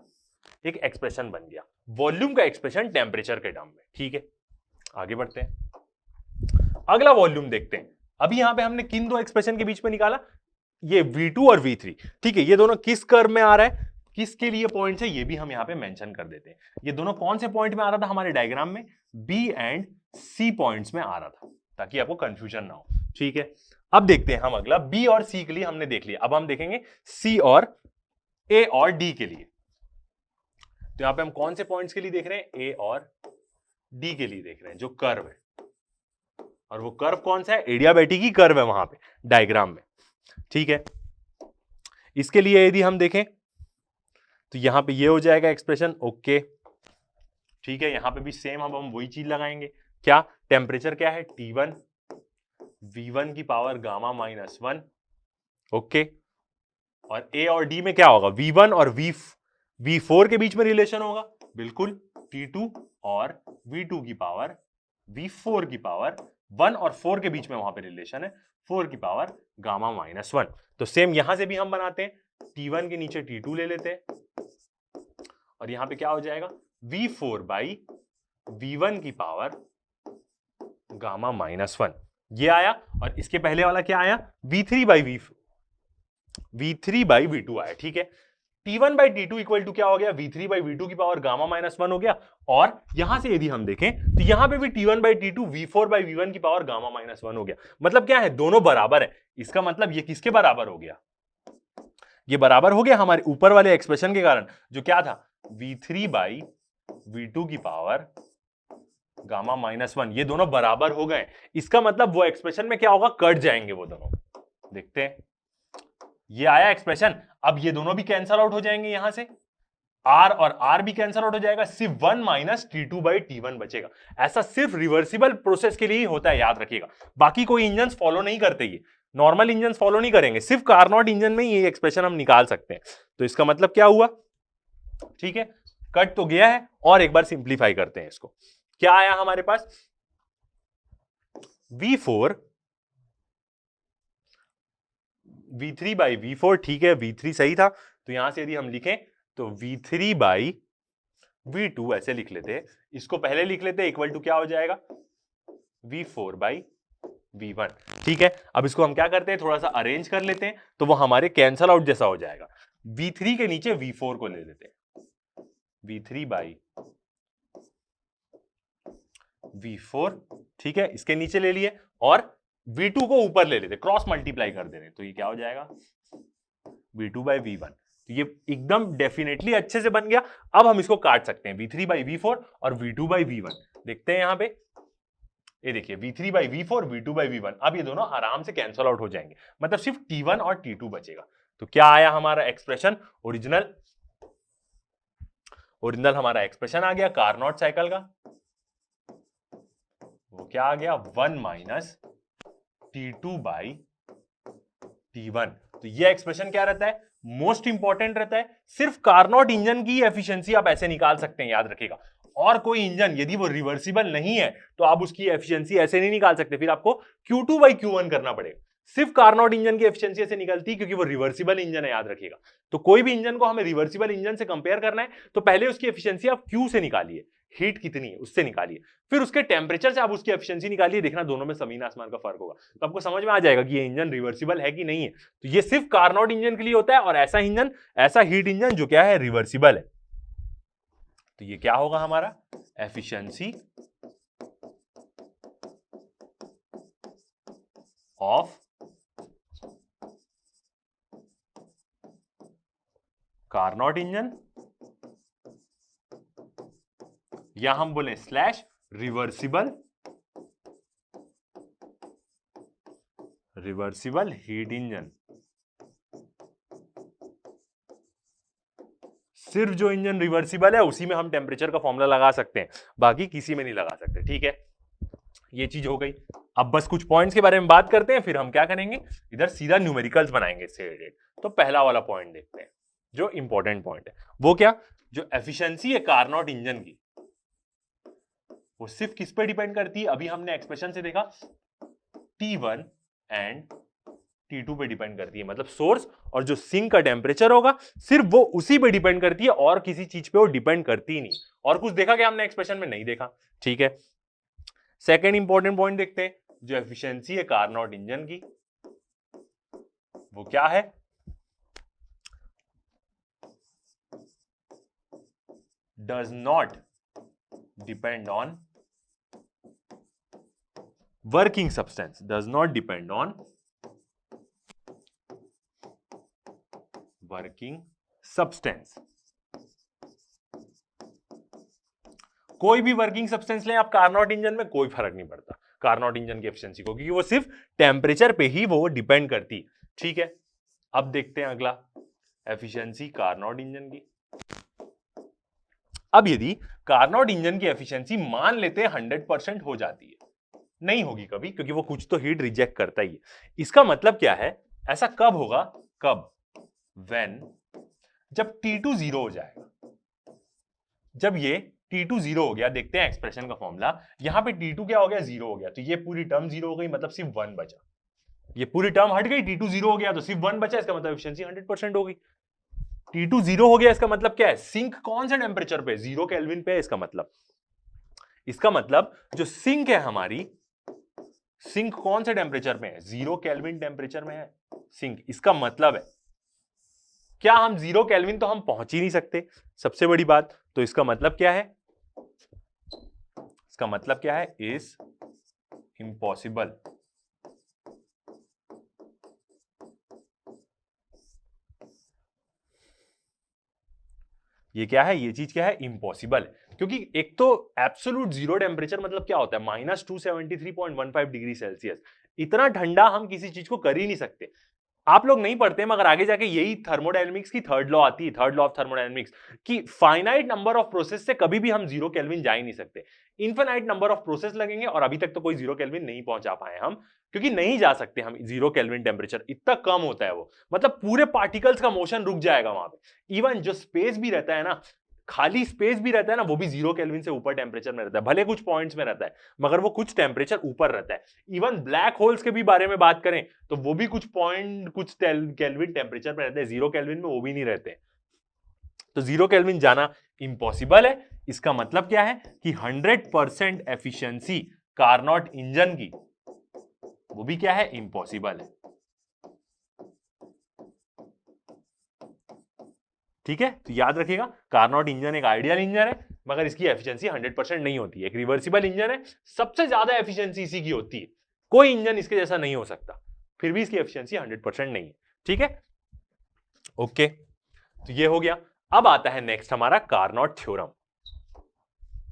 एक एक्सप्रेशन बन गया, वॉल्यूम का एक्सप्रेशन टेम्परेचर के टर्म में। ठीक है, आगे बढ़ते हैं, अगला वॉल्यूम देखते हैं। अभी यहां पे हमने किन दो एक्सप्रेशन के बीच में निकाला? ये V2 और V3। ठीक है, ये दोनों किस कर्व में आ रहा है, किसके लिए पॉइंट्स है, ये भी हम यहां पे मेंशन कर देते हैं। ये दोनों कौन से पॉइंट में आ रहा था हमारे डायग्राम में? B एंड C पॉइंट्स में आ रहा था, ताकि आपको कंफ्यूजन ना हो। ठीक है, अब देखते हैं हम अगला, B और C के लिए हमने देख लिया, अब हम देखेंगे C और A और D के लिए। तो यहां पे हम कौन से पॉइंट्स के लिए देख रहे हैं? A और D के लिए देख रहे हैं, जो कर्व है, और वो कर्व कौन सा है? एडियाबैटिक ही कर्व है वहां पे डायग्राम में। ठीक है, इसके लिए यदि हम देखें तो यहां पे ये हो जाएगा एक्सप्रेशन। ओके, ठीक है, यहां पे भी सेम हम वही चीज लगाएंगे। क्या टेम्परेचर क्या है? T1 V1 की पावर गामा -1। ओके, और A और D में क्या होगा? V1 और V4 के बीच में रिलेशन होगा, बिल्कुल, T2 और V2 की पावर V4 की पावर 1 और 4 के बीच में वहां पे रिलेशन है, 4 की पावर गामा -1। तो सेम यहां से भी हम बनाते हैं, T1 के नीचे T2 ले लेते हैं, और यहां पे क्या हो जाएगा? V4 बाई V1 की पावर गामा -1 ये आया। और इसके पहले वाला क्या आया? V3 बाई V2 आया। ठीक है, T1 by T2 equal to क्या हो गया? V3 बाई V2 की पावर गामा -1 हो गया। और यहां से यदि हम देखें तो यहां पे भी T1 by T2 V4 by V1 की पावर गामा -1 हो गया। मतलब क्या है? दोनों बराबर है। इसका मतलब ये किसके बराबर हो गया? ये बराबर हो गया हमारे ऊपर वाले एक्सप्रेशन के कारण, जो क्या था? V3 बाई V2 की पावर गामा -1। ये दोनों बराबर हो गए। इसका मतलब वो एक्सप्रेशन में क्या होगा? कट जाएंगे वो दोनों। देखते हैं, ये आया एक्सप्रेशन। अब ये दोनों भी कैंसल आउट हो जाएंगे यहां से, R और R भी कैंसल आउट हो जाएगा। सिर्फ 1 माइनस T2 बाई T1 बचेगा। ऐसा सिर्फ रिवर्सिबल प्रोसेस के लिए ही होता है, याद रखिएगा। बाकी कोई इंजन फॉलो नहीं करते, ये नॉर्मल इंजन फॉलो नहीं करेंगे। सिर्फ कार्नोट इंजन में ये एक्सप्रेशन हम निकाल सकते हैं। तो इसका मतलब क्या हुआ? ठीक है, कट तो गया है। और एक बार सिंप्लीफाई करते हैं इसको। क्या आया हमारे पास? V4 V3 by V4। ठीक है, V3 सही था, तो यहां से यदि हम लिखें तो V3 बाई V2 ऐसे लिख लेते हैं। इसको पहले लिख लेते हैं, इक्वल टू क्या हो जाएगा? V4 by V1। ठीक है, अब इसको हम क्या करते हैं? थोड़ा सा अरेंज कर लेते हैं, तो वो हमारे कैंसल आउट जैसा हो जाएगा। V3 के नीचे V4 को ले लेते हैं, V3 बाई V4। ठीक है, इसके नीचे ले लिए और V2 को ऊपर ले लेते, क्रॉस मल्टीप्लाई कर दे रहे, तो ये क्या हो जाएगा? V2 by V1। तो ये एकदम डेफिनेटली अच्छे से बन गया। अब हम इसको काट सकते हैं, V3 बाई V4 और V2 बाई V1। देखते हैं यहां पे, ये देखिए V3 by V4 V2 by V1। अब ये दोनों आराम से कैंसल आउट हो जाएंगे, मतलब सिर्फ T1 और T2 बचेगा। तो क्या आया हमारा एक्सप्रेशन? ओरिजिनल हमारा एक्सप्रेशन आ गया कार्नोट साइकिल का। वो क्या आ गया? 1 माइनस T2 बाई T1। तो ये एक्सप्रेशन क्या रहता है? मोस्ट इंपॉर्टेंट रहता है। सिर्फ कार्नोट इंजन की एफिशिएंसी आप ऐसे निकाल सकते हैं, याद रखिएगा। और कोई इंजन यदि वो रिवर्सिबल नहीं है तो आप उसकी एफिशिएंसी ऐसे नहीं निकाल सकते, फिर आपको Q2 बाई Q1 करना पड़ेगा। सिर्फ कार्नोट इंजन की एफिशिएंसी ऐसे निकलती है क्योंकि वो रिवर्सिबल इंजन है, याद रखिएगा। तो कोई भी इंजन को हमें रिवर्सिबल इंजन से कंपेयर करना है तो पहले उसकी एफिशिएंसी आप Q से निकालिए, हीट कितनी है उससे निकालिए, फिर उसके टेम्परेचर से आप उसकी एफिशिएंसी निकालिए। देखना दोनों में जमीन आसमान का फर्क होगा, तो आपको समझ में आ जाएगा कि ये इंजन रिवर्सिबल है कि नहीं है। तो ये सिर्फ कार्नोट इंजन के लिए होता है, और ऐसा इंजन, ऐसा हीट इंजन जो क्या है? रिवर्सिबल है। तो ये क्या होगा हमारा? एफिशिएंसी ऑफ कार्नोट इंजन, या हम बोले स्लैश रिवर्सिबल हीट इंजन। सिर्फ जो इंजन रिवर्सिबल है उसी में हम टेम्परेचर का फॉर्मूला लगा सकते हैं, बाकी किसी में नहीं लगा सकते। ठीक है, ये चीज हो गई। अब बस कुछ पॉइंट्स के बारे में बात करते हैं, फिर हम क्या करेंगे? इधर सीधा न्यूमेरिकल्स बनाएंगे इससे रिलेटेड। तो पहला वाला पॉइंट देखते हैं, जो इंपॉर्टेंट पॉइंट है। वो क्या? जो एफिशिएंसी है कार्नोट इंजन की, वो सिर्फ किस पे डिपेंड करती है? अभी हमने एक्सप्रेशन से देखा, T1 एंड T2 पे डिपेंड करती है। मतलब सोर्स और जो सिंक का टेम्परेचर होगा सिर्फ वो उसी पे डिपेंड करती है, और किसी चीज पे वो डिपेंड करती ही नहीं। और कुछ देखा क्या हमने एक्सप्रेशन में? नहीं देखा। ठीक है, सेकेंड इंपॉर्टेंट पॉइंट देखते हैं। जो एफिशिएंसी है कार्नोट इंजन की, वो क्या है? Does not depend on working substance, does not depend on working substance. कोई भी वर्किंग सब्सटेंस लें आप कार्नोट इंजन में, कोई फर्क नहीं पड़ता कार्नोट इंजन की एफिशिएंसी को, क्योंकि वो सिर्फ टेम्परेचर पे ही वो डिपेंड करती। ठीक है, अब देखते हैं अगला, एफिशिएंसी कार्नोट इंजन की। अब यदि कार्नोट इंजन की एफिशिएंसी मान लेते हैं 100% हो जाती है, नहीं होगी कभी, क्योंकि वो कुछ तो हीट रिजेक्ट करता ही है। इसका मतलब क्या है? ऐसा कब होगा? कब? व्हेन, जब T2 0 हो जाएगा। जब ये T2 0 हो गया, देखते हैं एक्सप्रेशन का फॉर्मूला। यहां पे T2 क्या हो गया? 0 हो गया, तो ये पूरी टर्म 0 हो गई, मतलब सिर्फ 1 बचा। ये पूरी टर्म हट गई, T2 0 हो गया तो सिर्फ 1 बचा, इसका मतलब एफिशिएंसी 100% हो गई। T2 0 हो गया, इसका मतलब क्या है? सिंक कौन से टेम्परेचर पे? 0 केल्विन पे है, इसका मतलब इसका मतलब जो सिंक है हमारी, सिंक कौन से टेम्परेचर में है? 0 केल्विन टेम्परेचर में है सिंक। इसका मतलब है क्या हम 0 केल्विन तो हम पहुंच ही नहीं सकते, सबसे बड़ी बात। तो इसका मतलब क्या है? इसका मतलब क्या है? Is impossible. ये क्या है? ये चीज क्या है? इम्पॉसिबल है। क्योंकि एक तो एब्सोल्यूट 0 टेम्परेचर मतलब क्या होता है? -273.15 डिग्री सेल्सियस। इतना ठंडा हम किसी चीज को कर ही नहीं सकते। आप लोग नहीं पढ़ते मगर आगे जाके यही थर्मोडायनेमिक्स की थर्ड लॉ आती है, थर्ड लॉ ऑफ थर्मोडायनेमिक्स, कि फाइनाइट नंबर ऑफ प्रोसेस से कभी भी हम 0 केल्विन जा ही नहीं सकते। इनफिनाइट नंबर ऑफ प्रोसेस लगेंगे और अभी तक तो कोई 0 केल्विन नहीं पहुंचा पाए हम, क्योंकि नहीं जा सकते हम 0 केल्विन टेम्परेचर, इतना कम होता है वो। मतलब पूरे पार्टिकल्स का मोशन रुक जाएगा वहां पे। इवन जो स्पेस भी रहता है ना, खाली स्पेस भी रहता है ना, वो भी 0 केल्विन से ऊपर टेम्परेचर में रहता है। भले कुछ पॉइंट्स में रहता है मगर वो कुछ टेम्परेचर ऊपर रहता है। इवन ब्लैक होल्स के भी बारे में बात करें तो वो भी कुछ पॉइंट कुछ केल्विन टेम्परेचर में रहते हैं, 0 केल्विन में वो भी नहीं रहते। तो 0 केल्विन जाना इम्पॉसिबल है। इसका मतलब क्या है कि 100% एफिशिएंसी कार्नोट इंजन की, वो भी क्या है? इम्पॉसिबल है। ठीक है, तो याद रखिएगा कार्नोट इंजन एक आइडियल इंजन है मगर इसकी एफिशिएंसी 100% नहीं होती है। एक रिवर्सिबल इंजन है, सबसे ज्यादा एफिशिएंसी इसी की होती है। कोई इंजन इसके जैसा नहीं हो सकता, फिर भी इसकी एफिशिएंसी 100% नहीं है। ठीक है, ओके, तो ये हो गया। अब आता है नेक्स्ट हमारा कार्नोट थ्योरम।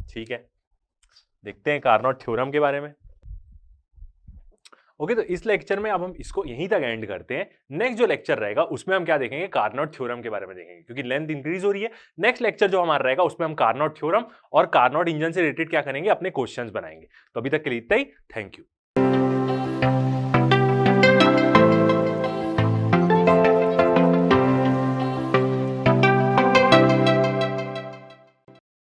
ठीक है, देखते हैं कार्नोट थ्योरम के बारे में। ओके, तो इस लेक्चर में अब हम इसको यहीं तक एंड करते हैं। नेक्स्ट जो लेक्चर रहेगा उसमें हम क्या देखेंगे? कार्नोट थ्योरम के बारे में देखेंगे, क्योंकि लेंथ इंक्रीज हो रही है। नेक्स्ट लेक्चर जो हमारा रहेगा उसमें हम कार्नोट थ्योरम और कार्नोट इंजन से रिलेटेड क्या करेंगे? अपने क्वेश्चंस बनाएंगे। तो अभी तक के लिए इतना ही। Thank you.